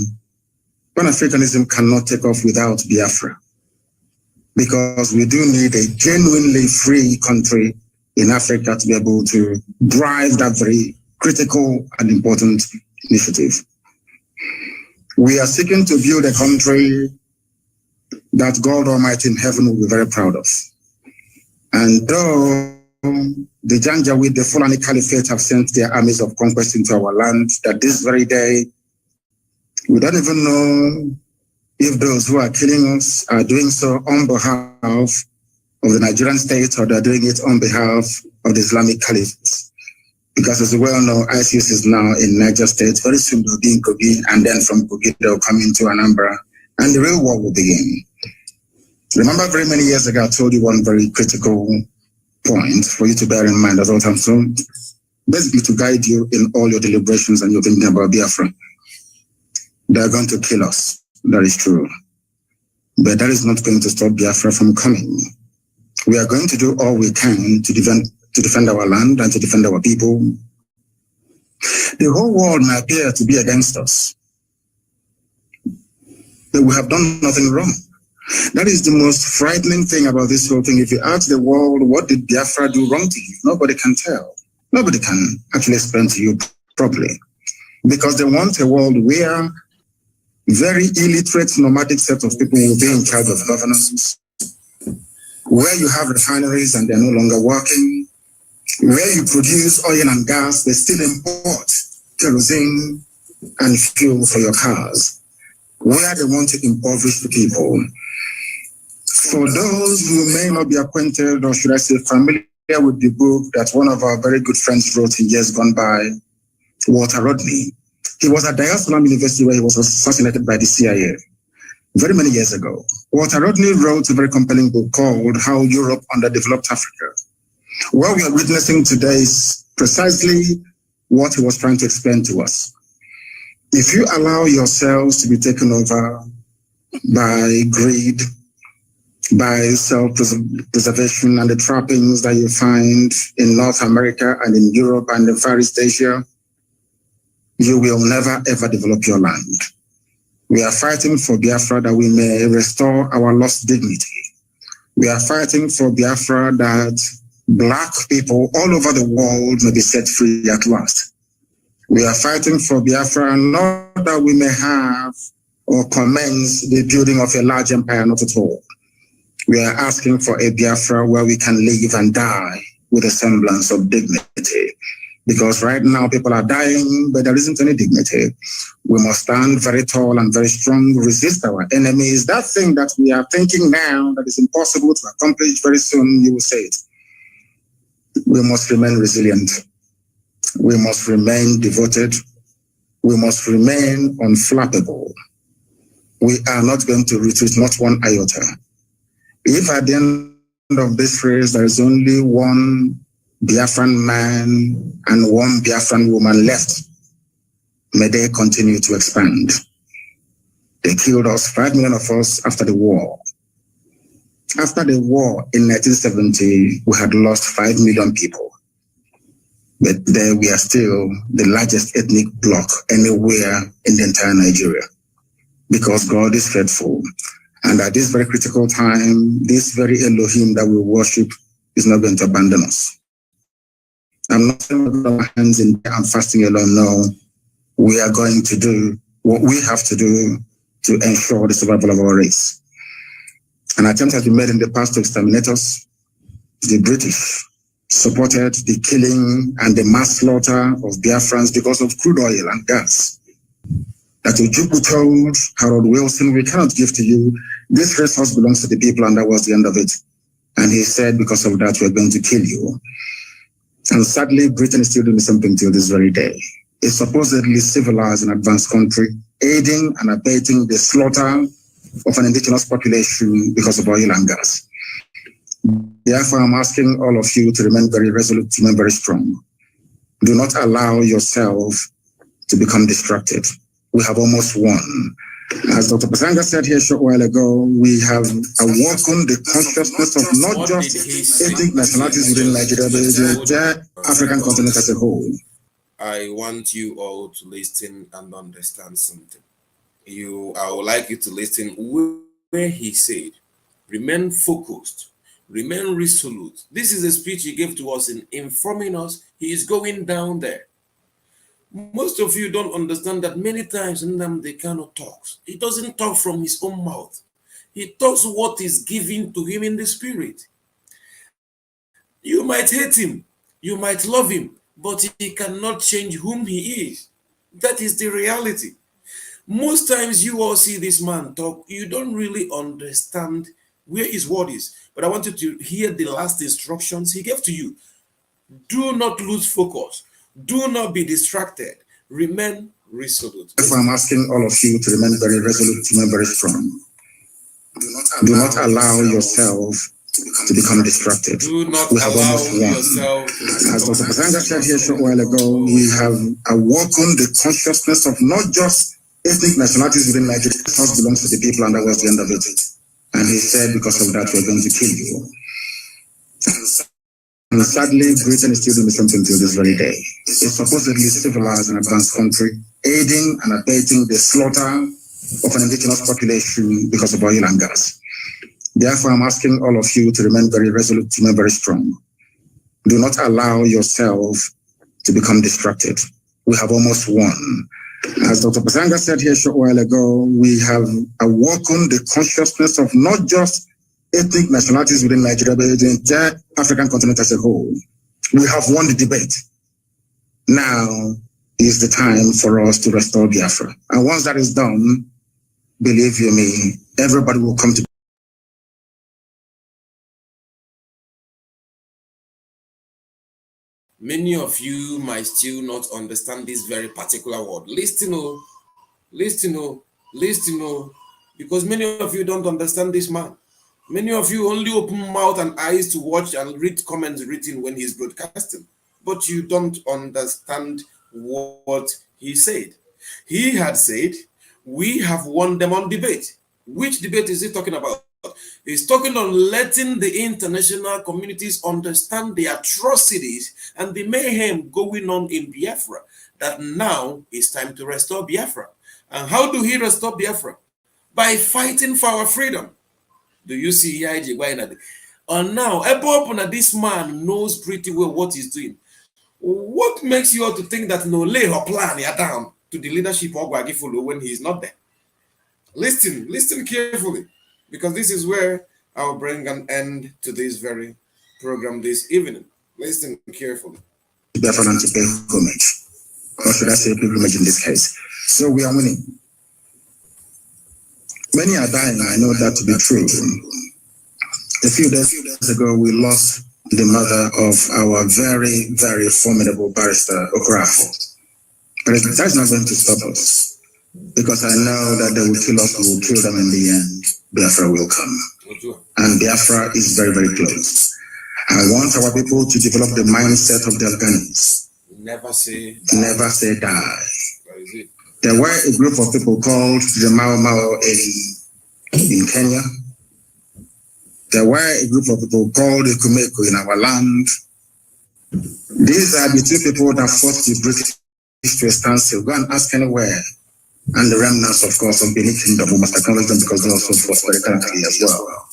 Pan-Africanism cannot take off without Biafra, because we do need a genuinely free country in Africa to be able to drive that very critical and important initiative. We are seeking to build a country that God Almighty in heaven will be very proud of. And though the Janjaweed, the Fulani Caliphate, have sent their armies of conquest into our land, that this very day, we don't even know if those who are killing us are doing so on behalf of the Nigerian state or they're doing it on behalf of the Islamic Caliphate. Because as we well know, ISIS is now in Niger State. Very soon they'll be in Kogi, and then from Kogi they'll come into Anambra, and the real war will begin. Remember, very many years ago, I told you one very critical point for you to bear in mind as well, so basically to guide you in all your deliberations and your thinking about Biafra. They're going to kill us. That is true. But that is not going to stop Biafra from coming. We are going to do all we can to defend our land and to defend our people. The whole world may appear to be against us, but we have done nothing wrong. That is the most frightening thing about this whole thing. If you ask the world, what did Biafra do wrong to you? Nobody can tell. Nobody can actually explain to you properly, because they want a world where very illiterate, nomadic set of people will be in charge of governance, where you have refineries and they're no longer working, where you produce oil and gas, they still import kerosene and fuel for your cars, where they want to impoverish the people. For those who may not be acquainted, or should I say familiar with the book that one of our very good friends wrote in years gone by, Walter Rodney. He was at Dar es Salaam University where he was assassinated by the CIA very many years ago. Walter Rodney wrote a very compelling book called How Europe Underdeveloped Africa. What we are witnessing today is precisely what he was trying to explain to us. If you allow yourselves to be taken over by greed, by self-preservation and the trappings that you find in North America and in Europe and in Far East Asia, you will never ever develop your land. We are fighting for Biafra that we may restore our lost dignity. We are fighting for Biafra that Black people all over the world may be set free at last. We are fighting for Biafra not that we may have or commence the building of a large empire, not at all. We are asking for a Biafra where we can live and die with a semblance of dignity. Because right now people are dying, but there isn't any dignity. We must stand very tall and very strong, resist our enemies. That thing that we are thinking now that is impossible to accomplish very soon, you will say it. We must remain resilient. We must remain devoted. We must remain unflappable. We are not going to retreat, not one iota. If at the end of this race there is only one Biafran man and one Biafran woman left, may they continue to expand. They killed us, 5 million of us, after the war. After the war in 1970, we had lost 5 million people. But there we are still the largest ethnic bloc anywhere in the entire Nigeria. Because God is faithful. And at this very critical time, this very Elohim that we worship is not going to abandon us. I'm not saying with our hands in prayer and fasting alone. No, we are going to do what we have to do to ensure the survival of our race. An attempt has been made in the past to exterminate us. The British supported the killing and the mass slaughter of Biafrans because of crude oil and gas. That Ojukwu told Harold Wilson, we cannot give to you. This resource belongs to the people, and that was the end of it. And he said, because of that, we're going to kill you. And sadly, Britain is still doing something till this very day. A supposedly civilized and advanced country, aiding and abating the slaughter of an indigenous population because of oil and gas. Therefore, I'm asking all of you to remain very resolute, to remain very strong. Do not allow yourself to become distracted. We have almost won. As Dr. Pasanga said here a short while ago, we have awoken the consciousness of not just ethnic nationalities within Nigeria, but the entire African continent as a whole. I want you all to listen and understand something. I would like you to listen where he said, remain focused, remain resolute. This is a speech he gave to us in informing us he is going down there. Most of you don't understand that many times Nnamdi cannot talk. He doesn't talk from his own mouth. He talks what is given to him in the spirit. You might hate him, you might love him, but he cannot change whom he is. That is the reality. Most times you all see this man talk, you don't really understand where his word is. But I want you to hear the last instructions he gave to you. Do not lose focus. Do not be distracted. Remain resolute. Therefore, I'm asking all of you to remain very resolute, to remain very strong. Do not allow yourself to become distracted. Do not we have allow almost won. yourself to As Dr. Pasanga said here a short while ago, we have awoken the consciousness of not just ethnic nationalities within Nigeria. This house belongs to the people, and that was the end of it. And he said, because of that, we're going to kill you. And sadly, Britain is still doing something till this very day. A supposedly civilized and advanced country, aiding and abating the slaughter of an indigenous population because of oil and gas. Therefore, I'm asking all of you to remain very resolute, to remain very strong. Do not allow yourself to become distracted. We have almost won. As Dr. Pasanga said here a short while ago, we have awoken the consciousness of not just ethnic nationalities within Nigeria, but the entire African continent as a whole. We have won the debate. Now is the time for us to restore Biafra. And once that is done, believe you me, everybody will come to Many of you might still not understand this very particular word. Listen, oh, listen, oh, listen, oh, because many of you don't understand this man. Many of you only open mouth and eyes to watch and read comments written when he's broadcasting, but you don't understand what he said. He had said, we have won them on debate. Which debate is he talking about? He's talking on letting the international communities understand the atrocities and the mayhem going on in Biafra, that now it's time to restore Biafra. And how do he restore Biafra? By fighting for our freedom. Do you see here? And now, this man knows pretty well what he's doing. What makes you all to think that no lay her plan down to the leadership of Gwagifolo when he's not there? Listen carefully, because this is where I'll bring an end to this very program this evening. Listen carefully. Therefore, to pay homage, or should I say pilgrimage in this case? So we are winning. Many are dying, I know that to be true. A few days ago, we lost the mother of our very, very formidable barrister, Okrafo. But that's not going to stop us, because I know that they will kill us, we will kill them in the end. Biafra will come. And Biafra is very, very close. I want our people to develop the mindset of the Afghans. Never say die. There were a group of people called the Mau Mau in Kenya. There were a group of people called the Kumeko in our land. These are the two people that forced the British to a standstill. Go and ask anywhere. And the remnants, of course, of Benin Kingdom, we must acknowledge them because they also fought for the country as well.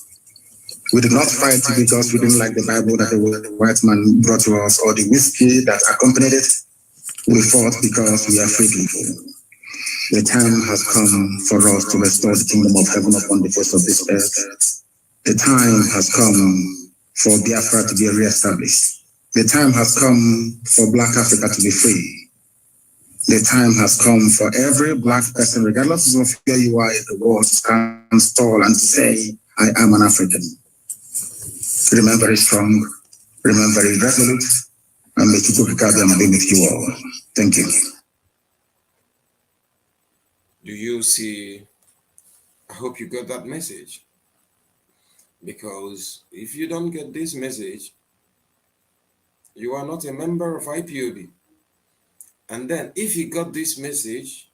We did not fight because we didn't like the Bible that the white man brought to us or the whiskey that accompanied it. We fought because we are free people. The time has come for us to restore the kingdom of heaven upon the face of this earth. The time has come for Biafra to be reestablished. The time has come for Black Africa to be free. The time has come for every Black person, regardless of where you are in the world, to stand tall and say, I am an African. Remain very strong, remain very resolute, and may Chukwukikabiama be with you all. Thank you. Do you see? I hope you got that message. Because if you don't get this message, you are not a member of IPOB. And then if you got this message,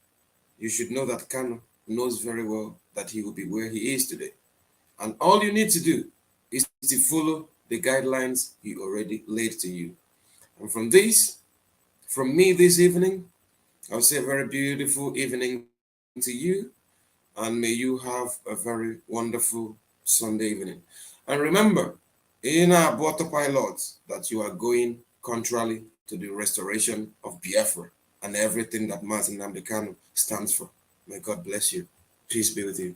you should know that Kanu knows very well that he will be where he is today. And all you need to do is to follow the guidelines he already laid to you. And from me this evening, I'll say a very beautiful evening to you. And may you have a very wonderful Sunday evening. And remember, in our autopilot, that you are going contrary to the restoration of Biafra and everything that Martin Nnamdi Kanu stands for. May God bless you. Peace be with you.